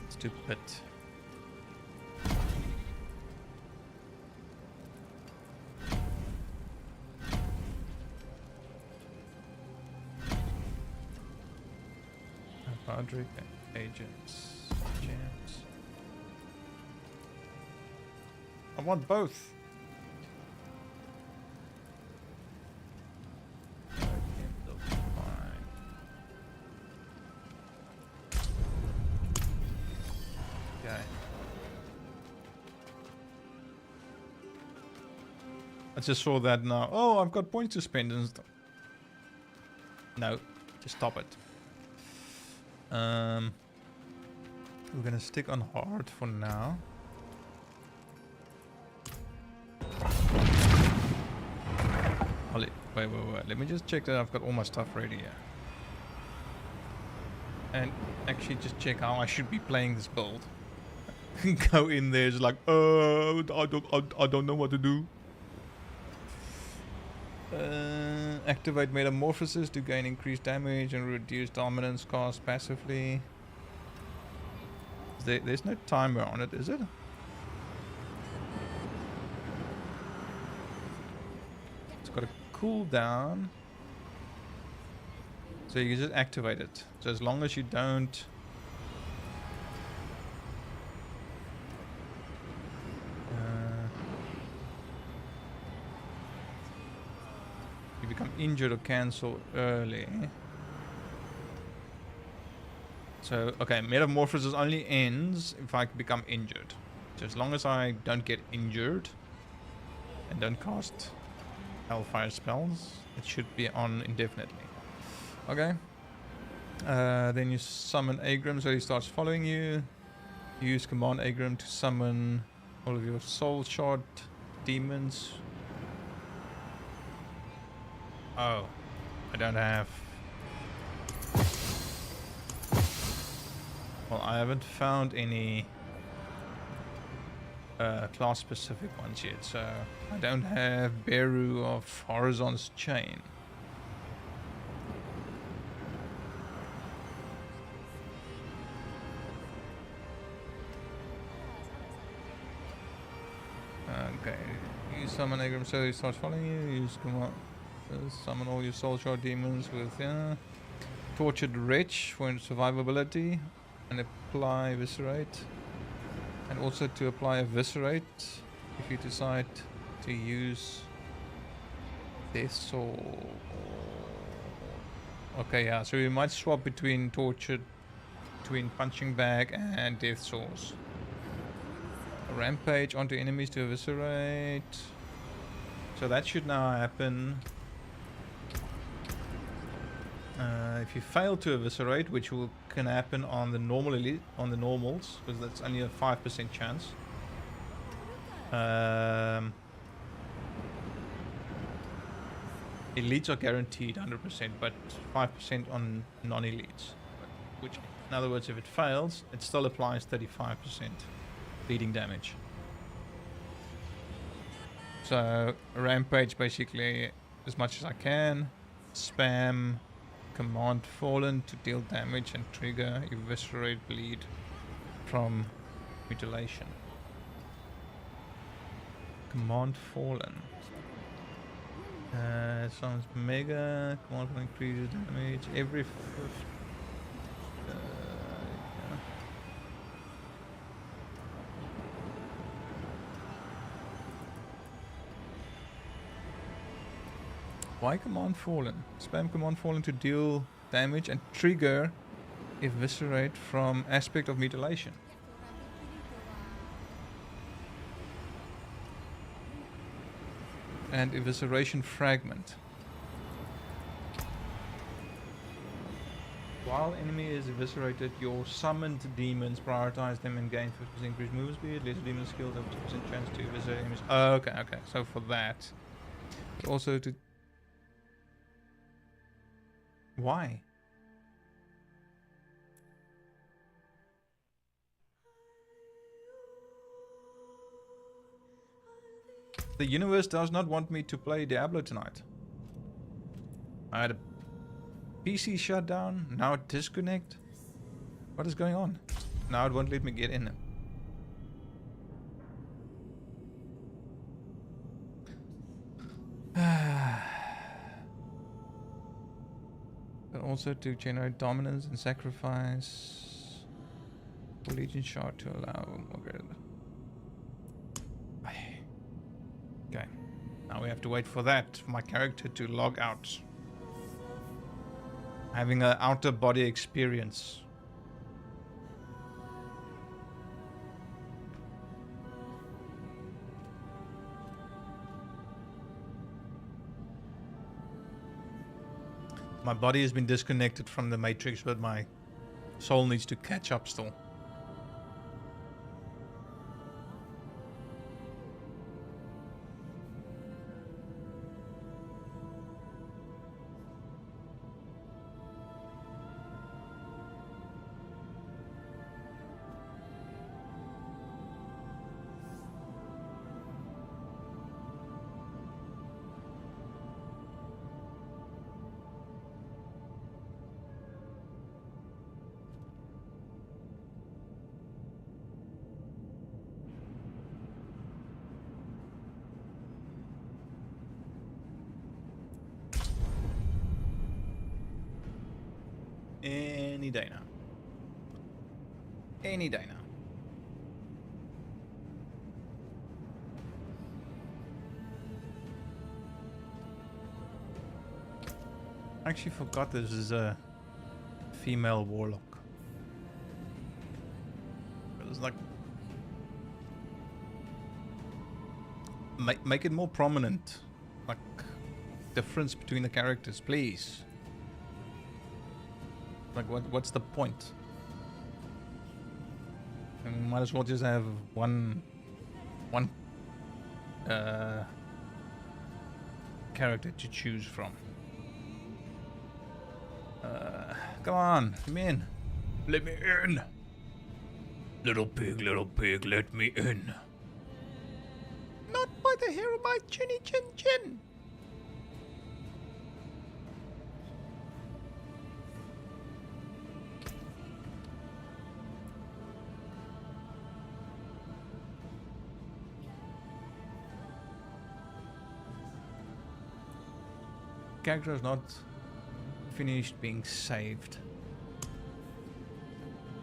Stupid. Padric and agents. Gems. I want both. Okay. I just saw that now. Oh, I've got points to spend and stuff. No, just stop it. We're gonna stick on hard for now. Wait. Let me just check that I've got all my stuff ready here. And actually just check how I should be playing this build. Go in there, it's like, I don't know what to do. Activate metamorphosis to gain increased damage and reduce dominance cost passively. There's no timer on it, is it? It's got a cooldown. So you just activate it. So as long as you don't... you become injured or cancel early. So, okay, metamorphosis only ends if I become injured. So as long as I don't get injured and don't cast hellfire spells, it should be on indefinitely. Okay. Then you summon Agram, so he starts following you. You use command Agram to summon all of your soul shard demons. Oh, I don't have. Well, I haven't found any class specific ones yet, so I don't have Beru of Horizon's Chain. Okay, you summon Agram so he starts following you. Use command, summon all your soul shard demons with Tortured Wretch for survivability, and apply Viscerate. And also to apply Eviscerate if you decide to use Death Soul. Okay, yeah, so we might swap between Punching Bag and Death Souls. Rampage onto enemies to Eviscerate. So that should now happen. If you fail to Eviscerate, which can happen on the normal elite, on the normals, because that's only a 5% chance. Elites are guaranteed 100%, but 5% on non-elites. Which, in other words, if it fails, it still applies 35% bleeding damage. So Rampage, basically, as much as I can, spam Command Fallen to deal damage and trigger Eviscerate Bleed from Mutilation. Command Fallen. Sounds mega. Command Fallen increases damage every fifth. Yeah. Why Command Fallen? Spam Command Fallen to deal damage and trigger Eviscerate from Aspect of Mutilation. And Evisceration Fragment. While enemy is eviscerated, your summoned demons prioritize them and gain 50% increased movement speed. Lesser demon skills have 2% chance to eviscerate enemies. Oh, okay. So for that. But also to... Why? The universe does not want me to play Diablo tonight. I had a PC shut down, now it disconnect. What is going on? Now it won't let me get in. But also to generate dominance and sacrifice for Legion Shard to allow more greater. Okay, now we have to wait for that, for my character to log out. Having an outer body experience. My body has been disconnected from the matrix, but my soul needs to catch up still. Any day now. Any day now. I actually forgot this is a female warlock. It was like... Make it more prominent. Like, difference between the characters, please. Like, what's the point? I mean, might as well just have one one character to choose from. Come on, let me in. Let me in. Little pig, let me in. Not by the hair of my chinny chin chin. Character is not finished being saved.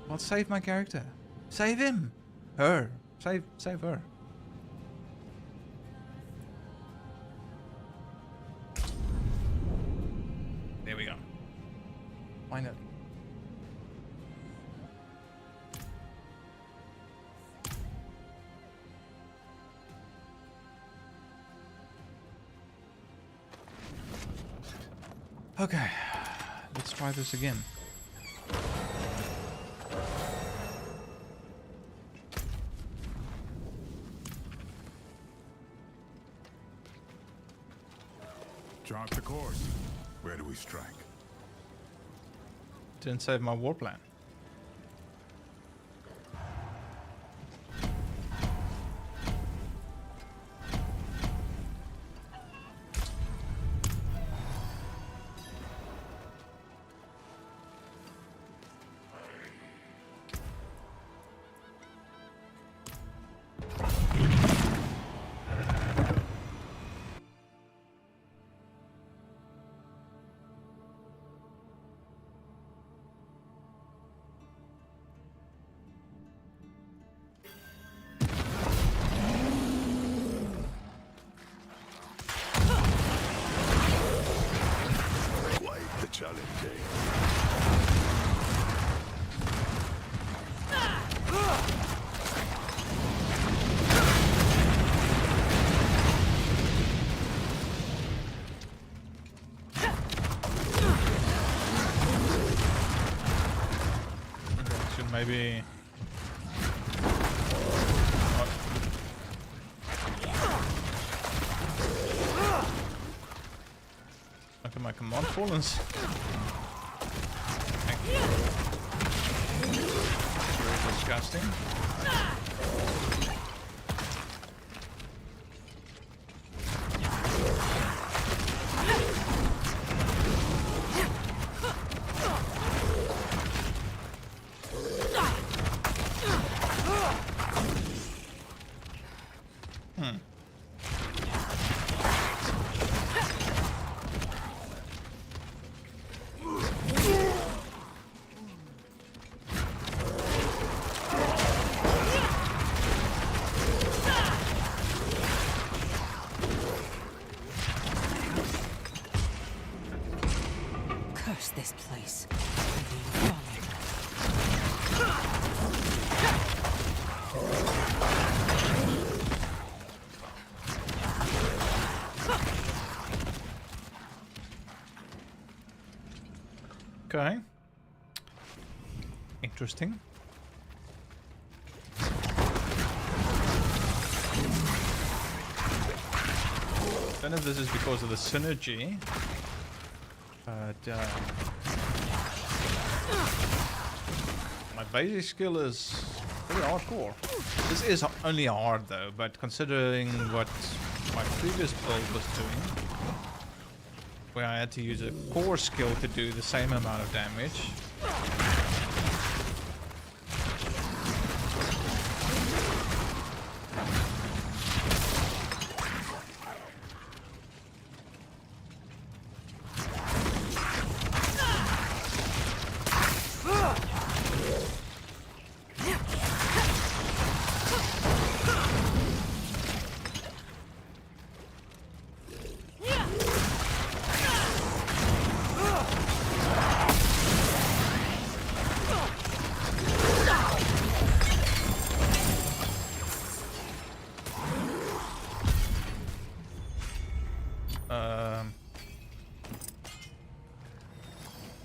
Well, save my character. Save him. Her. Save her. There we go. Finally. Okay, let's try this again. Chart the course. Where do we strike? Didn't save my war plan. Quite the challenge, eh? Should maybe. Look at my command fallens. Very disgusting. Curse this place. Okay. Interesting. Don't know if this is because of the synergy, but my basic skill is pretty hardcore. This is only hard though, but considering what my previous build was doing, where I had to use a core skill to do the same amount of damage.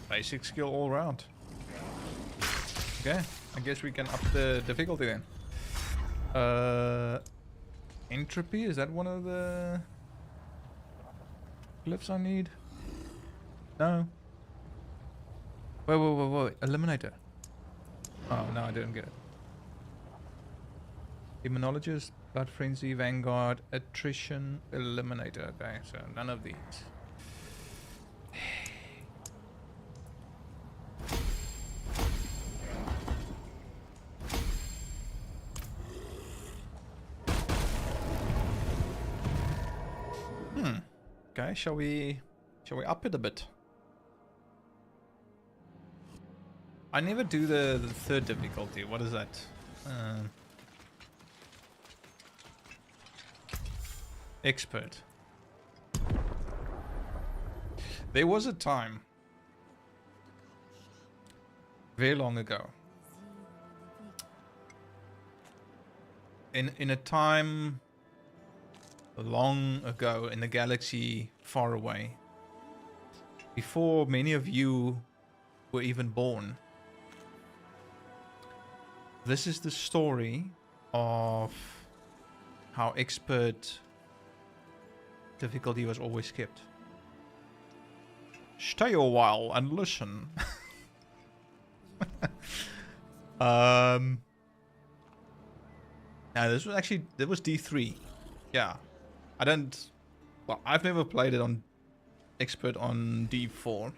Basic skill all round. Okay, I guess we can up the difficulty then. Entropy, is that one of the glyphs I need? No. Wait. Eliminator. Oh, no, I didn't get it. Demonologist, Blood Frenzy, Vanguard, Attrition, Eliminator. Okay, so none of these. Okay, shall we up it a bit? I never do the third difficulty. What is that? Expert. There was a time very long ago, in a time long ago in a galaxy far away, before many of you were even born. This is the story of how expert difficulty was always kept. Stay a while and listen. Now this was D3. Yeah. I've never played it on expert on D4.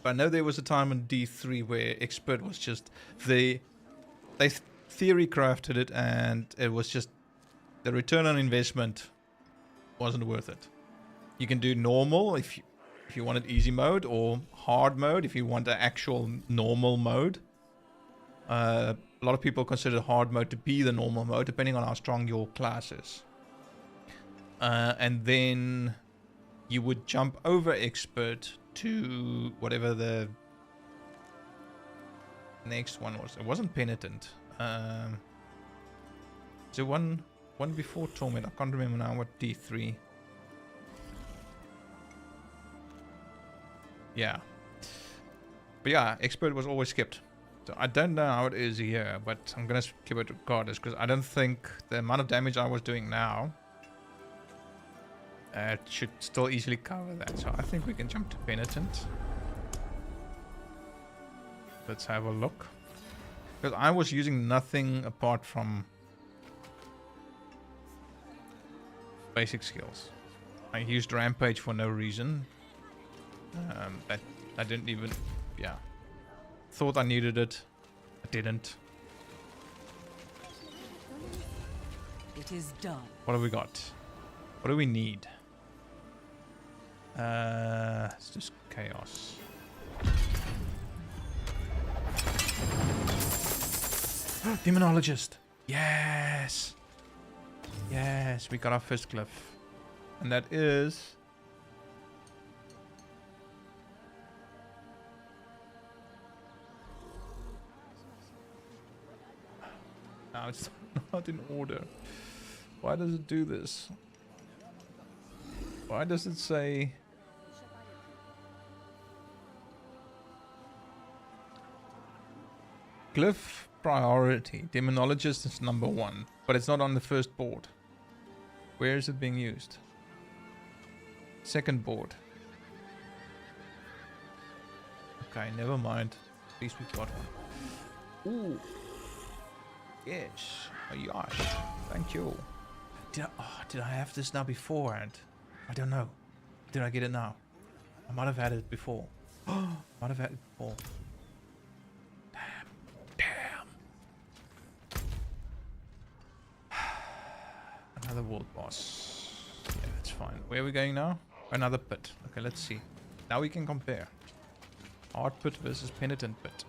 But I know there was a time on D3 where expert was just they theory crafted it, and it was just the return on investment wasn't worth it. You can do normal if you wanted easy mode, or hard mode if you want an actual normal mode. A lot of people consider hard mode to be the normal mode, depending on how strong your class is. And then you would jump over expert to whatever the next one was. It wasn't penitent. So one before torment. I can't remember now what D3. Yeah. But yeah, expert was always skipped. So I don't know how it is here, but I'm gonna skip it regardless, because I don't think the amount of damage I was doing now it should still easily cover that. So I think we can jump to penitent. Let's have a look. Because I was using nothing apart from basic skills. I used rampage for no reason. I didn't even... Yeah. Thought I needed it. I didn't. It is done. What have we got? What do we need? It's just chaos. Demonologist. Yes. Yes, we got our first glyph. And that is... No, it's not in order. Why does it do this? Why does it say... Glyph priority. Demonologist is number 1, but it's not on the first board. Where is it being used? Second board. Okay, never mind. At least we've got one. Ooh. Yes. Oh, gosh. Thank you. Did I have this now beforehand? I don't know. Did I get it now? I might have had it before. Might have had it before. Damn. Another world boss. Yeah, that's fine. Where are we going now? Another pit. Okay, let's see. Now we can compare. Hard pit versus penitent pit.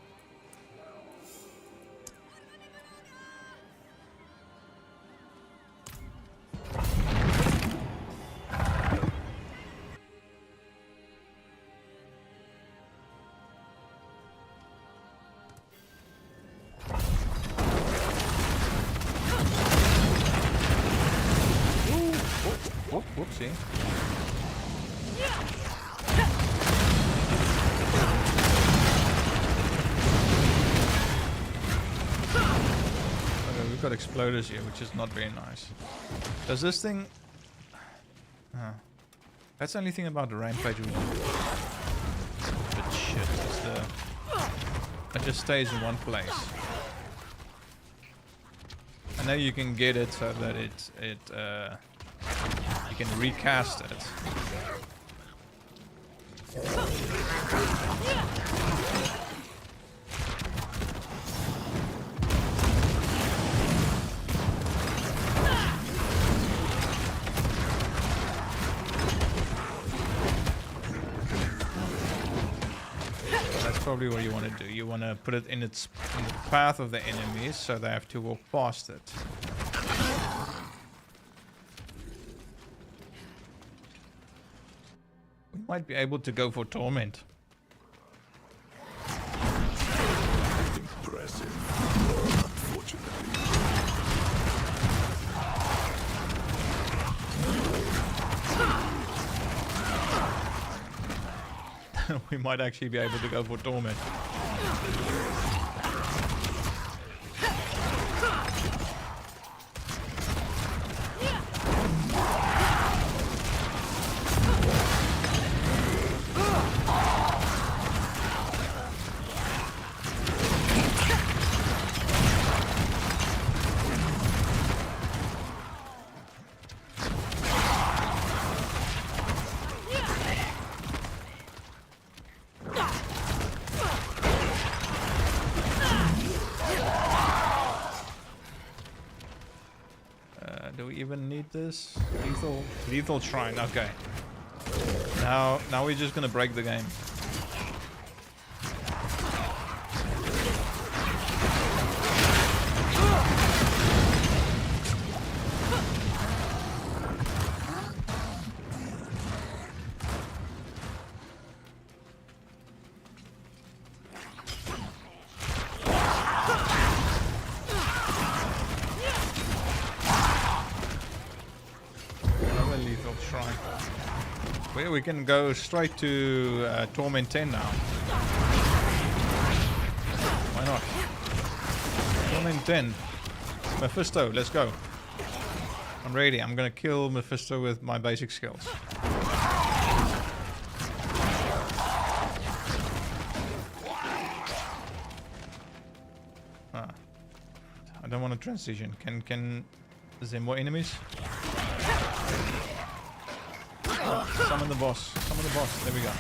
Whoopsie. Okay, we've got exploders here, which is not very nice. Does this thing... That's the only thing about the rampage. But shit, it's the... It just stays in one place. I know you can get it so that you can recast it. Probably what you want to do. You want to put it in the path of the enemies so they have to walk past it. We might be able to go for torment. Impressive. Unfortunately. We might actually be able to go for torment. Do we even need this? Lethal shrine, okay. Now we're just gonna break the game. We can go straight to Torment 10 now. Why not? Torment 10. Mephisto, let's go. I'm ready. I'm gonna kill Mephisto with my basic skills. I don't want to transition. Is there more enemies? Summon the boss. Summon the boss. There we go.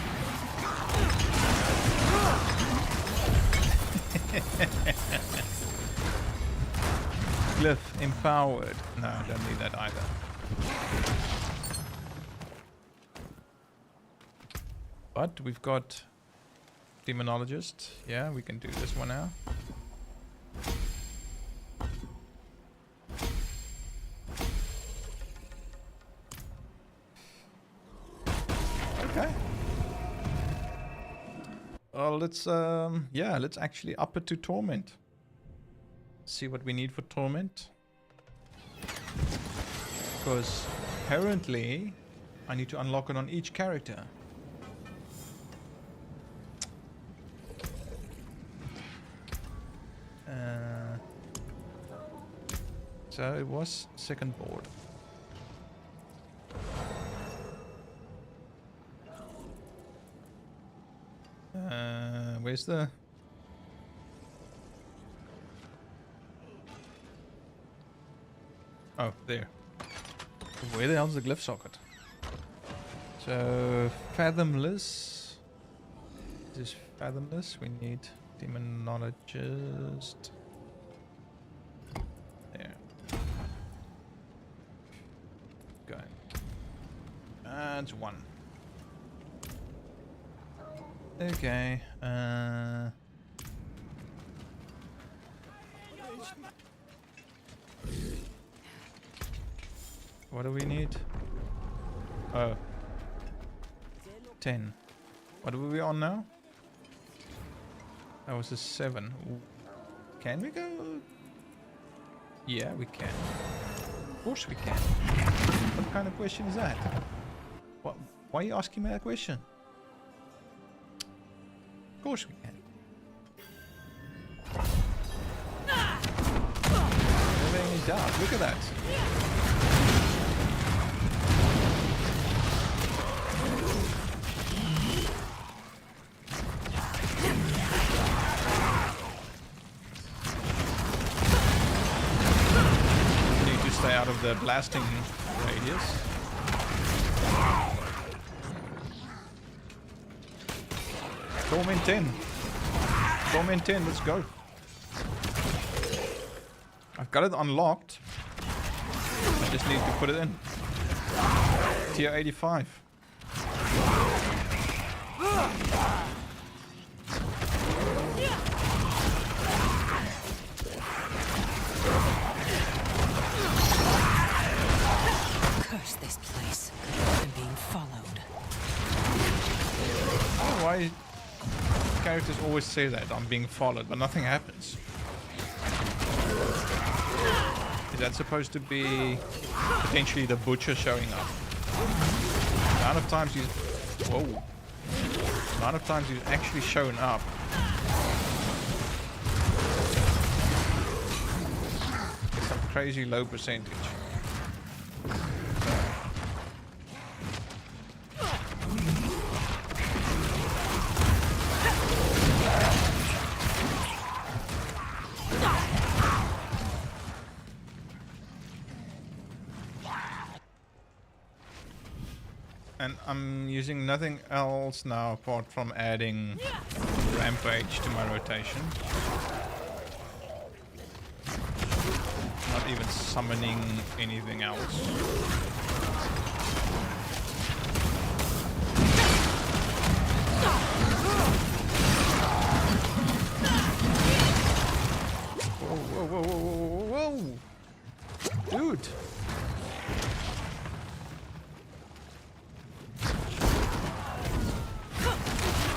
Glyph empowered. No, I don't need that either. But we've got Demonologist. Yeah, we can do this one now. Let's actually up it to Torment. See what we need for Torment. Because apparently I need to unlock it on each character. So it was second board. Where's the... Oh, there. Where the hell's the glyph socket? So, Fathomless. This is Fathomless. We need Demonologist. There. Go. And one. Okay, what do we need? Oh. 10. What are we on now? That was a 7. Can we go? Yeah, we can. Of course we can. What kind of question is that? What? Why are you asking me that question? Of course we can. Where the out. Look at that. Need to stay out of the blasting radius. Torment 10. Torment 10, let's go. I've got it unlocked. I just need to put it in. Tier 85. Curse this place. I'm being followed. I don't know why characters always say that, I'm being followed, but nothing happens. Is that supposed to be potentially the butcher showing up? The amount of times he's... Whoa. The amount of times he's actually shown up. It's some crazy low percentage. And I'm using nothing else now apart from adding Rampage to my rotation. Not even summoning anything else. Whoa, whoa, whoa, whoa, whoa, whoa! Dude!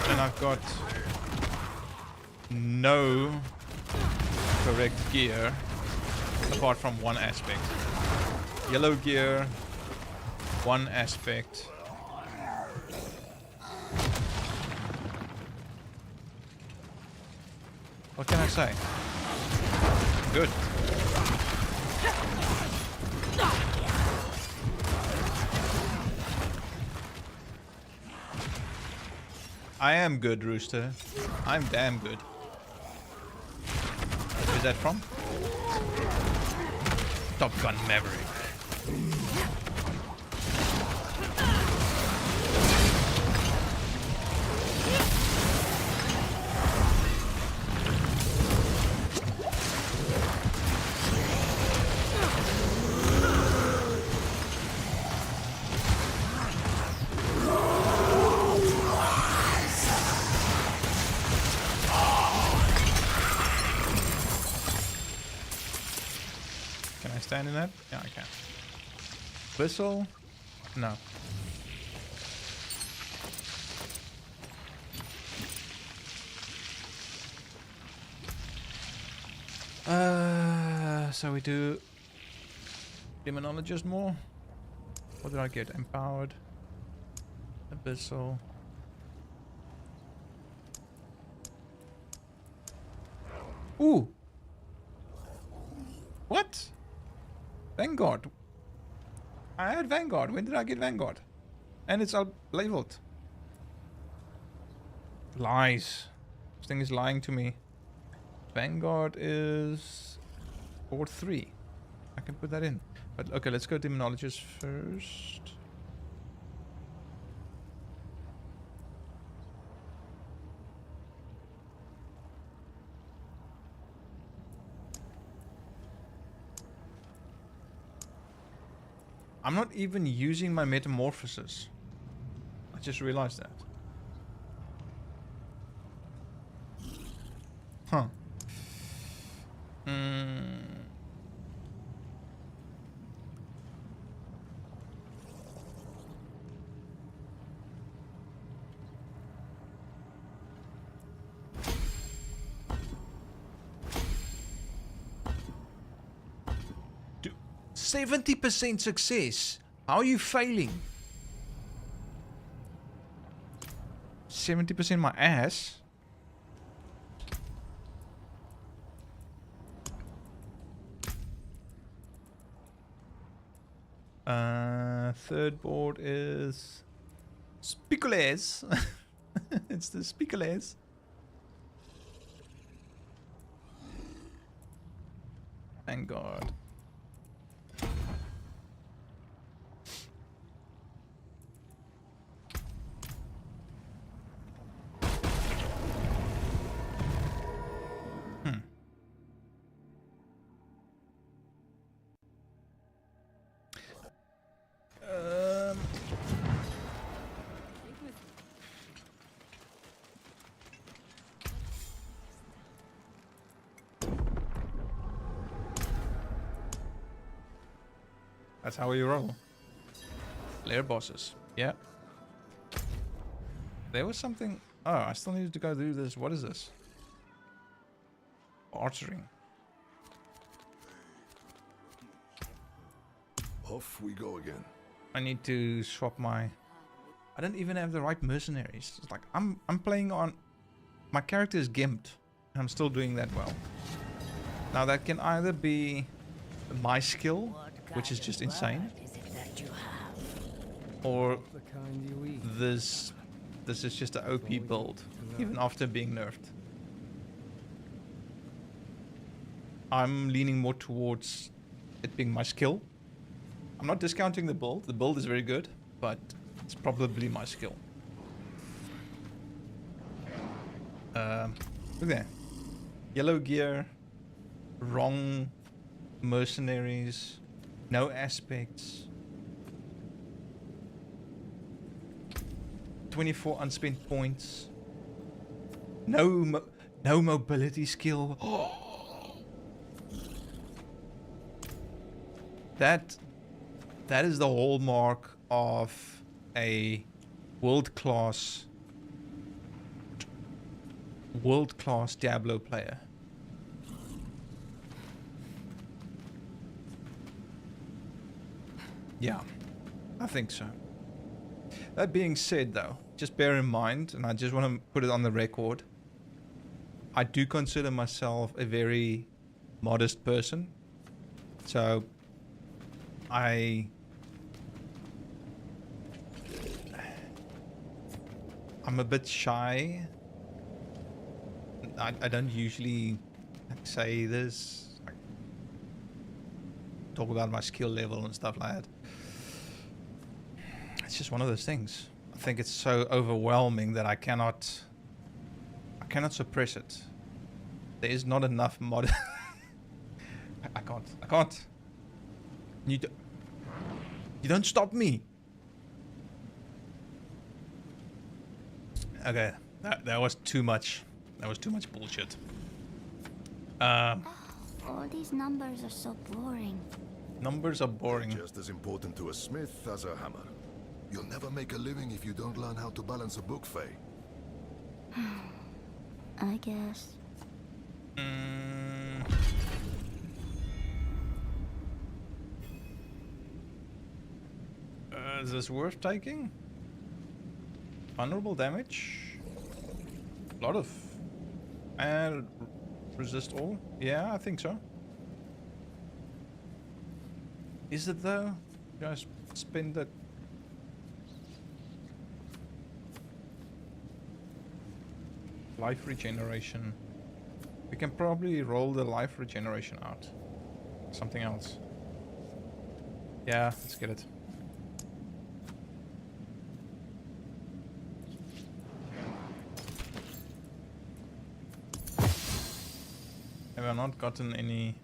And I've got no correct gear apart from one aspect. Yellow gear, one aspect. What can I say? Good. I am good, Rooster. I'm damn good. Where's that from? Top Gun Maverick. Stand in that? Yeah, I can. Whistle? No. So we do Demonologist more. What did I get? Empowered. Abyssal. Ooh! What? Vanguard. I had Vanguard. When did I get Vanguard? And it's all labeled. Lies. This thing is lying to me. Vanguard is 4-3. I can put that in. But okay, let's go Demonologist first. I'm not even using my metamorphosis. I just realized that. Huh. Dude, 70% success. How are you failing? 70% my ass. Third board is Spicules. It's the Spicules. Thank God. That's how we roll. Lair bosses. Yeah. There was something... Oh, I still needed to go do this. What is this? Archering. Off we go again. I need to swap my... I don't even have the right mercenaries. It's like, I'm playing on... My character is gimped. And I'm still doing that well. Now that can either be my skill, which is just insane, or this is just an OP build, even after being nerfed. I'm leaning more towards it being my skill. I'm not discounting the build. The build is very good, but it's probably my skill. Look there. Yellow gear, wrong mercenaries, no aspects, 24 unspent points, no mobility skill. That is the hallmark of a world-class Diablo player. Yeah, I think so. That being said, though, just bear in mind, and I just want to put it on the record, I do consider myself a very modest person. So, I'm a bit shy. I don't usually say this, like, talk about my skill level and stuff like that. It's just one of those things. I think it's so overwhelming that I cannot suppress it. There is not enough mod. I can't. You don't stop me. Okay, that was too much. That was too much bullshit. All these numbers are so boring. Numbers are boring. Just as important to a smith as a hammer. You'll never make a living if you don't learn how to balance a book, Faye. I guess. Is this worth taking? Vulnerable damage? A lot of... And resist all? Yeah, I think so. Is it though? You guys spend that... Life regeneration. We can probably roll the life regeneration out. Something else. Yeah, let's get it. Have I not gotten any...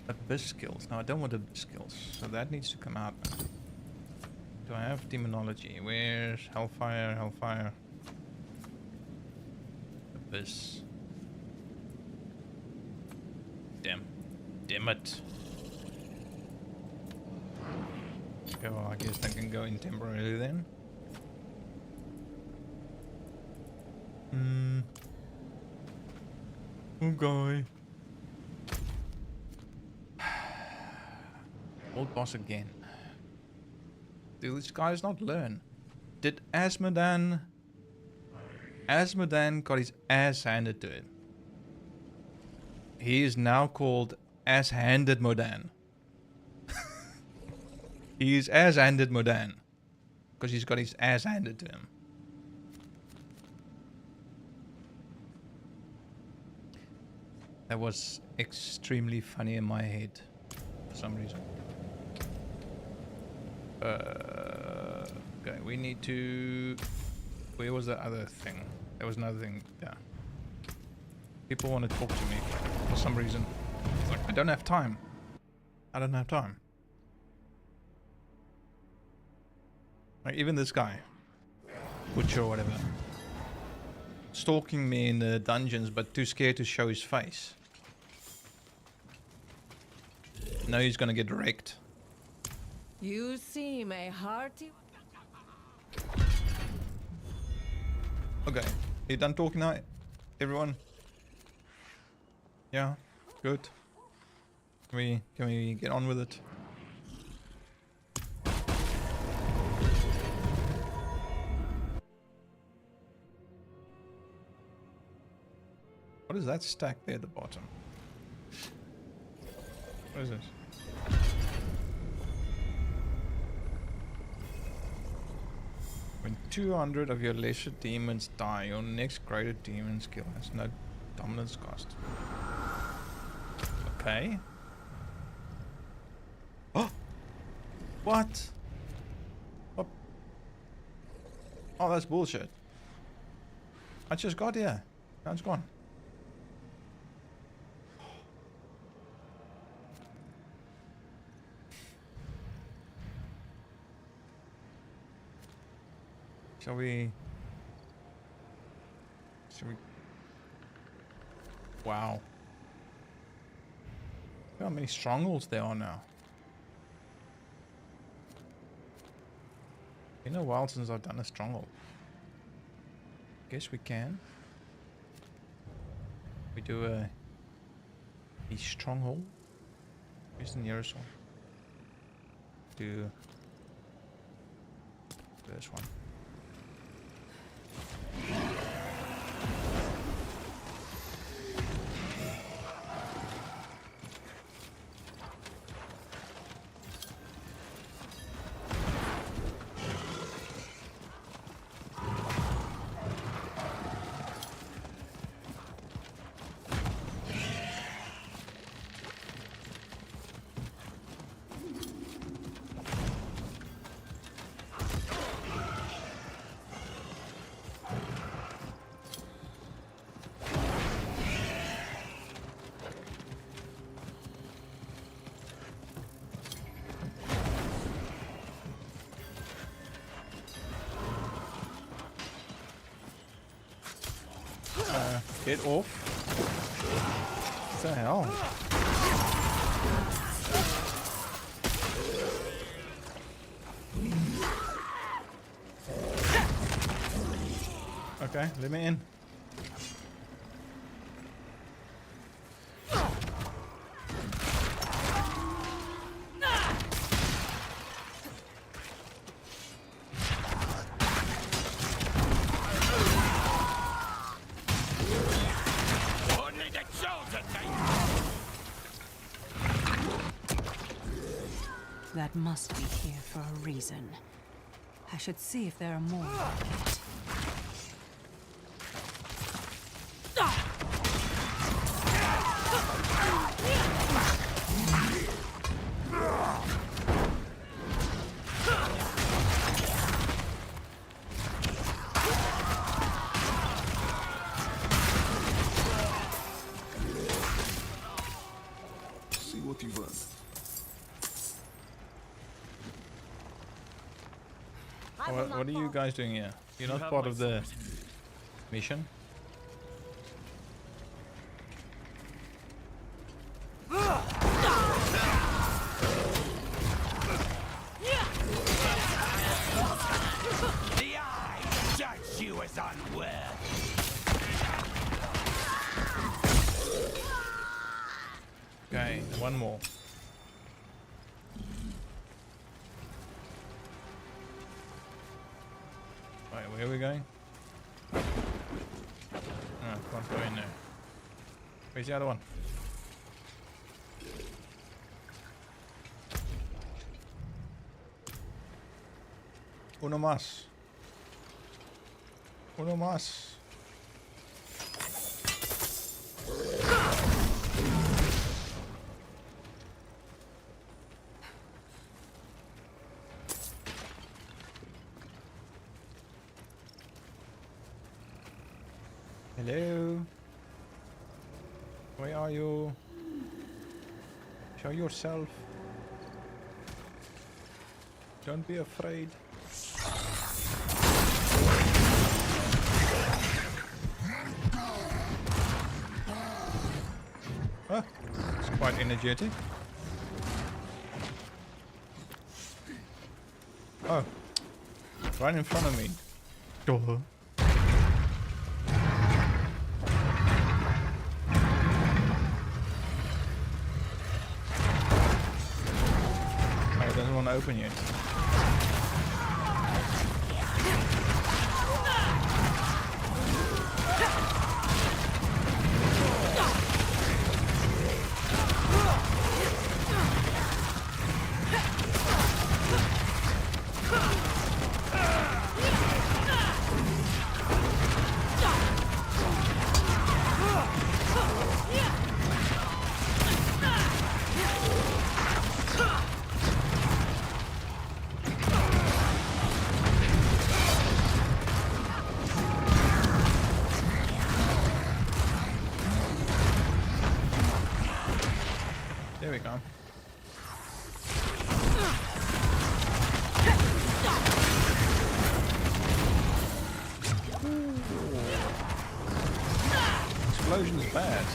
Abyss skills? No, I don't want abyss skills, so that needs to come out now. Do I have demonology? Where's Hellfire? Hellfire. Abyss. Damn it. Okay, well, I guess I can go in temporarily then. Okay. Old boss again. Do these guys not learn? Did Asmodan got his ass handed to him? He is now called Ass-Handed Modan. He is Ass-Handed Modan. Because he's got his ass handed to him. That was extremely funny in my head. For some reason. Okay, we need to... Where was the other thing? There was another thing. Yeah. People want to talk to me. For some reason. It's like, I don't have time. I don't have time. Like, even this guy. Butcher or whatever. Stalking me in the dungeons, but too scared to show his face. Now he's gonna get wrecked. You seem a hearty... Okay, you done talking now, everyone? Yeah, good. Can we get on with it? What is that stack there at the bottom? What is this? When 200 of your lesser demons die, your next greater demon skill has no dominance cost. Okay. Oh! What? Oh, that's bullshit. I just got here. Now it's gone. Shall we... Wow. Look how many strongholds there are now. Been a while since I've done a stronghold. Guess we can. We do a stronghold. Where's the nearest one? Do this one. Get off. What the hell? Okay, let me in. That must be here for a reason. I should see if there are more like it. See what you've earned. What are you guys doing here? You're not part of the mission? The eye judge you as unworthy. Okay, one more. Right, where are we going? No, can't go in there. Where's the other one? Uno más. Uno más. Hello. Where are you? Show yourself. Don't be afraid. Oh, it's quite energetic. Oh, right in front of me. Duh. Doesn't want to open yet. There we go. Explosion is bad.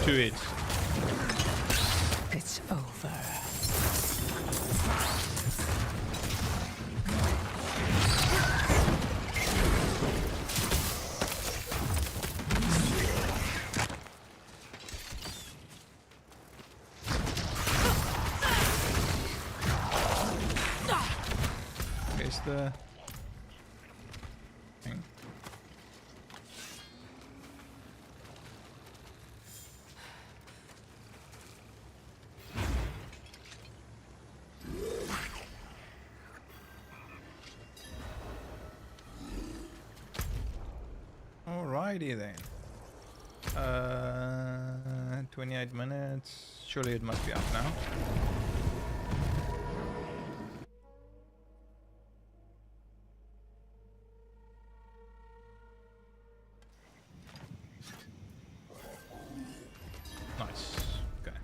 To it. It's over. Here's the thing. Alrighty then. 28 minutes. Surely it must be up now. Nice. Okay.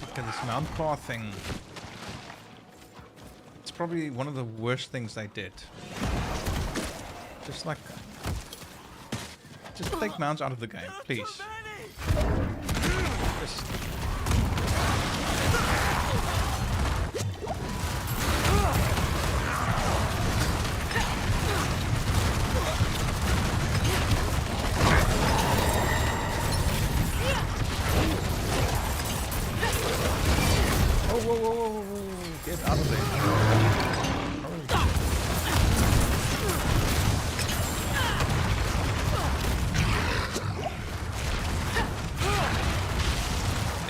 Look at this mount path thing. It's probably one of the worst things they did. Just like that. Just take mounts out of the game, please. Just... Oh, whoa, whoa, whoa, whoa, get out of there.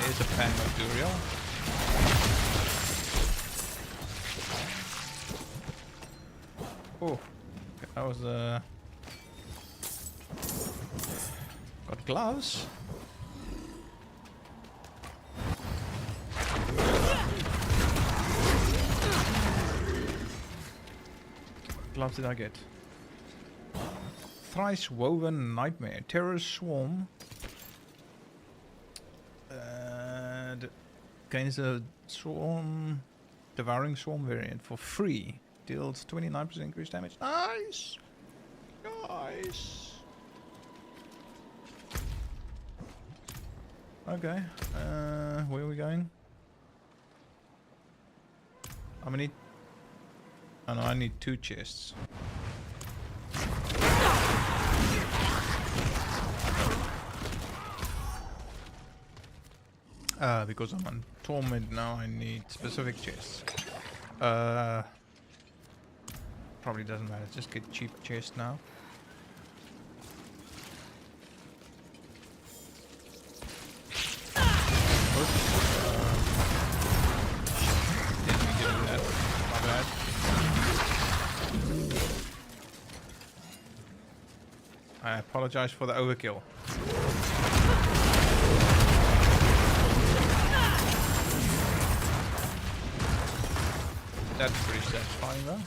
There's a pan material. Oh, that was got gloves. Gloves did I get? Thrice woven nightmare, terror swarm, and Gains a swarm, devouring swarm variant for free. Deals 29% increased damage. Nice! Nice! Okay, where are we going? How many? Oh no, I need 2 chests. Because I'm on torment now, I need specific chests. Probably doesn't matter, just get cheap chests now. Didn't do that. My bad. I apologize for the overkill. That's pretty satisfying though.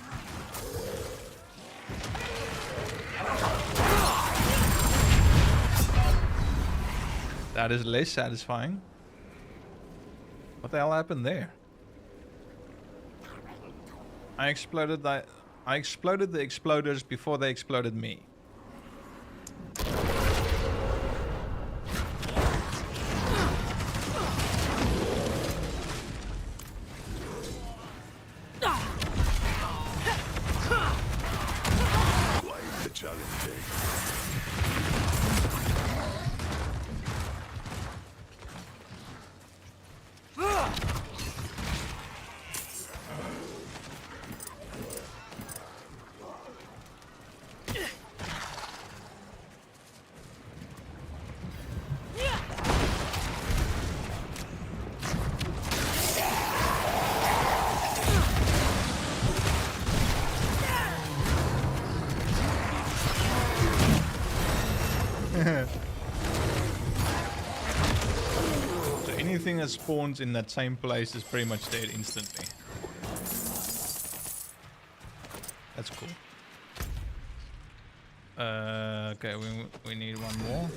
That is less satisfying. What the hell happened there? I exploded the exploders before they exploded me. Quite the challenge, eh? So anything that spawns in that same place is pretty much dead instantly. That's cool. Okay, we need one more.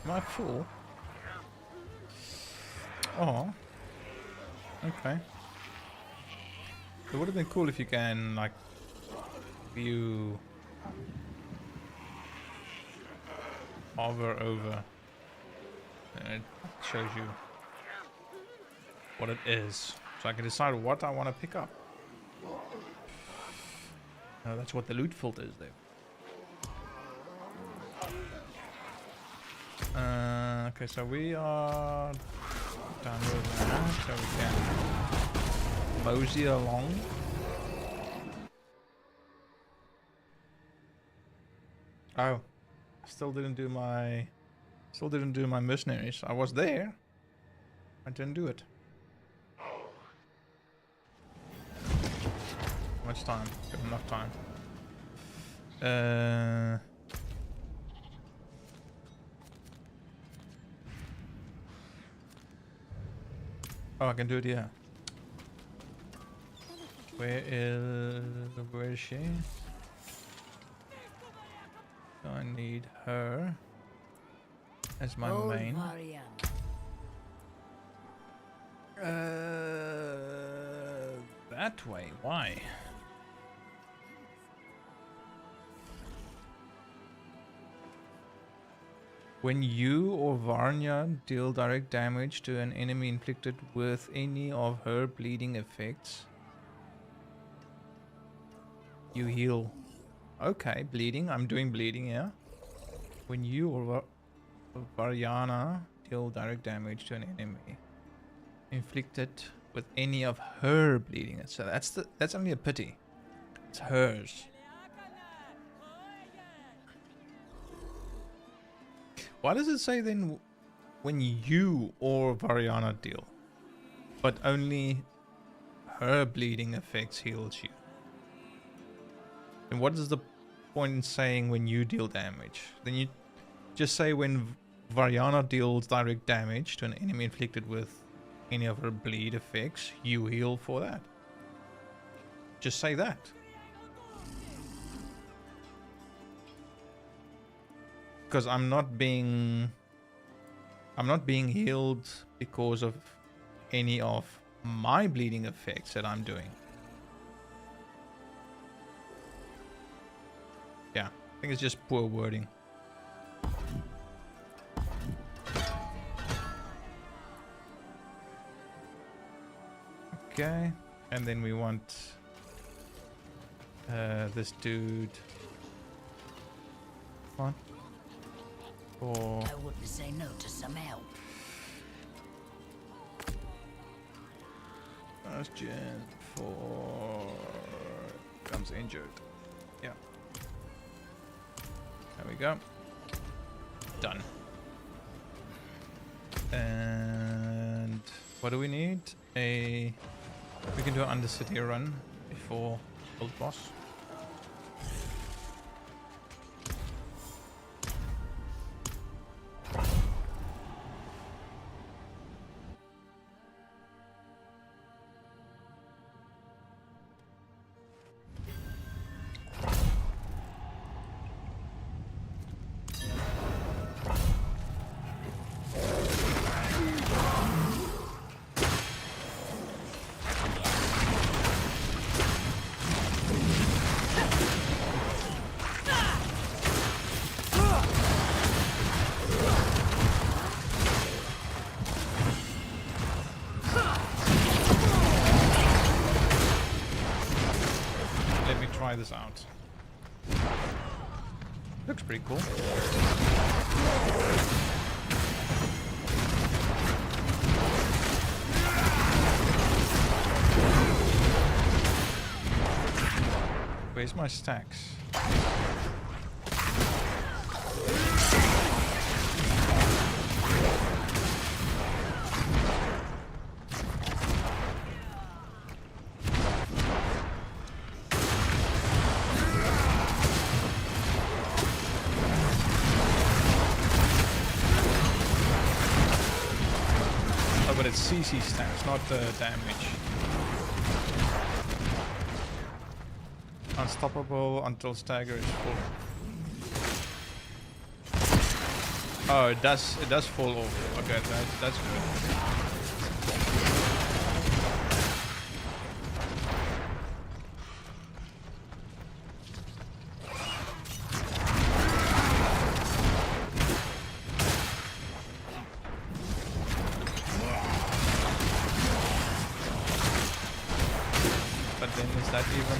Am I full? Oh. Okay. It would have been cool if you can, like, view... hover over. And it shows you what it is. So I can decide what I want to pick up. That's what the loot filter is there. Okay, so we are done with that, so we can mosey along. Oh, still didn't do my mercenaries. I was there. I didn't do it. How much time? Got enough time. Oh, I can do it, yeah. Where is she? So I need her as my main. That way. Why? When you or Varnya deal direct damage to an enemy inflicted with any of her bleeding effects, you heal. Okay, bleeding. I'm doing bleeding, yeah. When you or Varyana deal direct damage to an enemy inflicted with any of her bleeding. So that's only a pity. It's hers. Why does it say then when you or Varyana deal, but only her bleeding effects heals you? And what is the point in saying when you deal damage? Then you just say when Varyana deals direct damage to an enemy inflicted with any of her bleed effects, you heal for that. Just say that. Because I'm not being healed because of any of my bleeding effects that I'm doing. Yeah, I think it's just poor wording. Okay, and then we want this dude. Come on. For I wouldn't say no to some help. first gen for comes injured. Yeah. There we go. Done. And what do we need? We can do an Undercity run before Old Boss. Try this out. Looks pretty cool. Where's my stacks? But it's CC stacks, not damage. Unstoppable until stagger is full. Oh, it does fall off. Okay, that's good. But then is that even...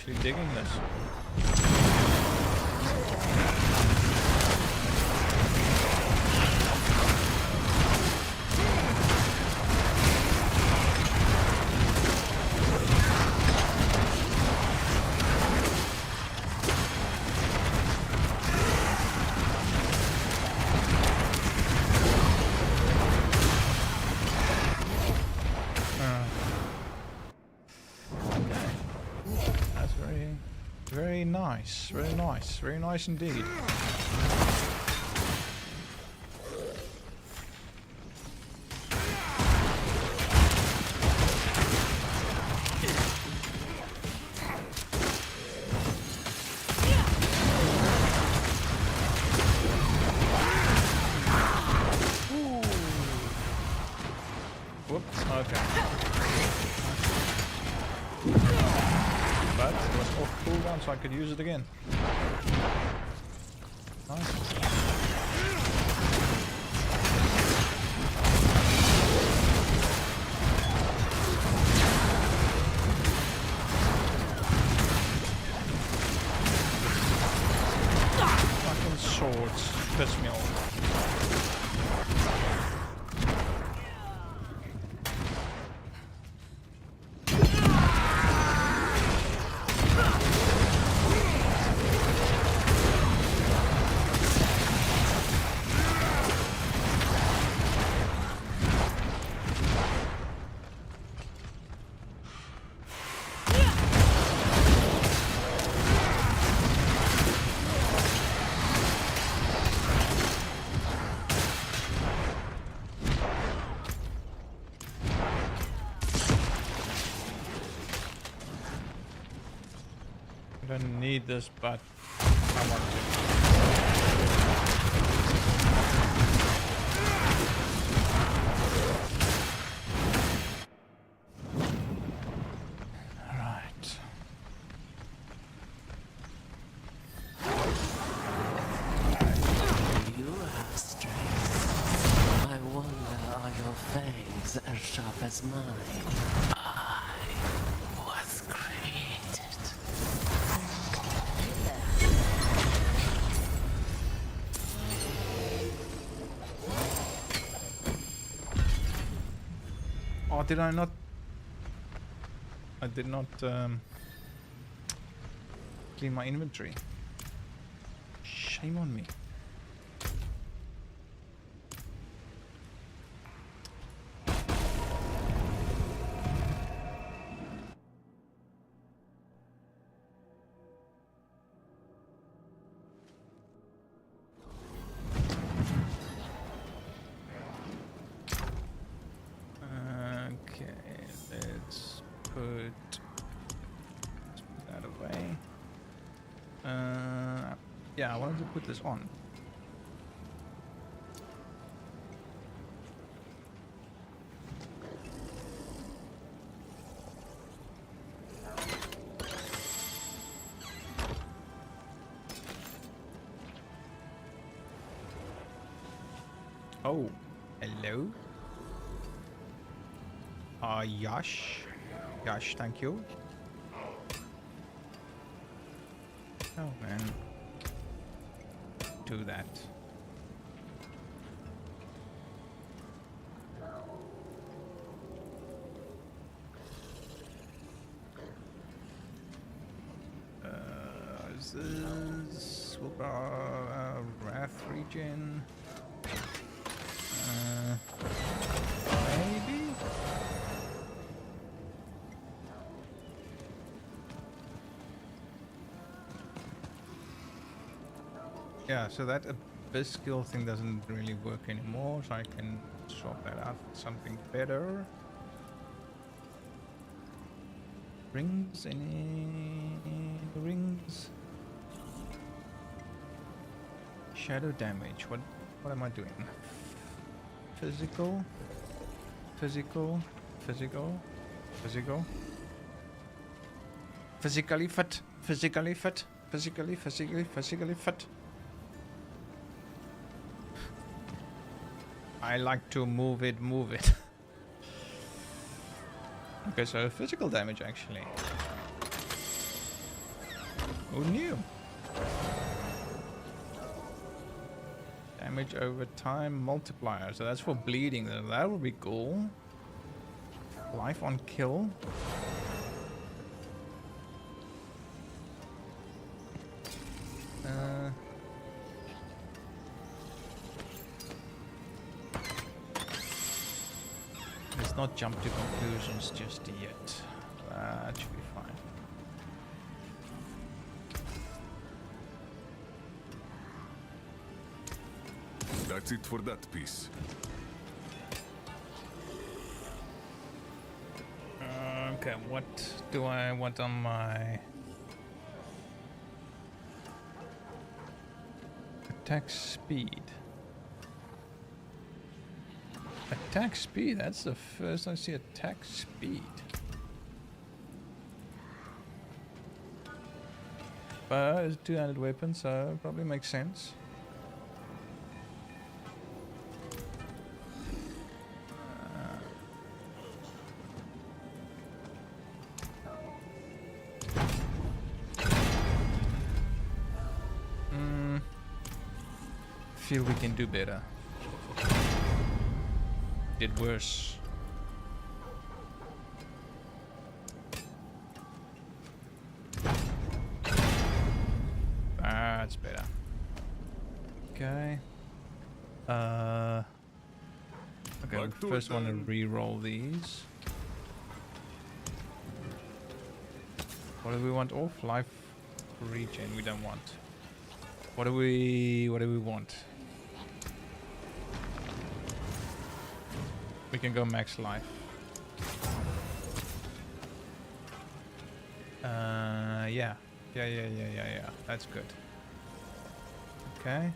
actually digging this. Very nice, very nice, very nice indeed. Whoops, okay. But it was off cooldown, so I could use it again. Nice. Fucking swords piss me off. I don't need this, but I want to. Alright. You have strength. I wonder, are your fangs as sharp as mine? I was created. Oh, did I not? I did not clean my inventory. Shame on me. Let's put that away. Yeah, I wanted to put this on. Oh, hello. Yash. Yash, thank you. Oh man. Do that. Is this Wrath region? Maybe? Yeah, so that abyss skill thing doesn't really work anymore, so I can swap that out for something better. Rings? Any rings? Shadow damage. What am I doing? Physical? Physical? Physical? Physical? Physically fit? Physically fit? Physically fit? I like to move it. Okay, so physical damage actually. Who knew? Damage over time multiplier. So that's for bleeding. That would be cool. Life on kill. Let's not jump to conclusions just yet. That should be fine. That's it for that piece. Okay, what do I want on my attack speed? Attack speed, that's the first I see attack speed. But it's a two-handed weapon, so it probably makes sense. Feel we can do better. Did worse. That's better. Okay. Okay, first want to re-roll these. What do we want off? Life regen we don't want. What do we want? We can go max life. Yeah. That's good. Okay.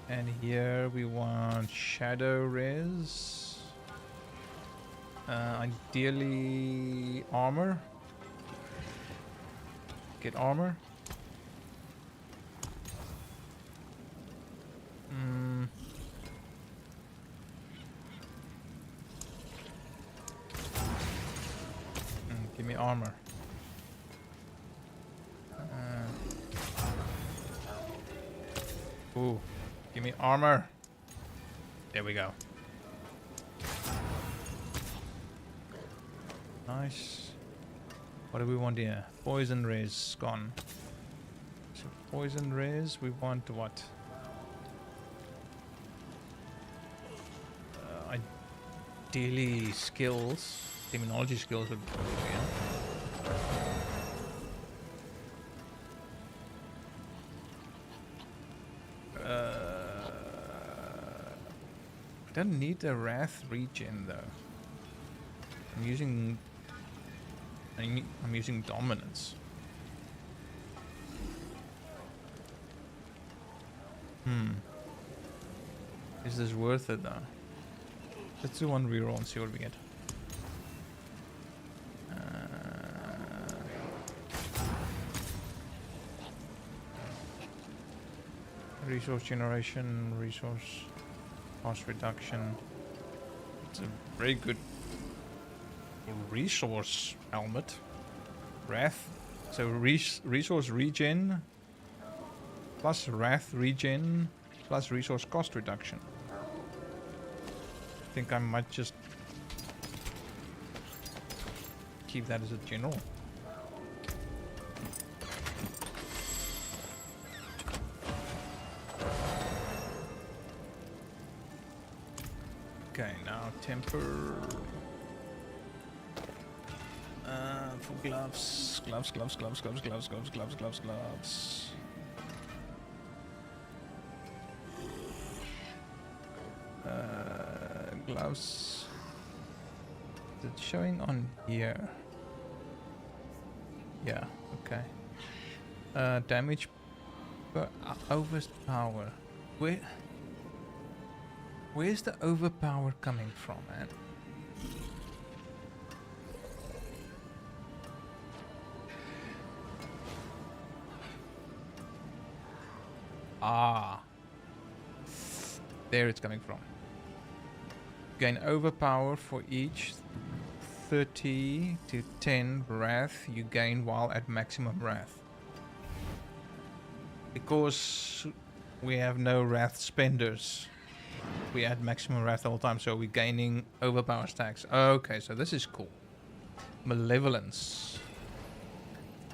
And here we want shadow res. Ideally armor. Get armor. Give me armor. Ooh, give me armor. There we go. Nice. What do we want here? Poison res gone. So poison res, we want what? Ideally skills. Demonology skills would be good. Don't need a wrath regen though. I'm using dominance. Is this worth it though? Let's do one reroll and see what we get. Resource generation, resource cost reduction. It's a very good resource helmet. Wrath. So resource regen plus wrath regen plus resource cost reduction. I think I might just keep that as a general. Okay, now temper for gloves. Gloves. Gloves. Is it showing on here? Yeah, okay. Damage per overpower. Where's the overpower coming from, man? Ah. There it's coming from. Gain overpower for each 30 to 10 wrath you gain while at maximum wrath. because we have no wrath spenders. We add maximum wrath all the time, so we're gaining overpower stacks. Okay, so this is cool. Malevolence.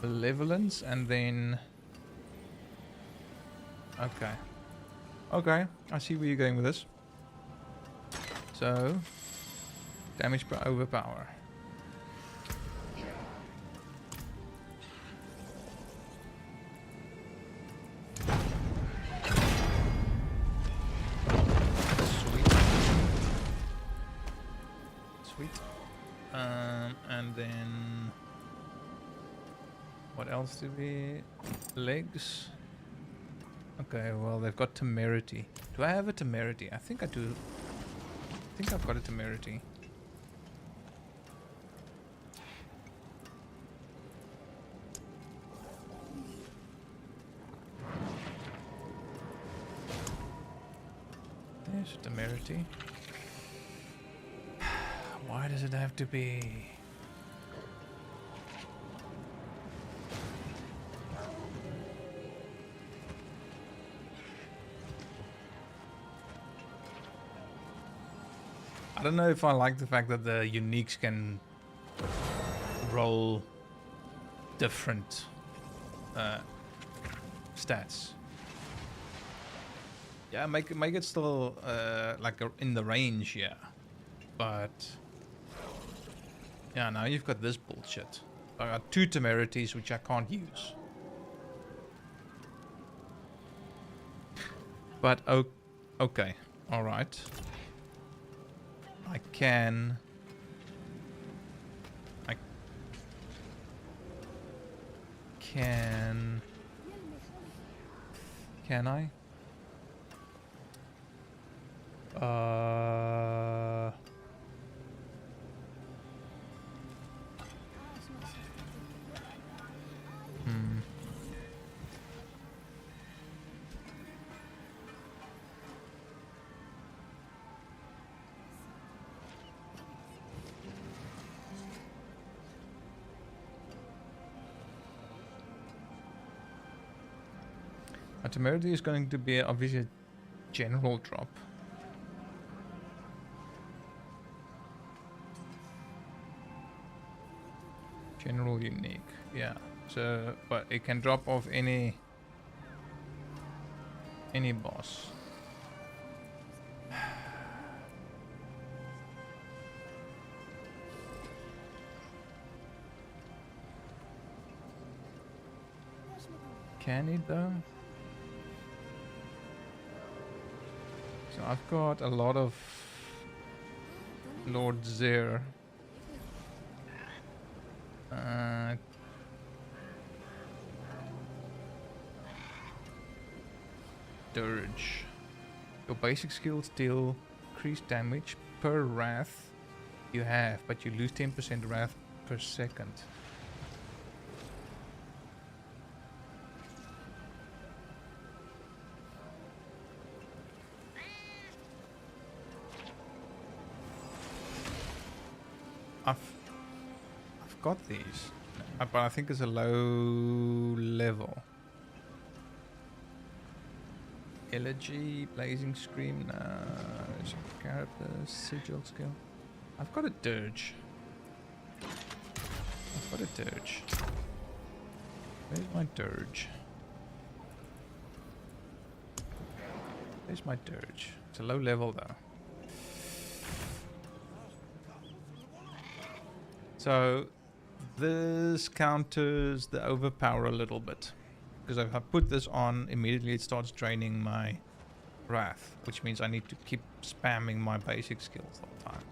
Malevolence, and then... Okay. Okay, I see where you're going with this. So, damage per overpower. And then what else do we... Legs. Okay, well they've got temerity. Do I have a temerity? I think I do. I think I've got a temerity. There's a temerity. Why does it have to be? I don't know if I like the fact that the uniques can roll different stats. Yeah, make it still like in the range, yeah. But yeah, now you've got this bullshit. I got 2 temerities which I can't use. But okay, all right. I can I? My temerity is going to be obviously a general drop. General unique, yeah. So, but it can drop off any boss. Can it though? So I've got a lot of Lord Zir. Dirge. Your basic skills deal increased damage per wrath you have, but you lose 10% wrath per second. I've got these, but I think it's a low level. Elegy, Blazing Scream, no. Carapace, Sigil skill. I've got a Dirge. I've got a Dirge. Where's my Dirge? Where's my Dirge? It's a low level though. So this counters the overpower a little bit. Because if I put this on, immediately it starts draining my wrath, which means I need to keep spamming my basic skills all the time.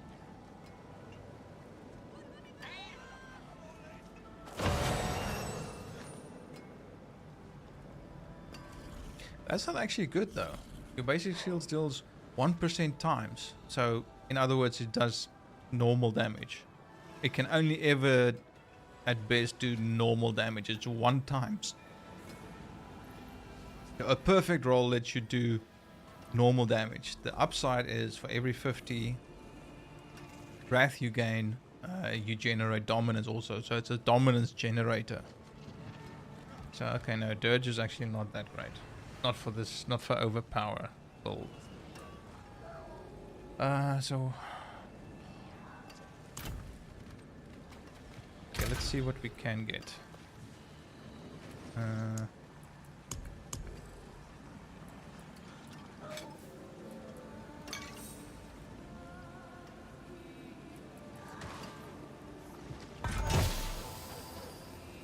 That's not actually good though. Your basic skills deals 1% times. So in other words, it does normal damage. It can only ever at best do normal damage. It's 1 times. A perfect roll lets you do normal damage. The upside is for every 50 wrath you gain, you generate dominance also. So it's a dominance generator. So okay, no, Dirge is actually not that great. Not for this, not for overpower build. So okay, let's see what we can get.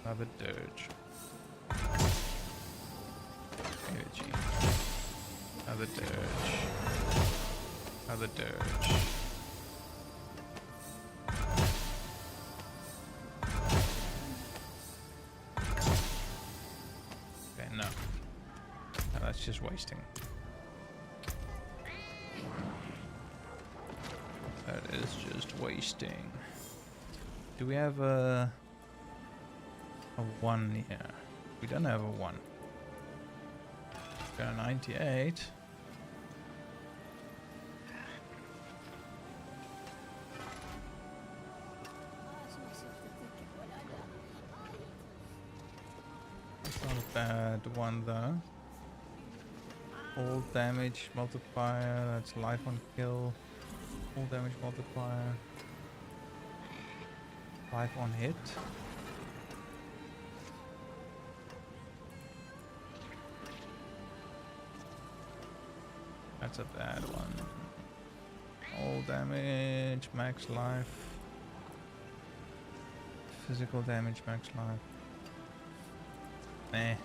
Another Dirge. Energy. Another Dirge. Another Dirge. Okay, no. No, that's just wasting. That is just wasting. Do we have a 1 here? We don't have a 1. Got a 98. That's not a bad one though. All damage multiplier, that's life on kill. All damage multiplier. Life on hit. That's a bad one. All damage, max life. Physical damage, max life. Meh.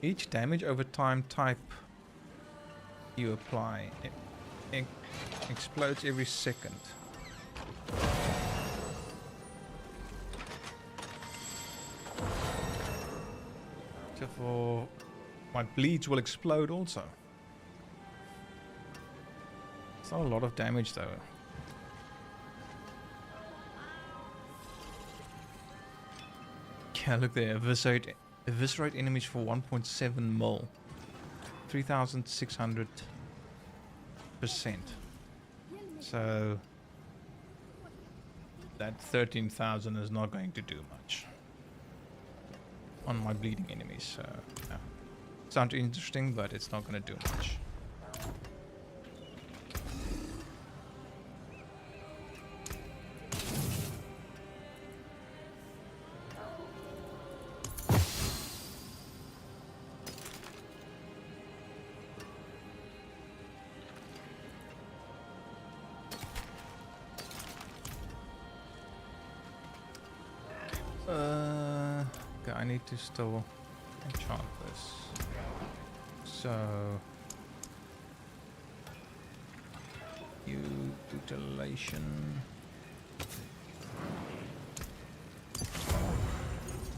Each damage over time type you apply it explodes every second. So for my bleeds will explode also. It's not a lot of damage though. Yeah, look there, eviscerate enemies for 1.7 mil. 3,600%. So that 13,000 is not going to do much on my bleeding enemies. So yeah. Sounds interesting, but it's not going to do much. Okay, I need to still enchant this. So mutilation.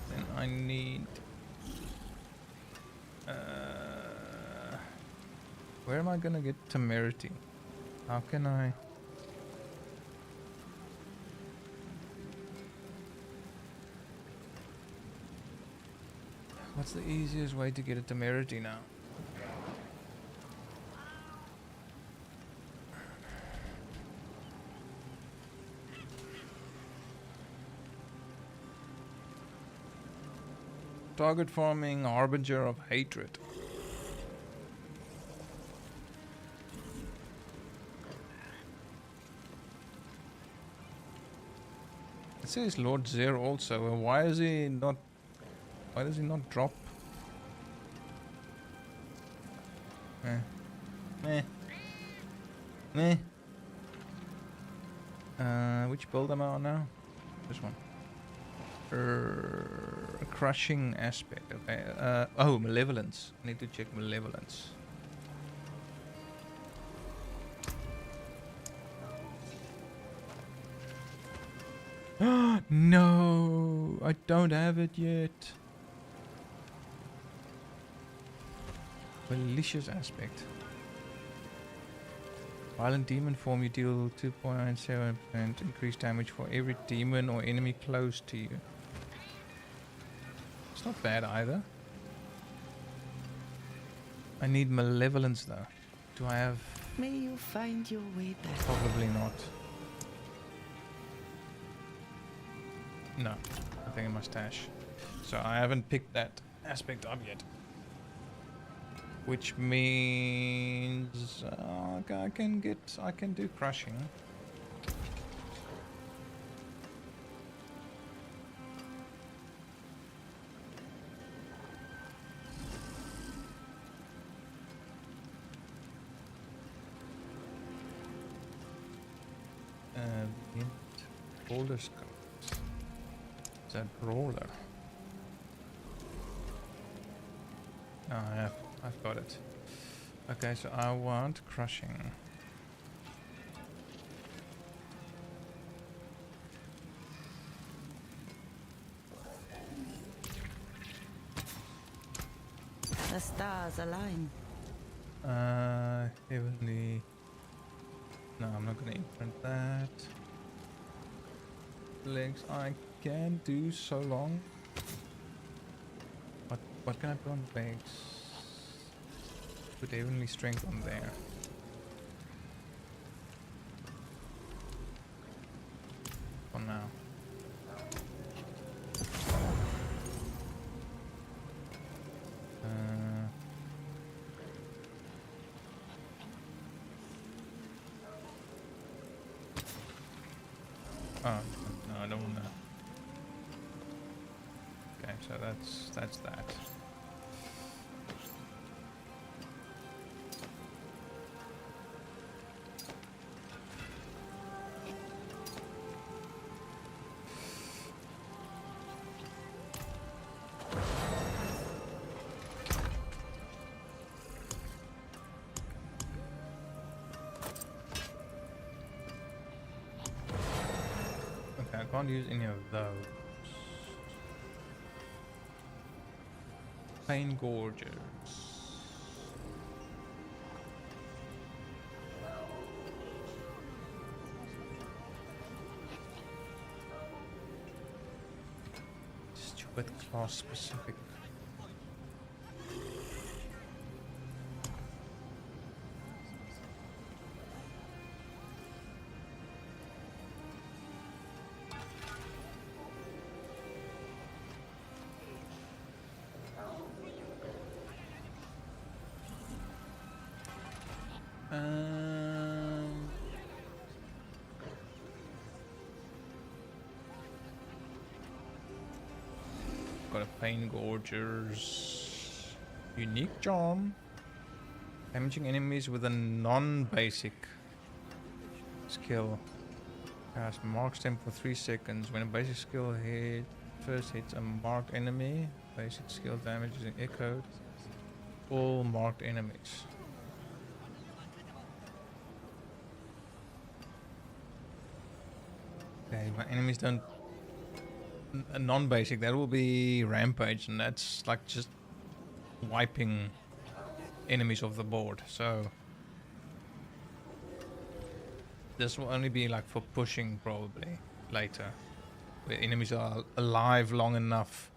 Then I need where am I gonna get temerity? How can I? What's the easiest way to get a temerity now? Target farming, harbinger of hatred. It says Lord Zer also. Why is he not? Why does he not drop? Which build am I on now? This one. Crushing aspect. Okay. Oh, malevolence. I need to check malevolence. No, I don't have it yet. Malicious aspect. Violent demon form, you deal 2.97% increased damage for every demon or enemy close to you. It's not bad either. I need malevolence though. Do I have? May you find your way back. Probably not. No, nothing in my stash. So I haven't picked that aspect up yet. Which means I can do crushing. Roller scope. Is that roller? Oh, yeah, I've got it. Okay, so I want crushing. The stars align. Heavenly. No, I'm not gonna imprint that. Legs, I can do so long. What can I put on legs? Put heavenly strength on there. For now. Oh, no, I don't want to. Okay, so that's that. I can't use any of those. Pain Gorgers. Stupid class specific. Got a Pain Gorger's unique charm. Damaging enemies with a non-basic skill. Cast marks them for 3 seconds. When a basic skill first hits a marked enemy, basic skill damage is echoed. All marked enemies. Okay, my enemies don't. A non-basic, that will be rampage, and that's like just wiping enemies off the board. So this will only be like for pushing probably later, where enemies are alive long enough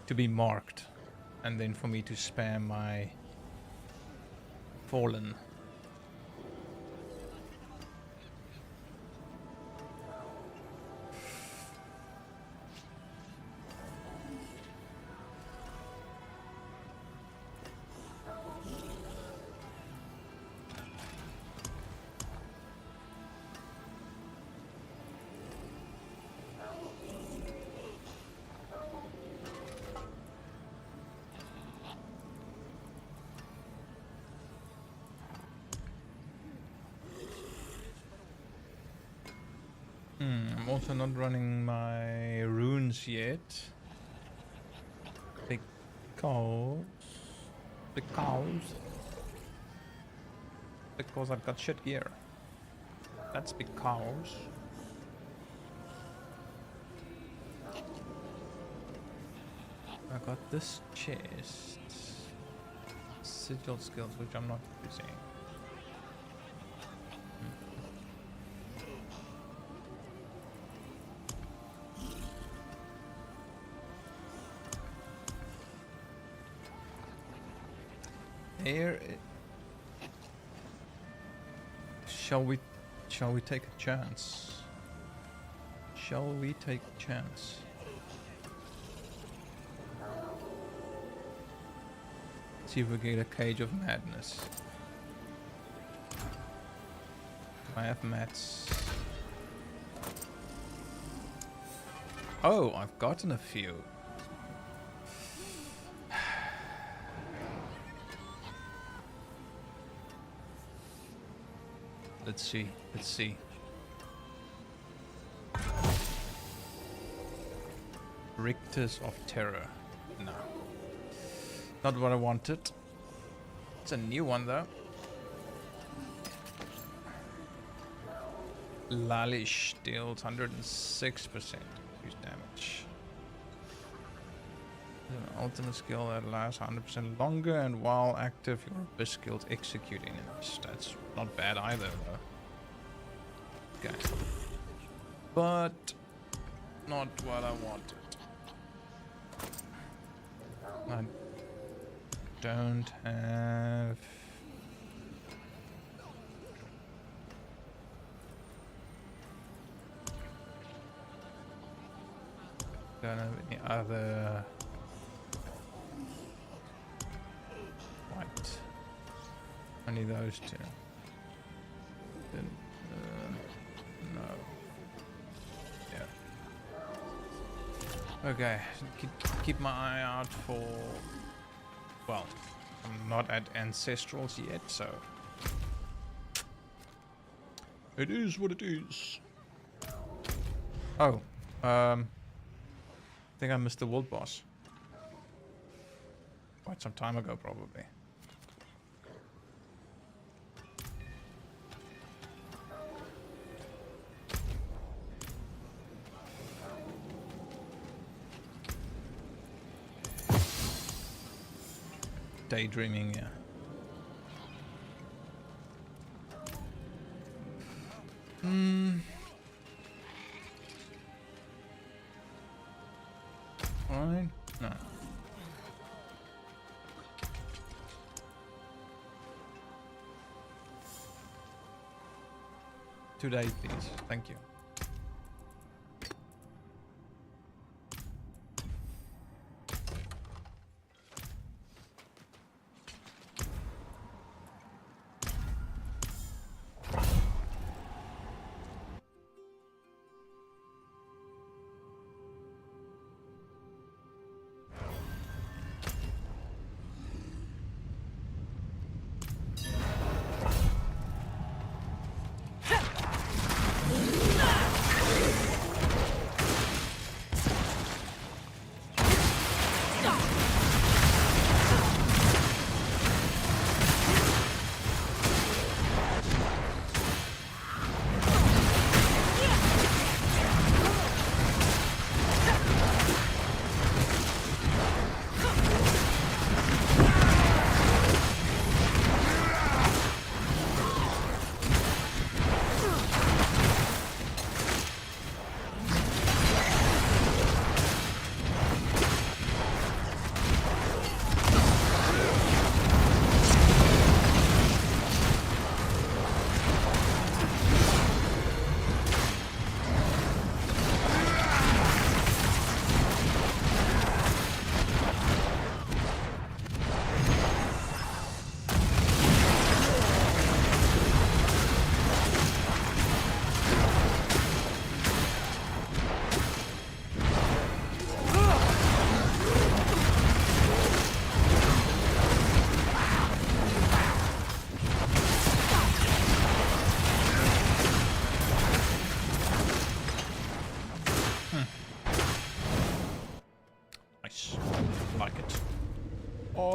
to be marked, and then for me to spam my fallen. I'm also not running my runes yet. Because I've got shit gear. That's because. I got this chest. Sigil skills, which I'm not using. Here. Shall we take a chance? Shall we take a chance? See if we get a Cage of Madness. Do I have mats? Oh, I've gotten a few. Let's see. Let's see. Rictus of Terror. No. Not what I wanted. It's a new one though. Lalish deals 106% use damage. There's an ultimate skill that lasts 100% longer, and while active, your abyss skills execute enemies. That's not bad either, though. Okay. But not what I wanted. I don't have... Don't have any other... White. Only those two. Then, no. Yeah. Okay, keep my eye out for... Well, I'm not at Ancestrals yet, so... It is what it is. Oh, I think I missed the world boss. Quite some time ago, probably. Daydreaming, yeah. Fine. No. Today, please. Thank you.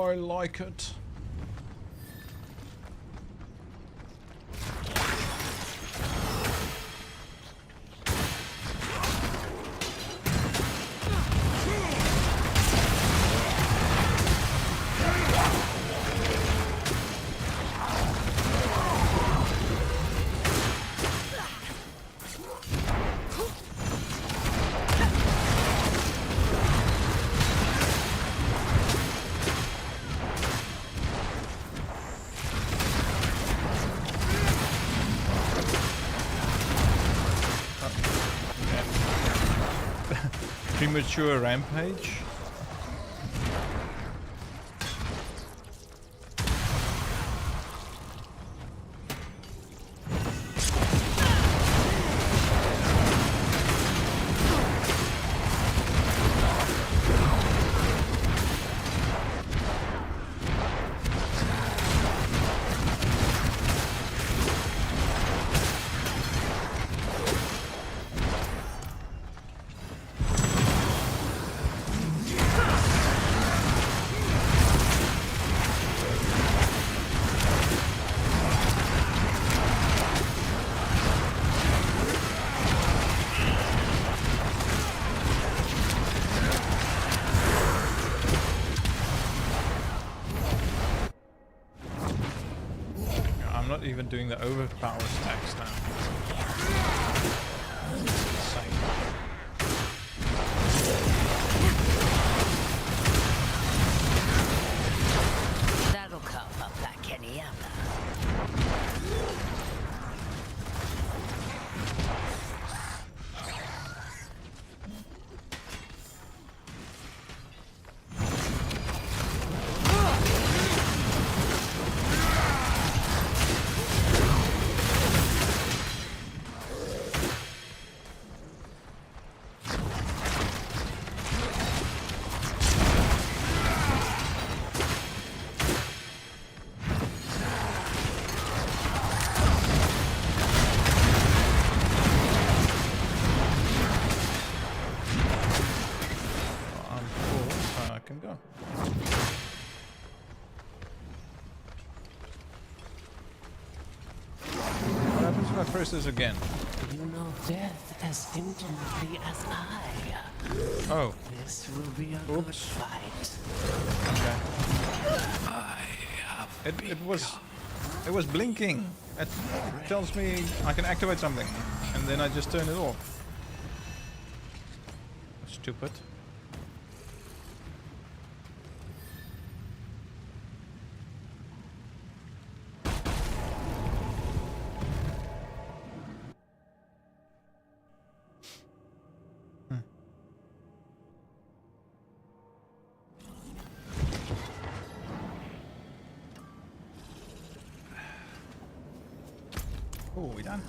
I like it. premature rampage. I'm not even doing the overpower stacks now. Insane. That'll come up like any other. I'm full, so I can go. What happens if I press this again? You know death as intimately as I. Oh, This will be a good oops. fight. Okay. It was blinking. It tells me I can activate something, and then I just turn it off. Stupid. Oh, we done?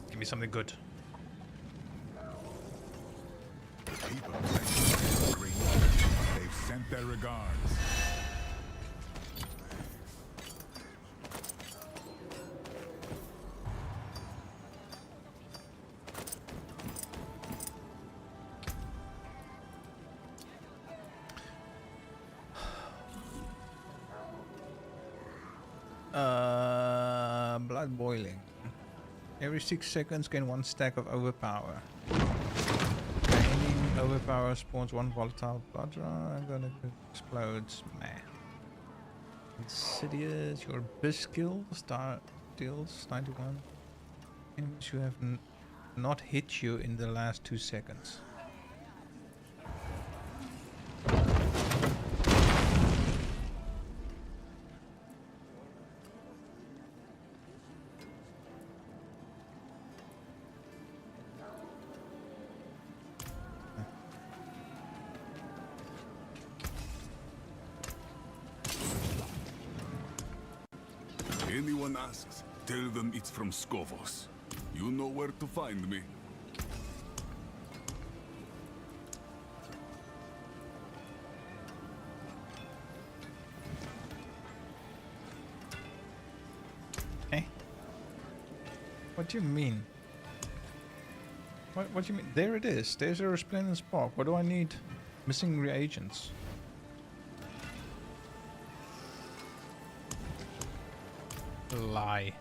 Give me something good. People green. They've sent their regards. Blood boiling. Every 6 seconds gain 1 stack of overpower. Gaining overpower spawns 1 volatile blood draw. I'm gonna explodes. Meh. Insidious. Your best skill star deals 91. Enemies who have not hit you in the last 2 seconds. Anyone asks, tell them it's from Skovos. You know where to find me. Eh? What do you mean? What do you mean? There it is. There's a resplendent spark. What do I need? Missing reagents. Lie.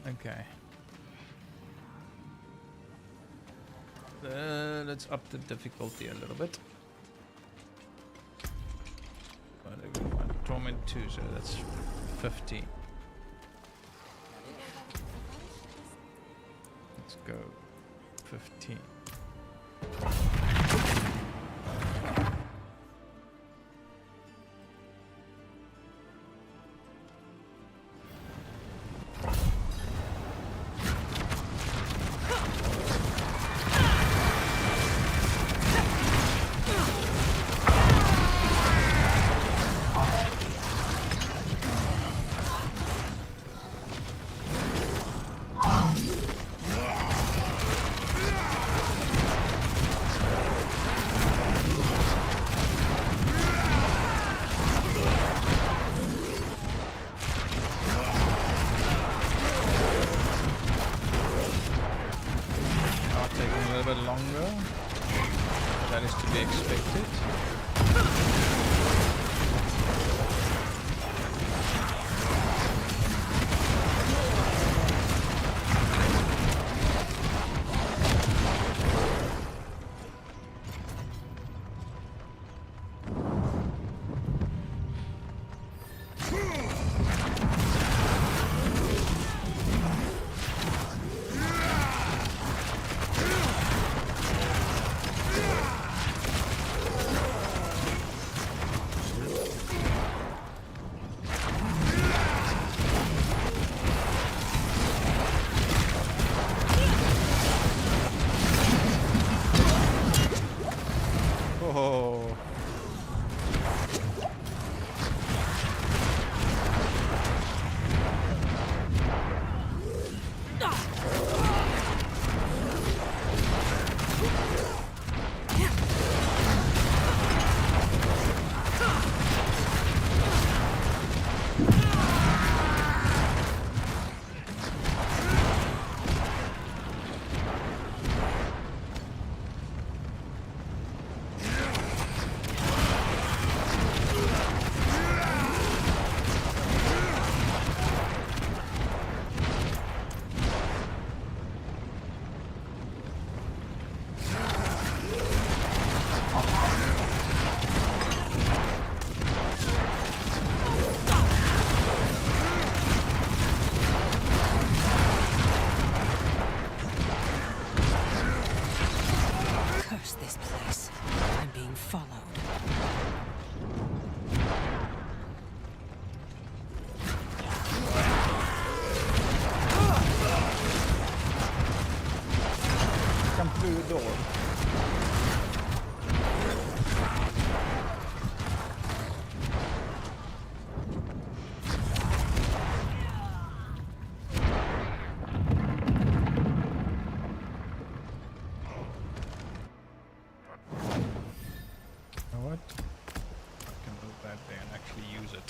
Okay. Let's up the difficulty a little bit. Torment 2, so that's 50. Let's go 15. bit longer. That is to be expected. Oh. Curse this place. I'm being followed. Come through the door. You know what? I can move that there and actually use it.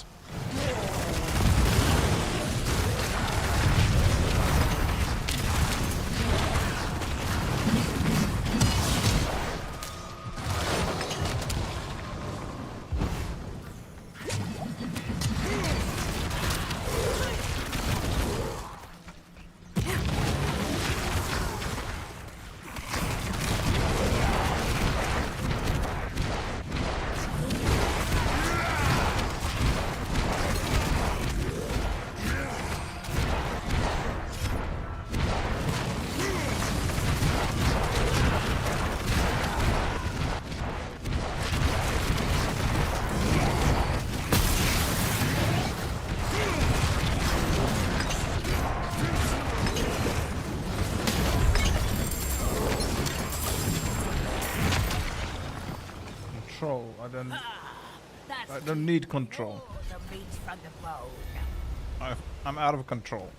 Control. I don't need control. The meat from the bone. I'm out of control.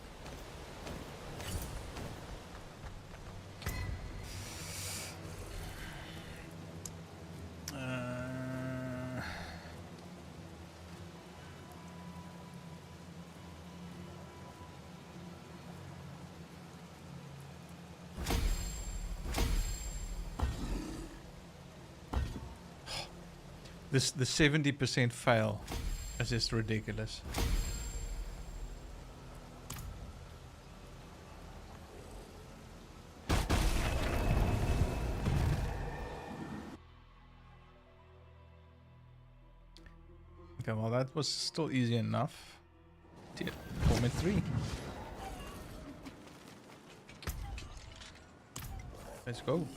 The 70% fail is just ridiculous. Okay, well that was still easy enough. Format 3. Let's go.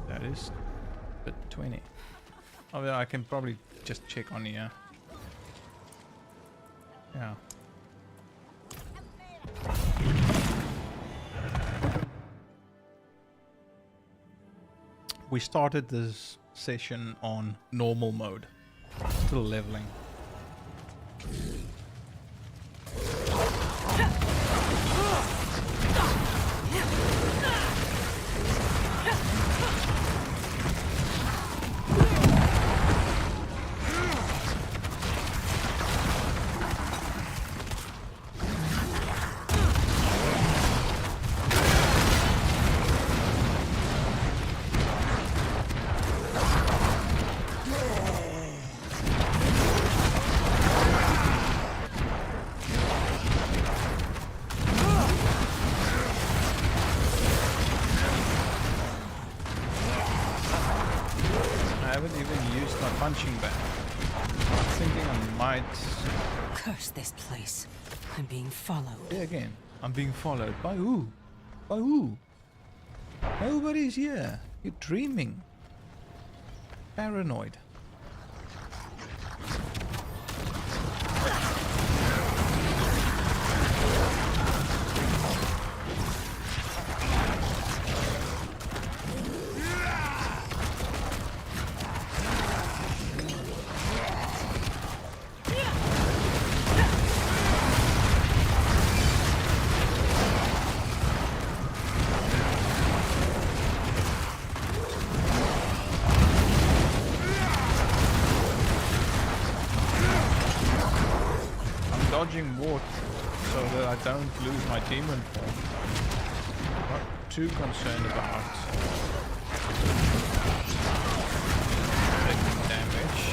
That is bit 20. Oh yeah, I can probably just check on here. Yeah. We started this session on normal mode. Still leveling. Right. Curse this place. I'm being followed. Yeah, again. I'm being followed. By who? By who? Nobody's here. You're dreaming. Paranoid. Dodging water so that I don't lose my demon form. Not too concerned about taking damage.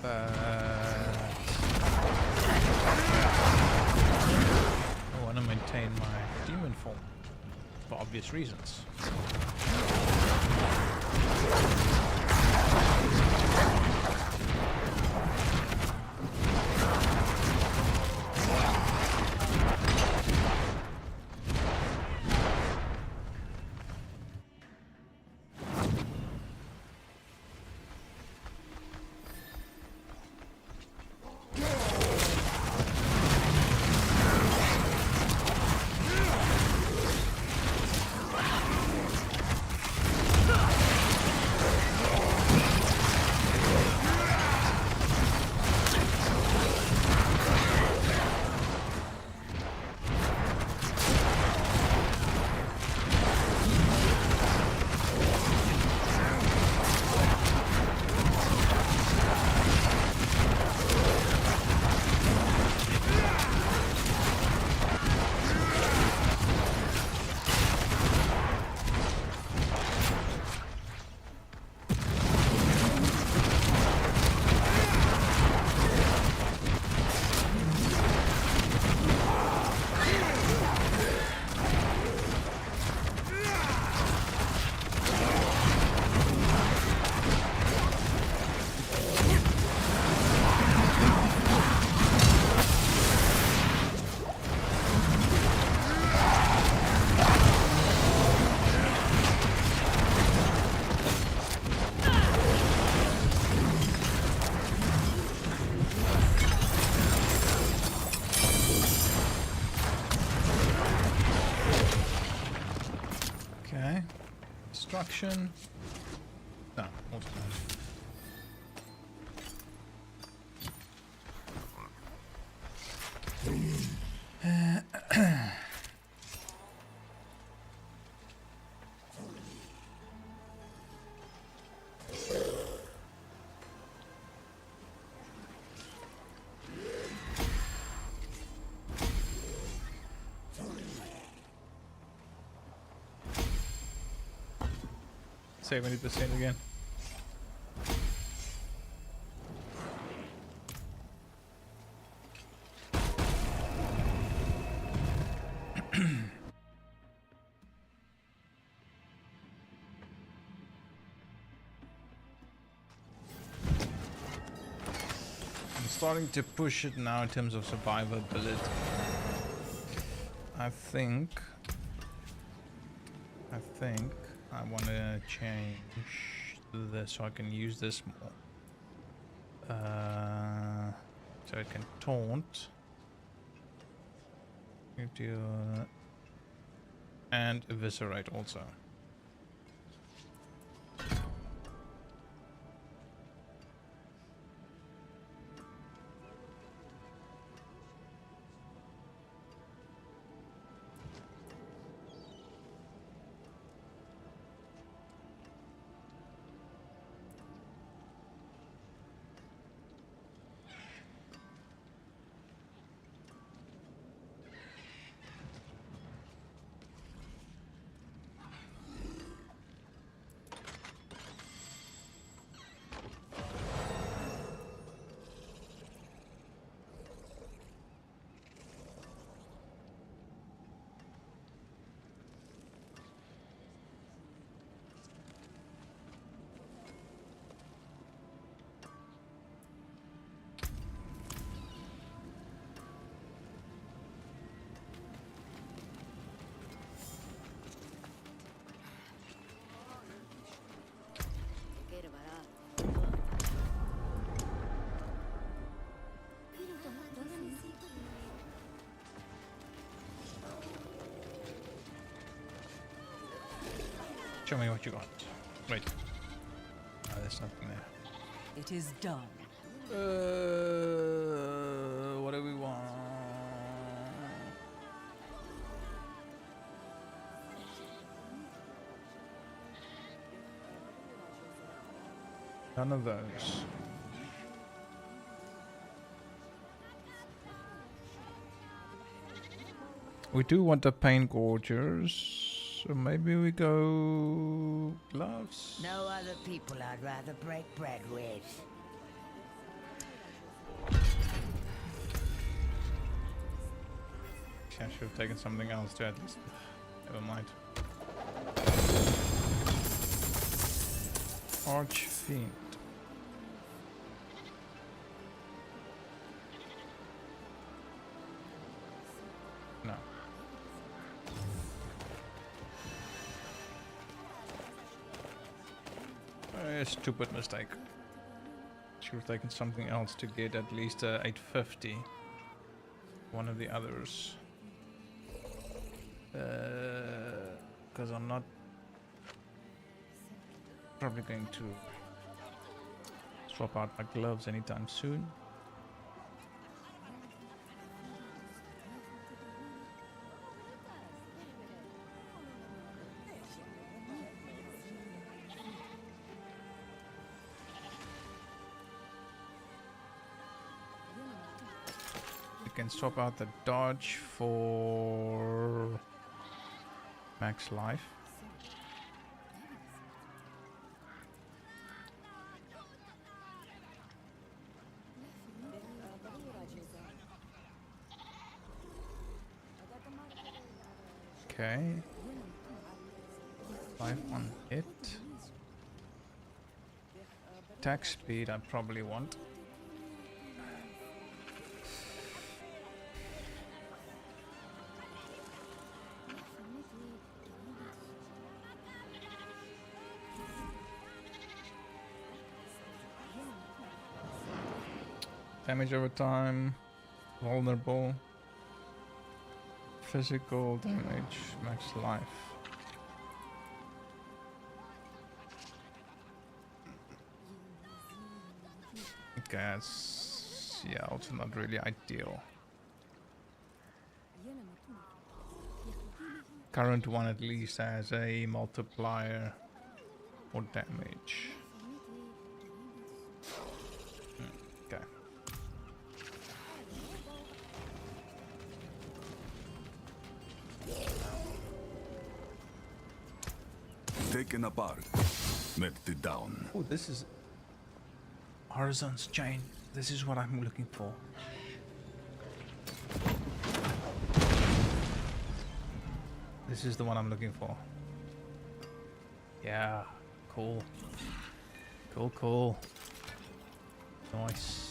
But I want to maintain my demon form for obvious reasons. Destruction. No, also save 70% again. I'm starting to push it now in terms of survivability. I think I want to change this so I can use this more. So it can taunt. And eviscerate also. Show me what you got. Wait. Oh, there's nothing there. It is done. What do we want? None of those. We do want the paint gorgers, so maybe we go gloves. No other people I'd rather break bread with. I should have taken something else too, at least. Never mind. Archfiend. No. Stupid mistake. Should have taken something else to get at least 850. One of the others. Because I'm not probably going to swap out my gloves anytime soon. You can swap out the dodge for max life. Okay. 5 on hit. Attack speed I probably want. Damage over time, vulnerable, physical damage, max life. Okay, that's, yeah, also not really ideal. Current one at least has a multiplier for damage. Okay. Taken apart, melted down. Oh, this is Horizon's chain. This is what I'm looking for. This is the one I'm looking for. Yeah, cool. Cool, cool. Nice.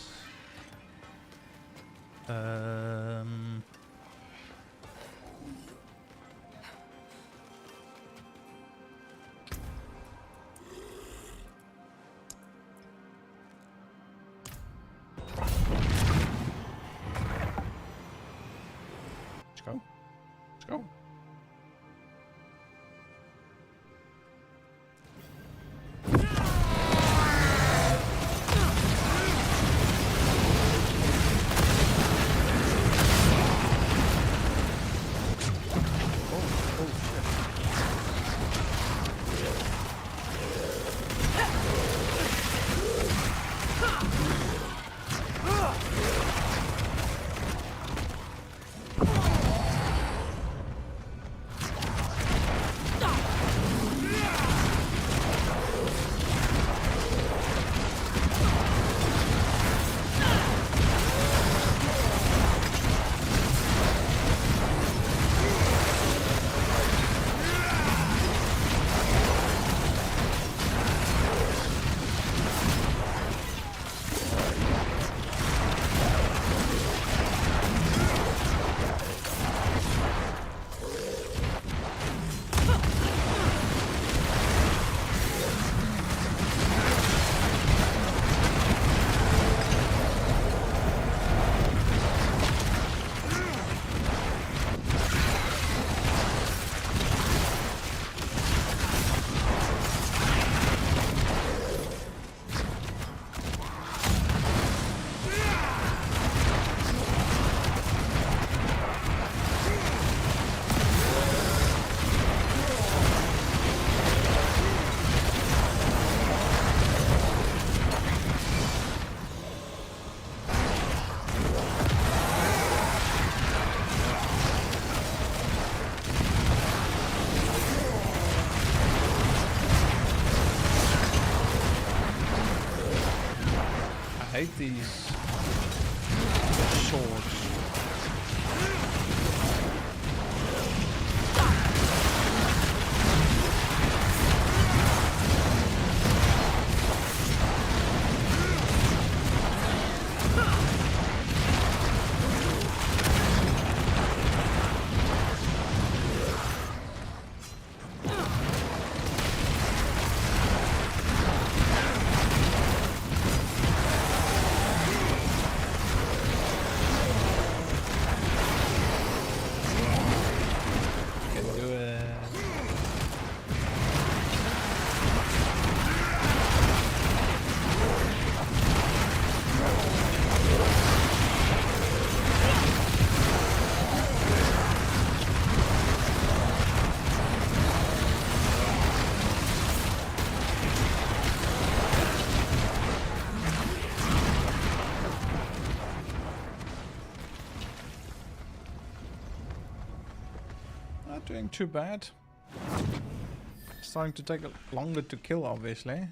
Let's go. Let's go. hate these swords. Not doing too bad. Starting to take longer to kill, obviously.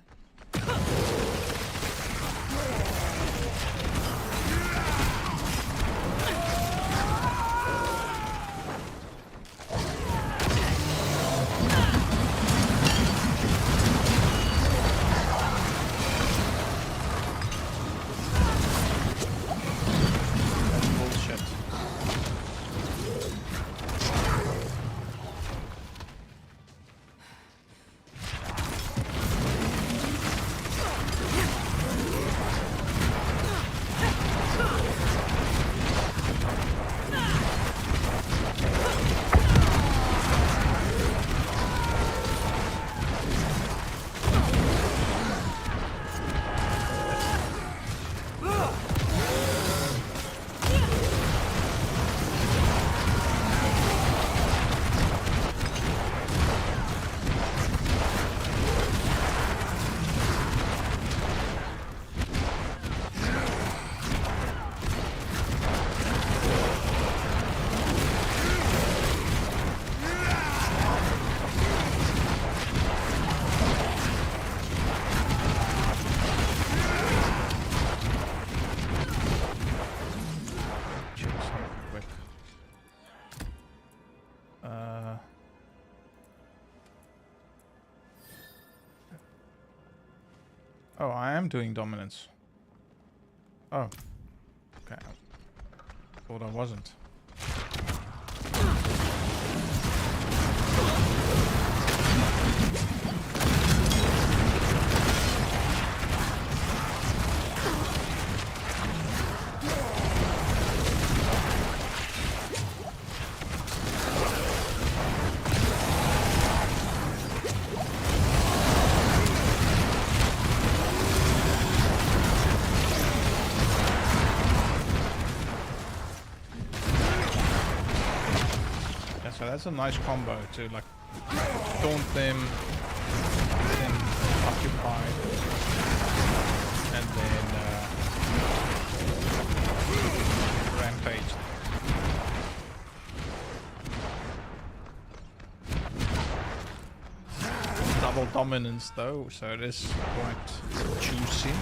Oh, I am doing dominance. Oh. Okay. Thought I wasn't. So that's a nice combo to like taunt them, then occupy, and then rampage. Double dominance though, so it is quite juicy.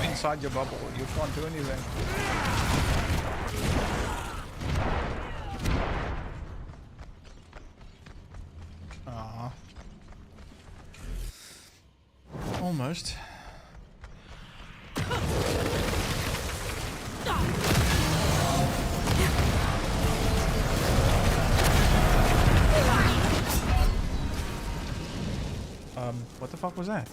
Inside your bubble, you can't do anything. Ah, almost. What the fuck was that?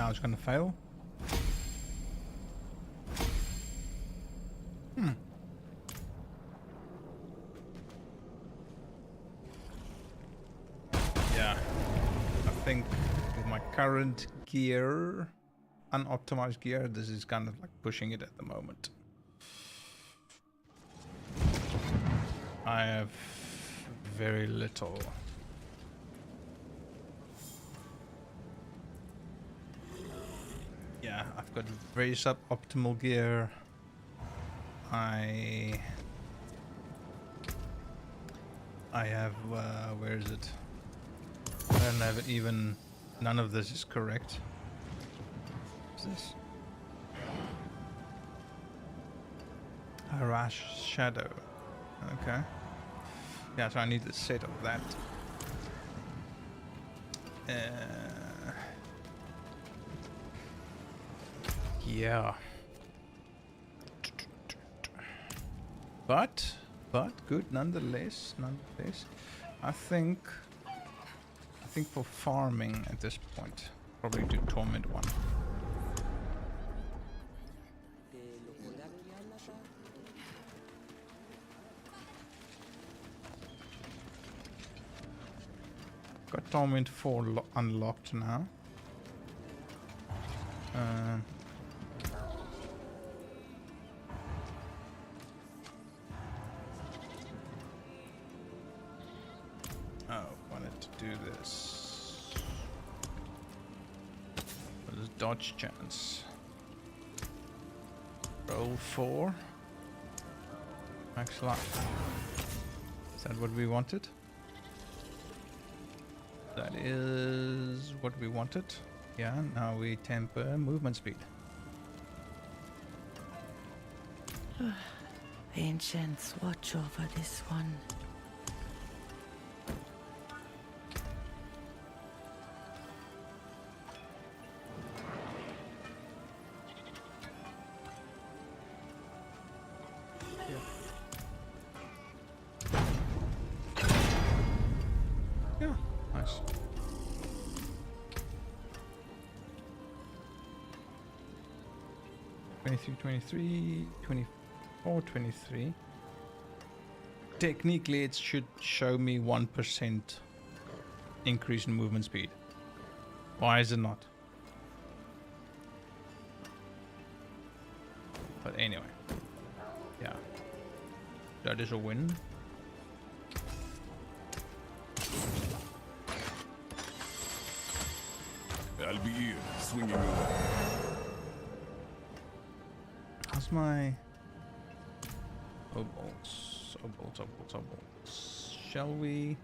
Now it's gonna fail. Yeah, I think with my current gear, unoptimized gear, this is kind of like pushing it at the moment. I have very little. Yeah, I've got very suboptimal gear. I have, where is it? I don't have even, none of this is correct. What's this? Harass Shadow. Okay. Yeah, so I need a set of that. Yeah. But good nonetheless. I think for farming at this point, probably do Torment 1. Got Torment 4 unlocked now. Wanted to do this. What is dodge chance? Roll 4. Max life. Is that what we wanted? That is what we wanted. Yeah, now we temper movement speed. Ancients, watch over this one. Yeah, nice. $23, $23, $24, $23. Technically, it should show me 1% increase in movement speed. Why is it not? But anyway, yeah, that is a win. I'll be here, swinging away. How's my... Oh, bolts. Oh, bolts, oh, bolts, oh, bolts. Shall we...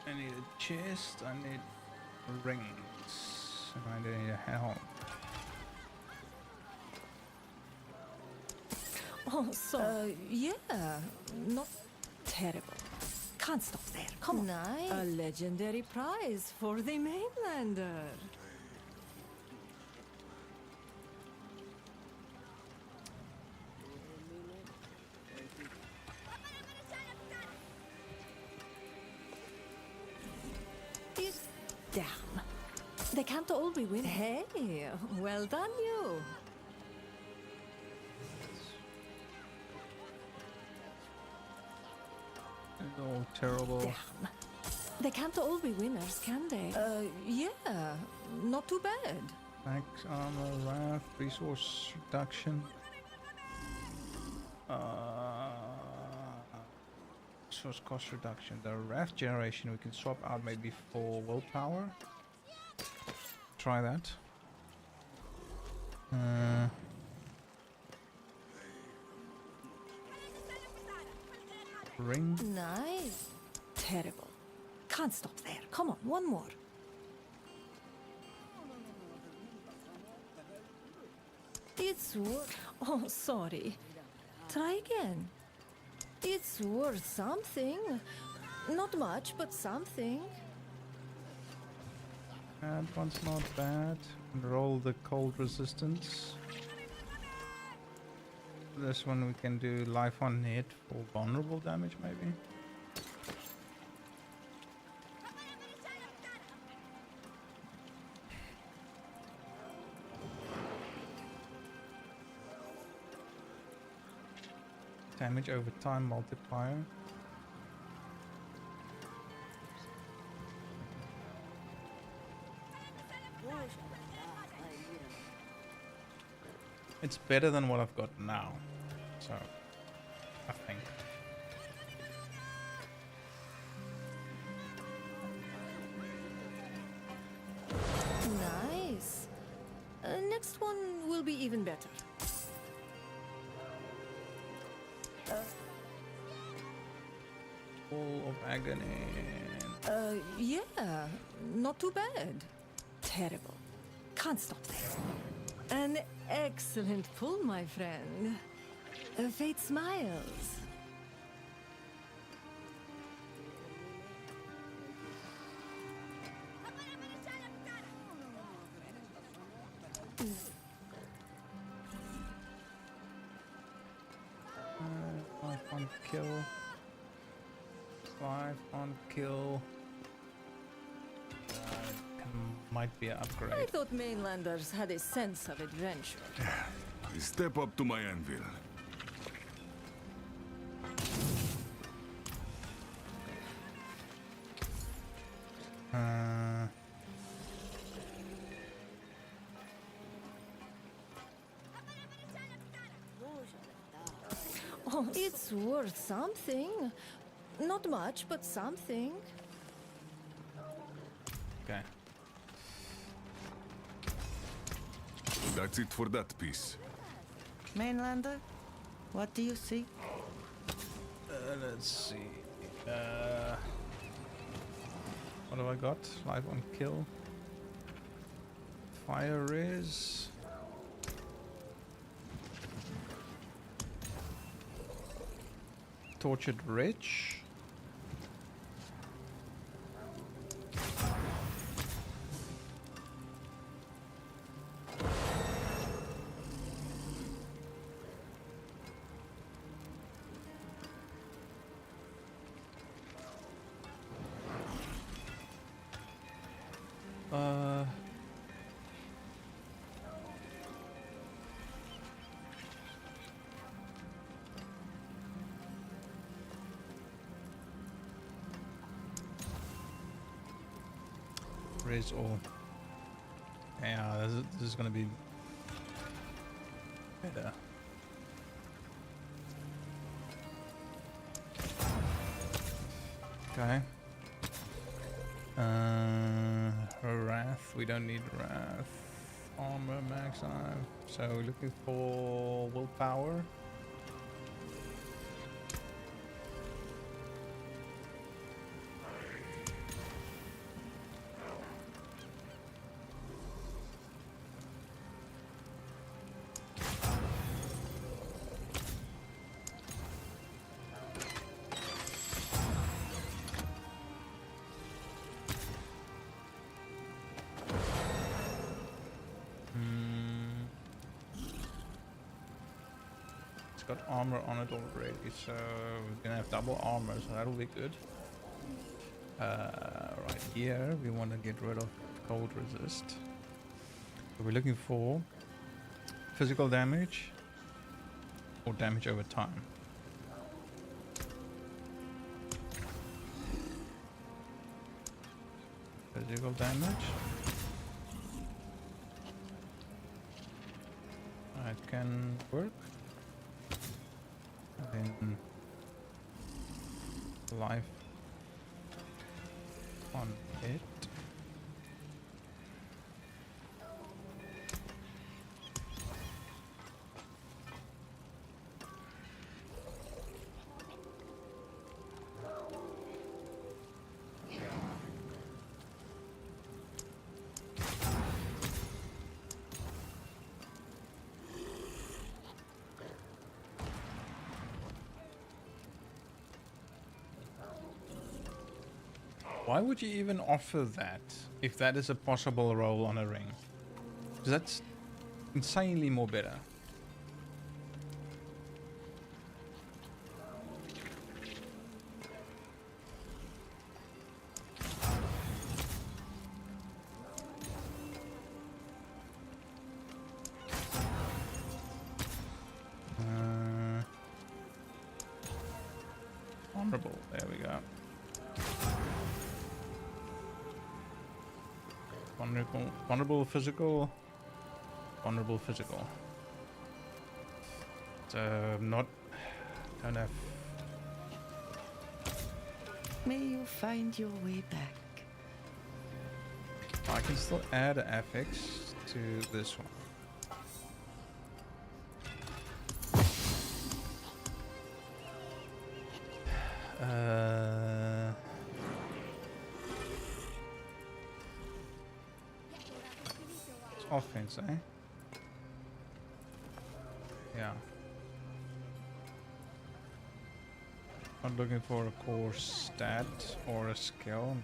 I need a chest, I need rings, and I need a helm. Oh, so... yeah, not terrible. Can't stop there. Come on. Nice. A legendary prize for the mainlander. Damn. They can't all be winning. Hey, well done you. Oh, terrible. Damn. They can't all be winners, can they? Yeah, not too bad. Max armor, raft, resource reduction. Resource cost reduction. The raft generation we can swap out maybe for willpower. Try that. Ring. Nice. Terrible. Can't stop there. Come on, one more. It's It's worth... Oh, sorry. Try again. It's worth something. Not much, but something. That one's not bad. Roll the cold resistance. This one we can do life on hit for vulnerable damage, maybe. Damage over time multiplier. It's better than what I've got now, so I think. Nice. Next one will be even better. Full of agony. Yeah, not too bad. Terrible. Can't stop there. An excellent pull, my friend. Fate smiles. Life on kill. Life on kill. Might be an upgrade. I thought mainlanders had a sense of adventure. Step up to my anvil. Oh, it's worth something. Not much, but something. Okay. That's it for that piece. Mainlander, what do you seek? Let's see. What have I got? Life on kill. Fire is. Tortured Rich. Raise all. Yeah, this is gonna be better. Okay. Wrath. We don't need Wrath. Armor max 5. So we're looking for willpower. Got armor on it already, so we're gonna have double armor, so that'll be good. Right here, we want to get rid of cold resist. So we're looking for physical damage or damage over time. Physical damage. That can work. Then life on it. Why would you even offer that if that is a possible roll on a ring? Because that's insanely more better. Honorable, there we go. Vulnerable physical. Vulnerable physical. So don't have. May you find your way back. I can still add an affix to this one. It's offense, eh? Yeah. Not looking for a core stat or a skill.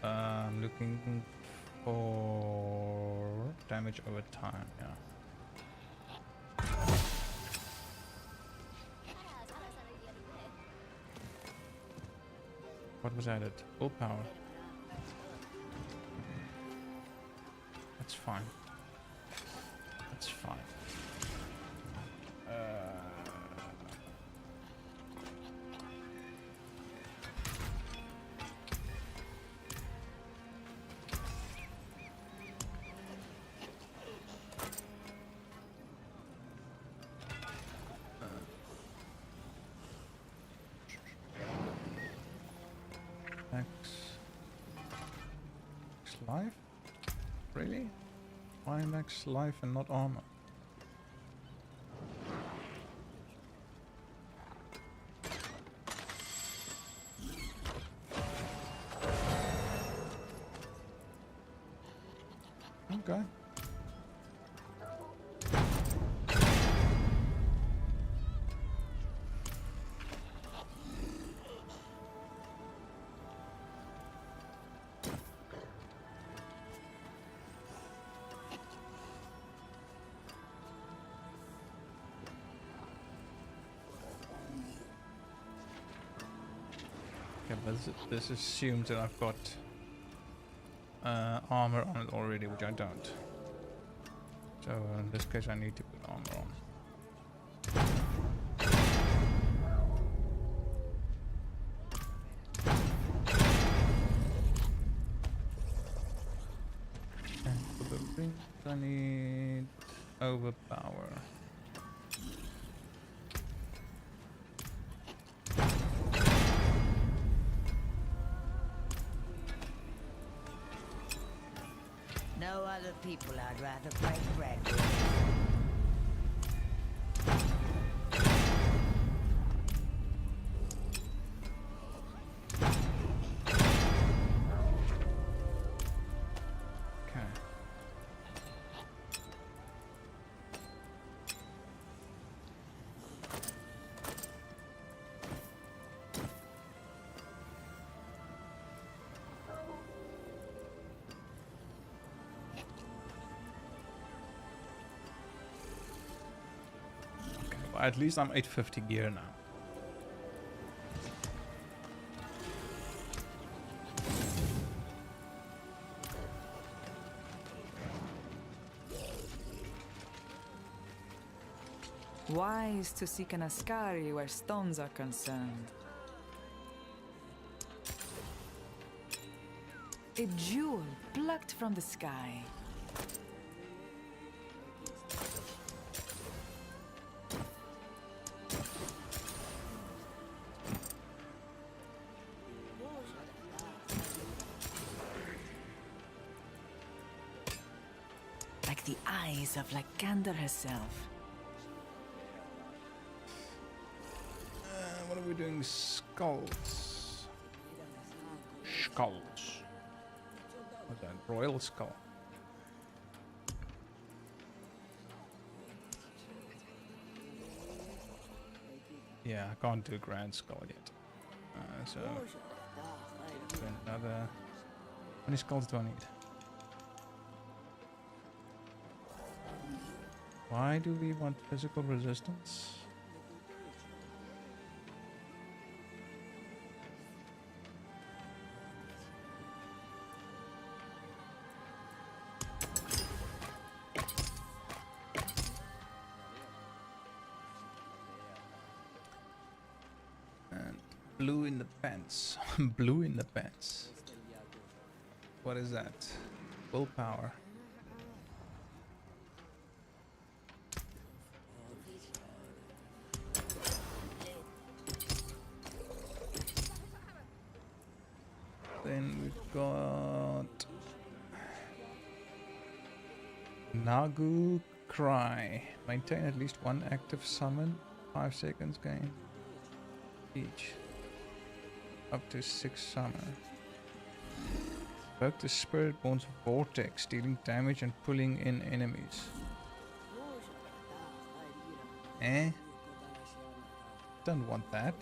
I'm looking for damage over time. Yeah. What was added? Willpower. That's fine. That's fine. Life? Really? Why max life and not armor? Okay. Okay, but this assumes that I've got armor on it already, which I don't. So in this case I need to put armor on. And for the ring I need overpower. No other people I'd rather break bread with. Okay. At least I'm 850 gear now. Wise to seek an Ascari where stones are concerned. A jewel plucked from the sky. Like the eyes of Lycander herself. What are we doing? Skulls. Skulls. What's that? Royal skull. Yeah, I can't do grand skull yet. So another. How many skulls do I need? Why do we want physical resistance? And blue in the pants. Blue in the pants. What is that? Willpower. Then we've got Nagu Cry. Maintain at least one active summon. 5 seconds gain each. Up to 6 summon. Evoke the Spirit-Born's Vortex, dealing damage and pulling in enemies. Don't want that.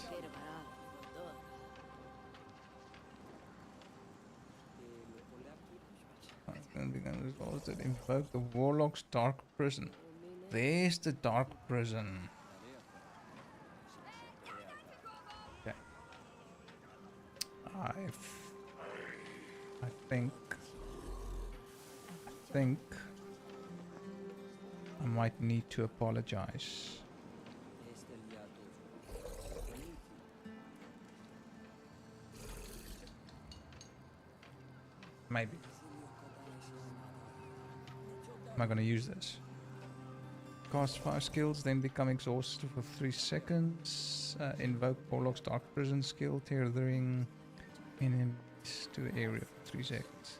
Invoke the Warlock's Dark Prison. There's the Dark Prison. Okay. I think I might need to apologize. Maybe. Am I going to use this? Cast 5 skills, then become exhausted for 3 seconds. Invoke Warlock's Dark Prison skill, tethering enemies to area for 3 seconds.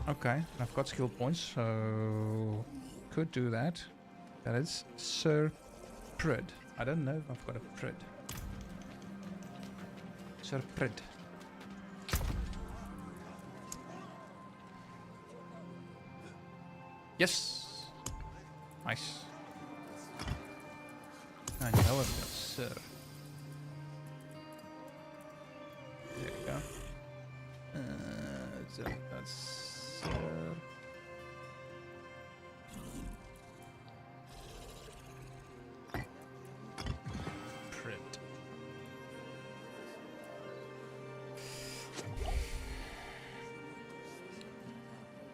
Okay, I've got skill points, so could do that. That is Sir Prid. I don't know if I've got a Prid. Sir Prid. Yes! Nice. I know I've got Sir. There you go. So that's Sir. Print.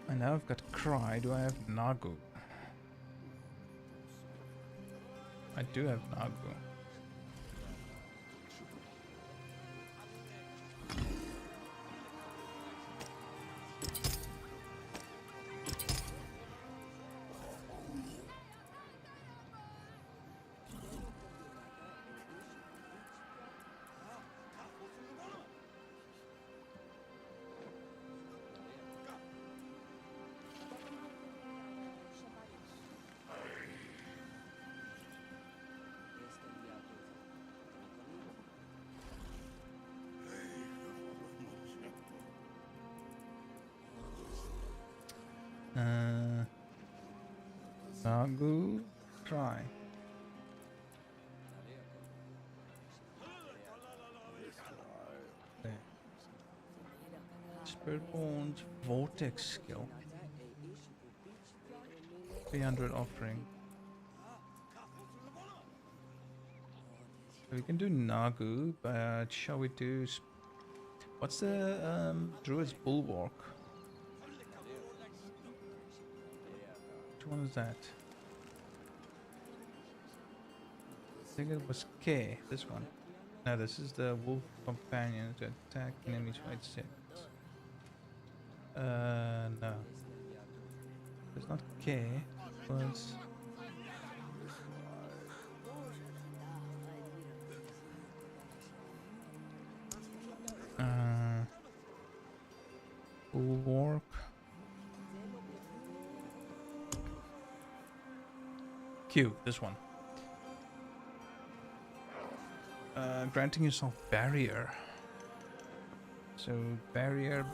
And now I've got Cry. Do I have Nagu? I do have Nagu. Nagu, Cry. There. Spirit-Born's Vortex skill. 300 offering. So we can do Nagu, but shall we do... What's the Druid's Bulwark? Which one is that? I think it was K, this one. No, this is the Wolf Companion to attack enemies for 8 seconds. No. It's not K, it was... Bulwark. Q, this one. Granting yourself barrier. So barrier.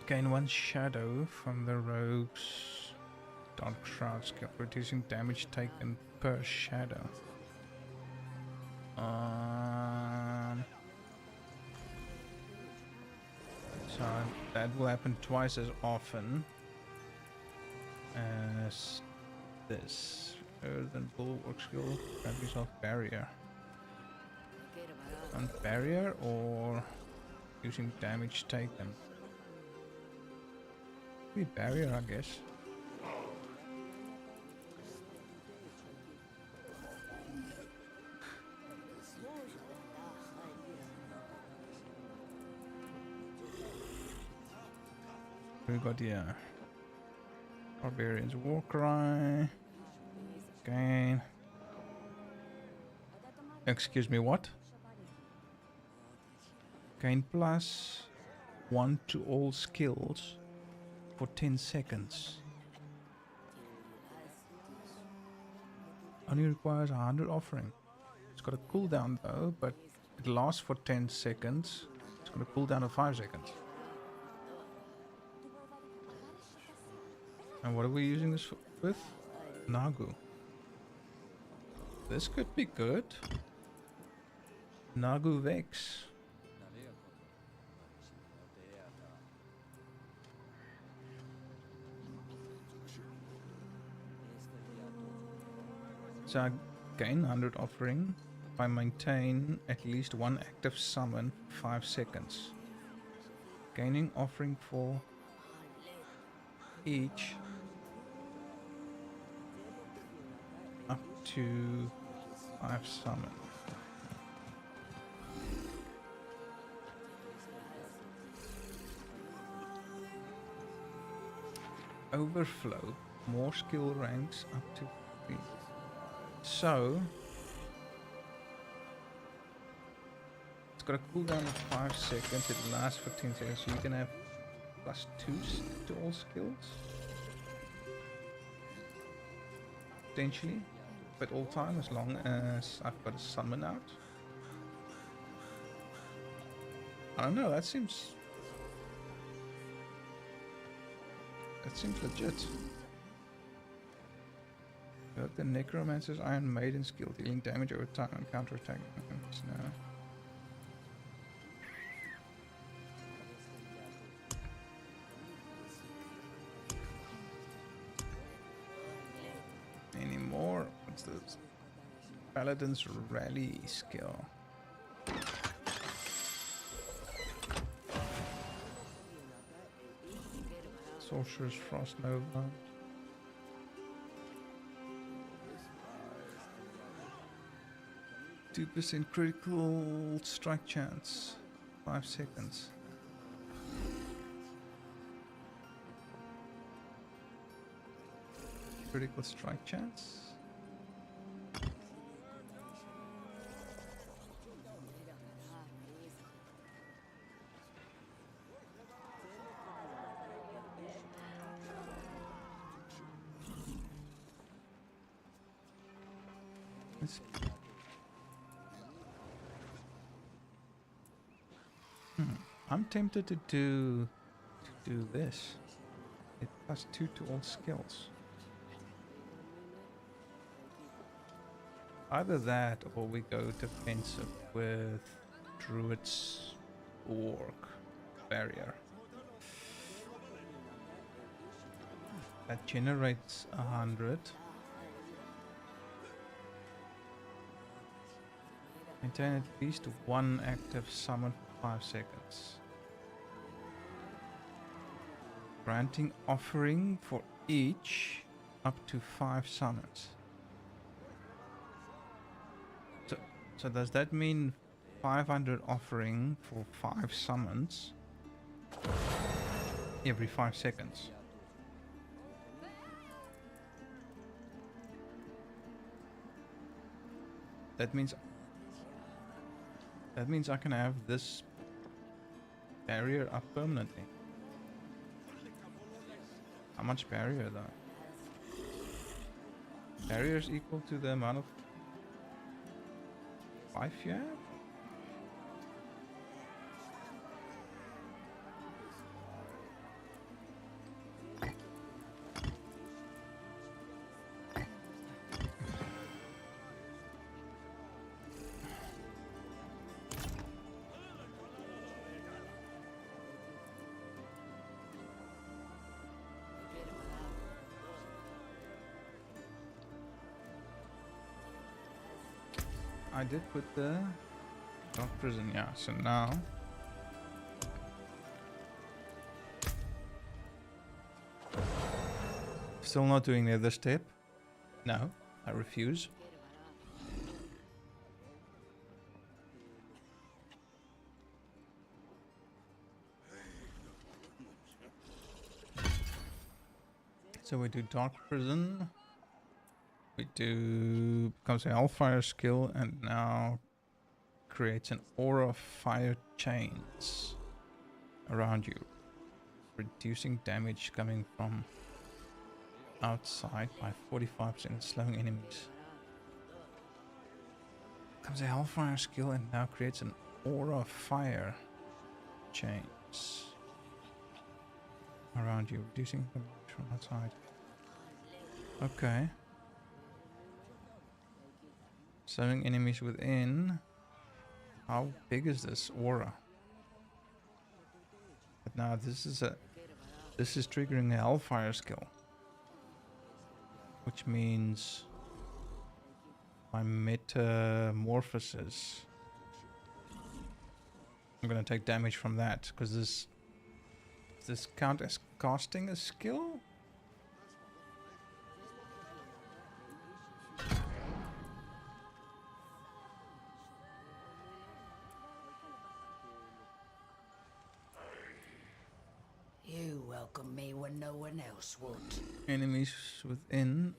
Gain 1 shadow from the rogue's dark shroud skill, reducing damage taken per shadow. So that will happen twice as often as this. Earthen bulwark skill, grab yourself barrier. On barrier or using damage taken? Be barrier, I guess. We got here. Barbarian's war cry. Gain. Excuse me, what? Gain plus 1 to all skills for 10 seconds. Only requires 100 offering. It's got a cooldown though, but it lasts for 10 seconds. It's got a cooldown of 5 seconds. And what are we using this with? Nagu. This could be good. Nagu Vex. So I gain 100 offering if I maintain at least 1 active summon for 5 seconds. Gaining offering for each up to 5 summon. Overflow, more skill ranks up to 3. So it's got a cooldown of 5 seconds, it lasts for 10 seconds, so you can have +2 to all skills. Potentially, but all time as long as I've got a summon out. I don't know, that seems legit. Got the Necromancer's Iron Maiden skill, dealing damage over time and counterattack. No. Any more? What's this? Paladin's Rally skill. Sorcerer's Frost Nova. 2% critical strike chance. 5 seconds. Critical strike chance. I'm tempted to do this. It +2 to all skills. Either that or we go defensive with Druid's Orc Barrier. That generates 100. Maintain at least 1 active summon for 5 seconds. Granting offering for each up to 5 summons. So does that mean 500 offering for 5 summons every 5 seconds? That means I can have this barrier up permanently. How much barrier though? Barrier is equal to the amount of life you have? I did put the dark prison, yeah. So now still not doing the other step. No, I refuse. So we do dark prison. We do becomes a hellfire skill and now creates an aura of fire chains around you, reducing damage coming from outside by 45%, slowing enemies. Becomes a hellfire skill and now creates an aura of fire chains around you, reducing damage from outside. Okay. Slowing enemies within. How big is this aura? But now this is triggering a hellfire skill, which means my metamorphosis, I'm gonna take damage from that because does this count as casting a skill? You welcome me when no one else would. Enemies within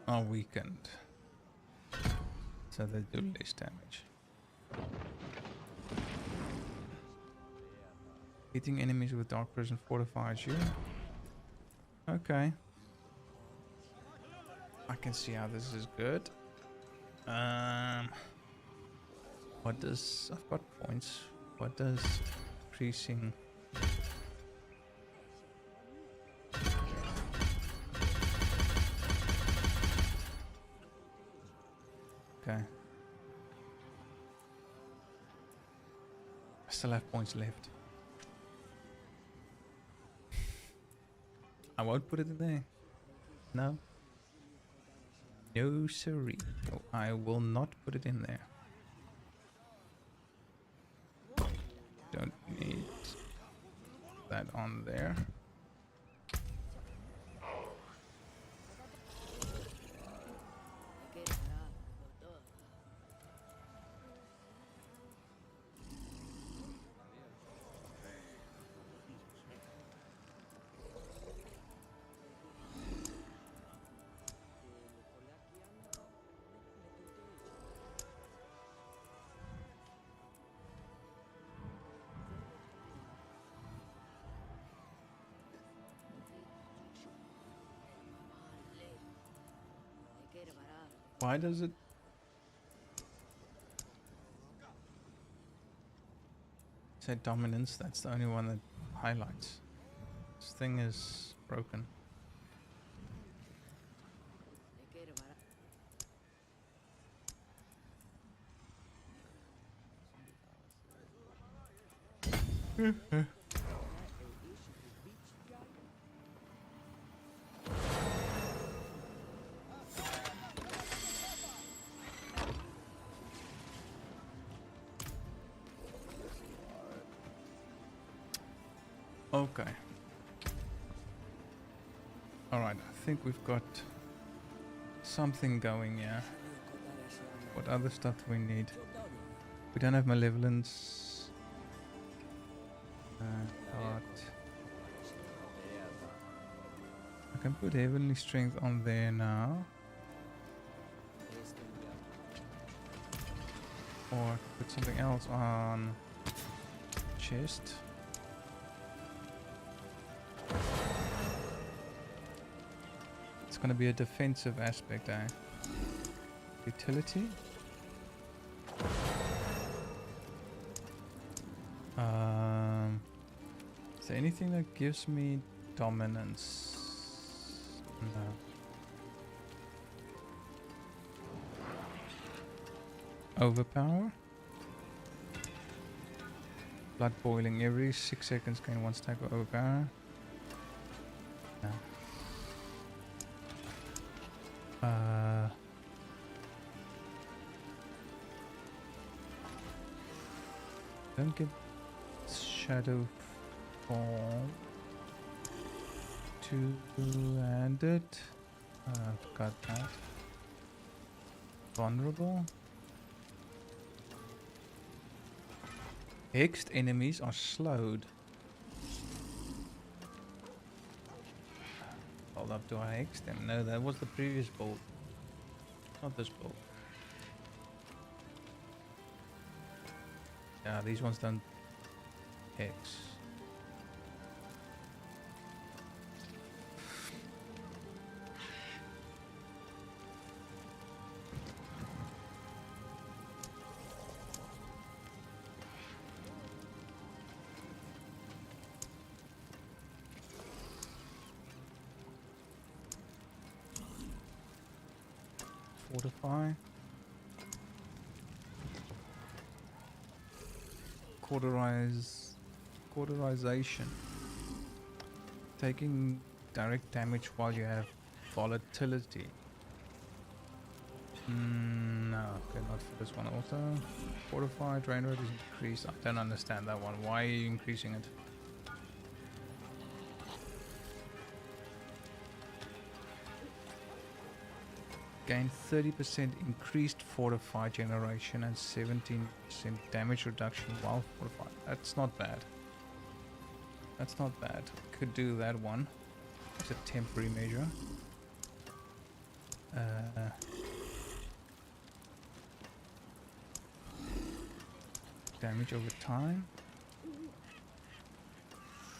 are weakened, so they do less damage. Hitting enemies with dark prison fortifies you. Okay. I can see how this is good. What does... I've got points. What does increasing... Okay. I still have points left. I won't put it in there. No. No siree. No, I will not put it in there. Don't need that on there. Why does it... Say dominance, that's the only one that highlights. This thing is broken. Okay. Alright, I think we've got something going here. What other stuff do we need? We don't have malevolence. I can put heavenly strength on there now. Or put something else on chest. It's gonna be a defensive aspect, eh? Utility. Is there anything that gives me dominance? No. Overpower. Blood boiling. Every 6 seconds gain 1 stack of overpower. No. Don't get shadow form. Two-handed. Got that. Vulnerable. Hexed enemies are slowed. Hold up, do I hex them? No, that was the previous build. Not this build. Yeah, these ones don't hex. Fortify. Cauterization. Taking direct damage while you have volatility. No, okay, not for this one also. Fortify, drain rate is increased. I don't understand that one. Why are you increasing it? Gain 30% increased fortify generation and 17% damage reduction while fortified. That's not bad. That's not bad. Could do that one. It's a temporary measure. Damage over time.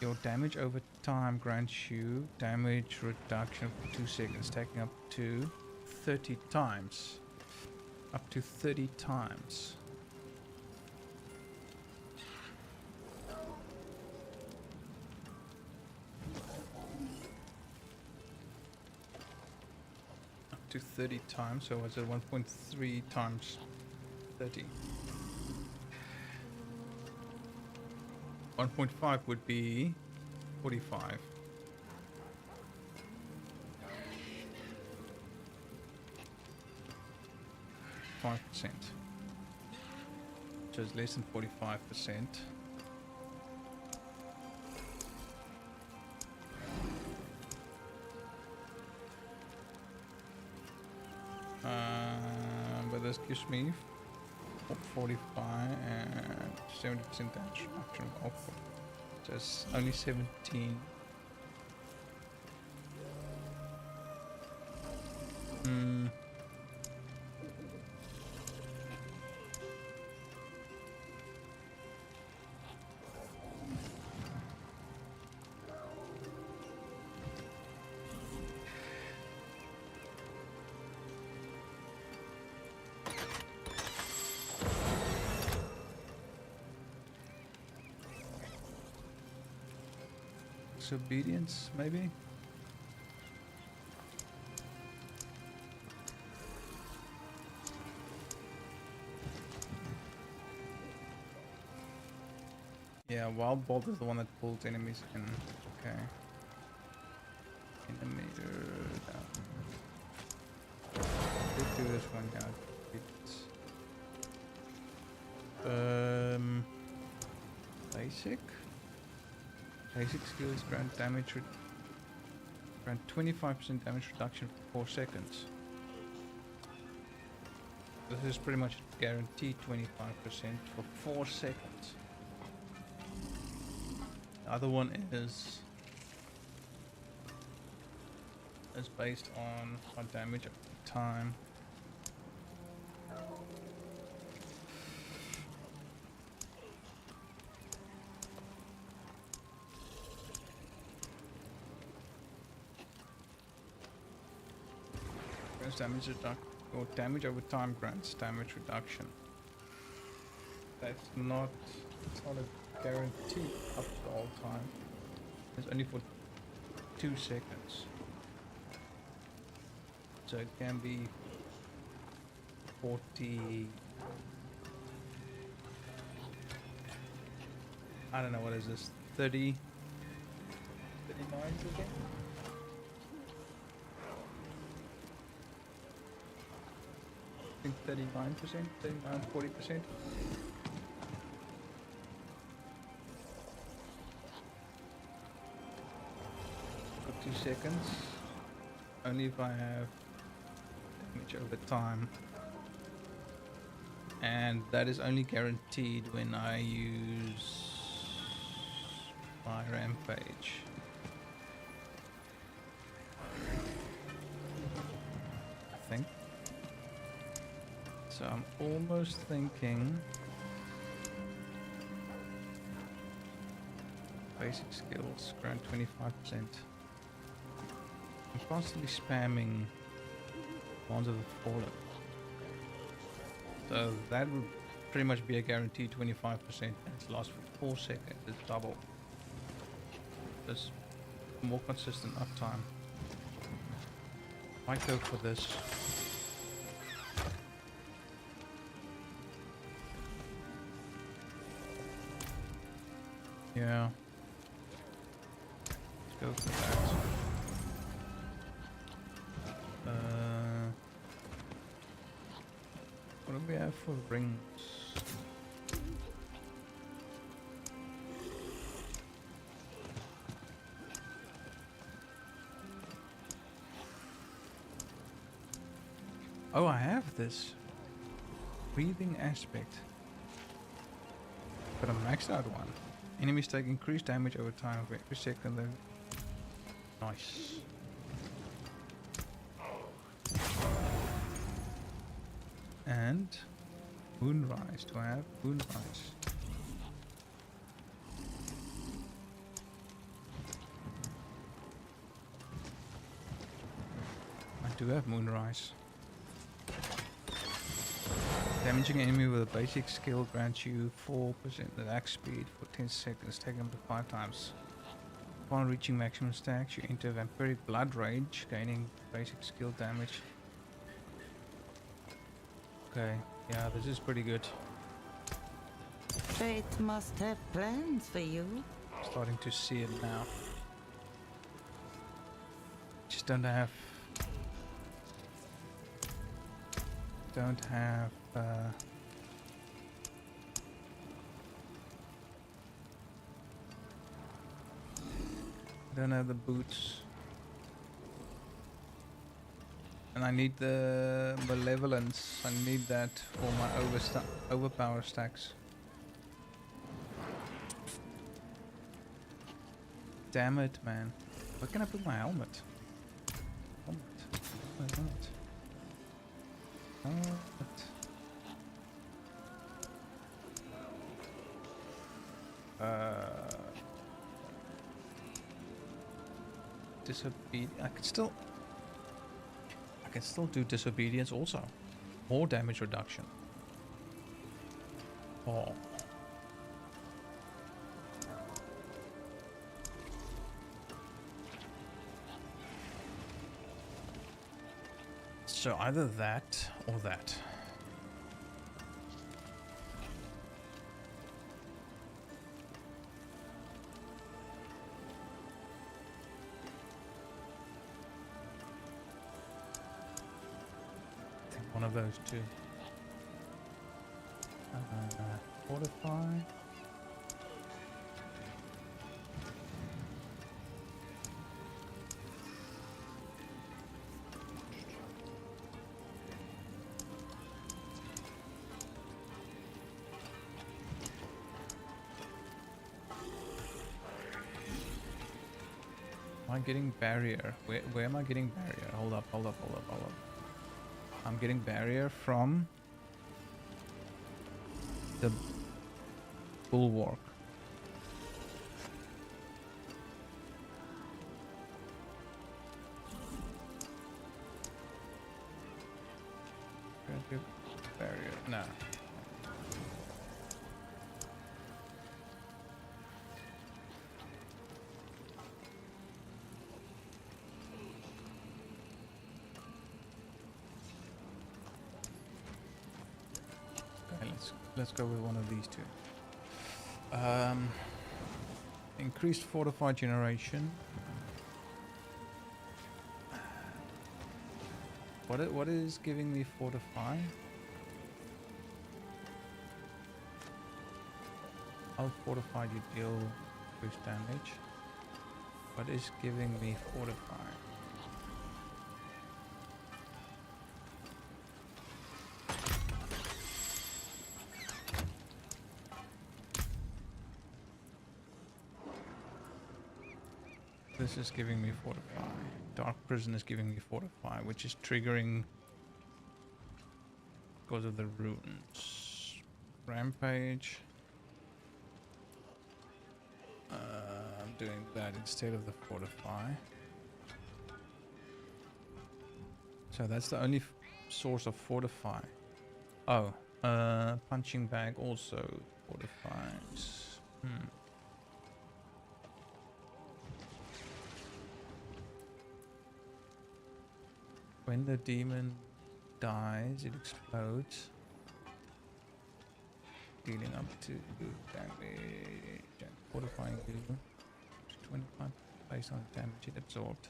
Your damage over time grants you damage reduction for 2 seconds, taking up to 30 times. Up to 30 times. Up to 30 times, so it's at 1.3 times 30. 1.5 would be 45. 5%, which is less than 45%. But this gives me 45 and 70% damage reduction. Just only 17. Obedience, maybe. Yeah, Wild Bolt is the one that pulls enemies in. Okay. Enemy down. Let's do this one, yeah. Basic. Basic skills grant 25% damage reduction for 4 seconds. This is pretty much guaranteed 25% for 4 seconds. The other one is based on our damage at the time. Damage reduction or damage over time grants damage reduction. That's not, it's not a guarantee up to all time. It's only for 2 seconds. So it can be 40. I don't know, what is this? 30. 39 again? I think 39%, 39, 40%. 2 seconds. Only if I have damage over time. And that is only guaranteed when I use my rampage. I think. So I'm almost thinking basic skills, grant 25%. I'm constantly spamming Bonds of the Fallen. So that would pretty much be a guaranteed 25%. And it lasts for 4 seconds. It's double. There's more consistent uptime. Might go for this. Yeah. Let's go for that. What do we have for rings? Oh, I have this breathing aspect, but a maxed out one. Enemies take increased damage over time of every second. Nice. And Moonrise. Do I have Moonrise? I do have Moonrise. Damaging an enemy with a basic skill grants you 4% attack speed for 10 seconds, taken up to 5 times. Upon reaching maximum stacks, you enter Vampiric Blood Rage, gaining basic skill damage. Okay, yeah, this is pretty good. Fate must have plans for you. Starting to see it now. Just don't have don't have the boots. And I need the malevolence. I need that for my overpower stacks. Damn it, man. Where can I put my helmet? Helmet. Disobedience. I can still do disobedience also. More damage reduction. Oh. So either that or that. I think one of those two. Fortify. Am I getting barrier? Where am I getting barrier? Hold up. I'm getting barrier from the bulwark. Barrier. No. Let's go with one of these two. Increased fortify generation. What is giving me fortify? How fortified you deal boost damage. What is giving me fortify? This is giving me fortify. Dark prison is giving me fortify, which is triggering because of the runes. Rampage. I'm doing that instead of the fortify. So that's the only source of fortify. Oh, punching bag also fortifies. When the demon dies, it explodes, dealing up to damage and fortifying you. 25 based on damage it absorbed.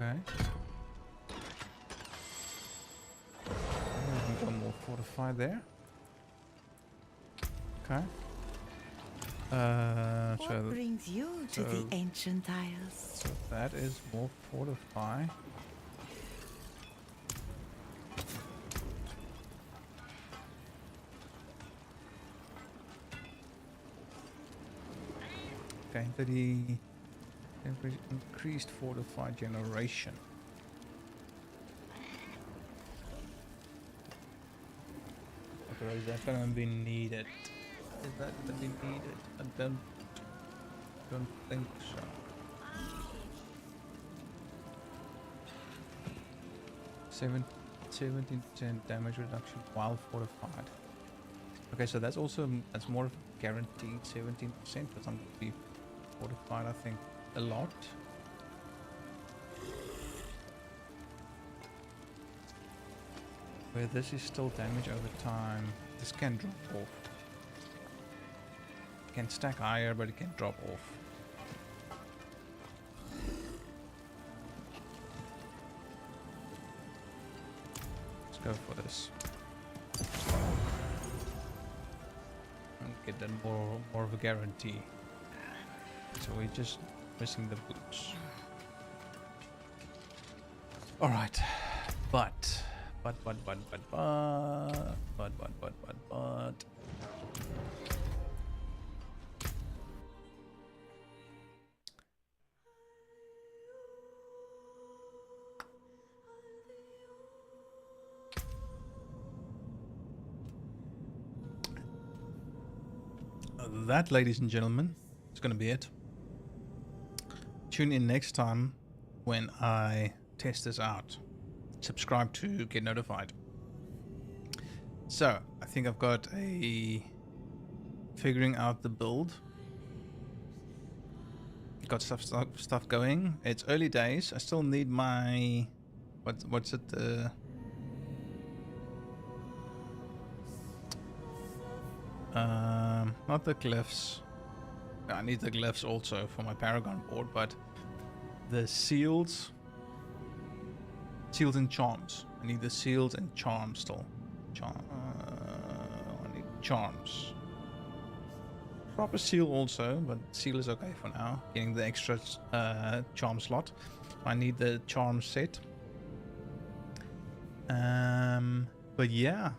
Okay. We've got more fortified there. Okay. What brings you to the ancient isles? So that is more fortify. Okay, increased fortified generation. Okay, is that gonna be needed? Is that gonna be needed? I don't think so. Seven 17% damage reduction while fortified. Okay, so that's more of a guaranteed 17%, but I'm gonna be fortified, I think, a lot. Where this is still damage over time, this can drop off. It can stack higher, but it can drop off. Let's go for this. And get that more of a guarantee. So we're just missing the boots. Alright. But. That, ladies and gentlemen, is going to be it. Tune in next time when I test this out. Subscribe to get notified. So, I think I've got a figuring out the build. Got stuff going. It's early days. I still need my what's it not the glyphs. I need the glyphs also for my Paragon board, but the seals and charms. I need the seals and charms still. I need charms. Proper seal also, but seal is okay for now. Getting the extra charm slot. I need the charm set. But yeah,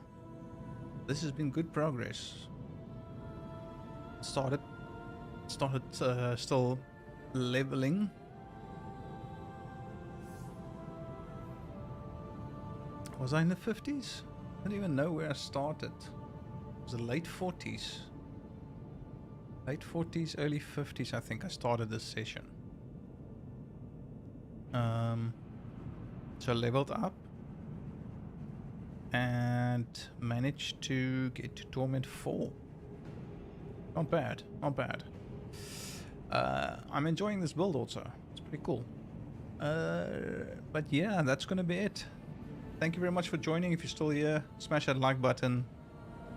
this has been good progress. Started still leveling. Was I in the 50s? I don't even know where I started. It was the late 40s. Late 40s, early 50s, I think I started this session. So leveled up and managed to get to Torment 4. Not bad, not bad. I'm enjoying this build also. It's pretty cool. But yeah, that's gonna be it. Thank you very much for joining. If you're still here, smash that like button.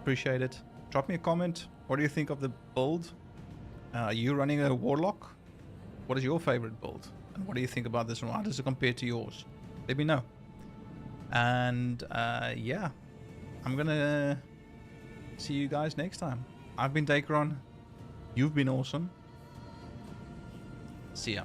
Appreciate it. Drop me a comment. What do you think of the build? Are you running a warlock? What is your favorite build? And what do you think about this one? How does it compare to yours? Let me know. And yeah, I'm gonna see you guys next time. I've been Dacron. You've been awesome. See ya.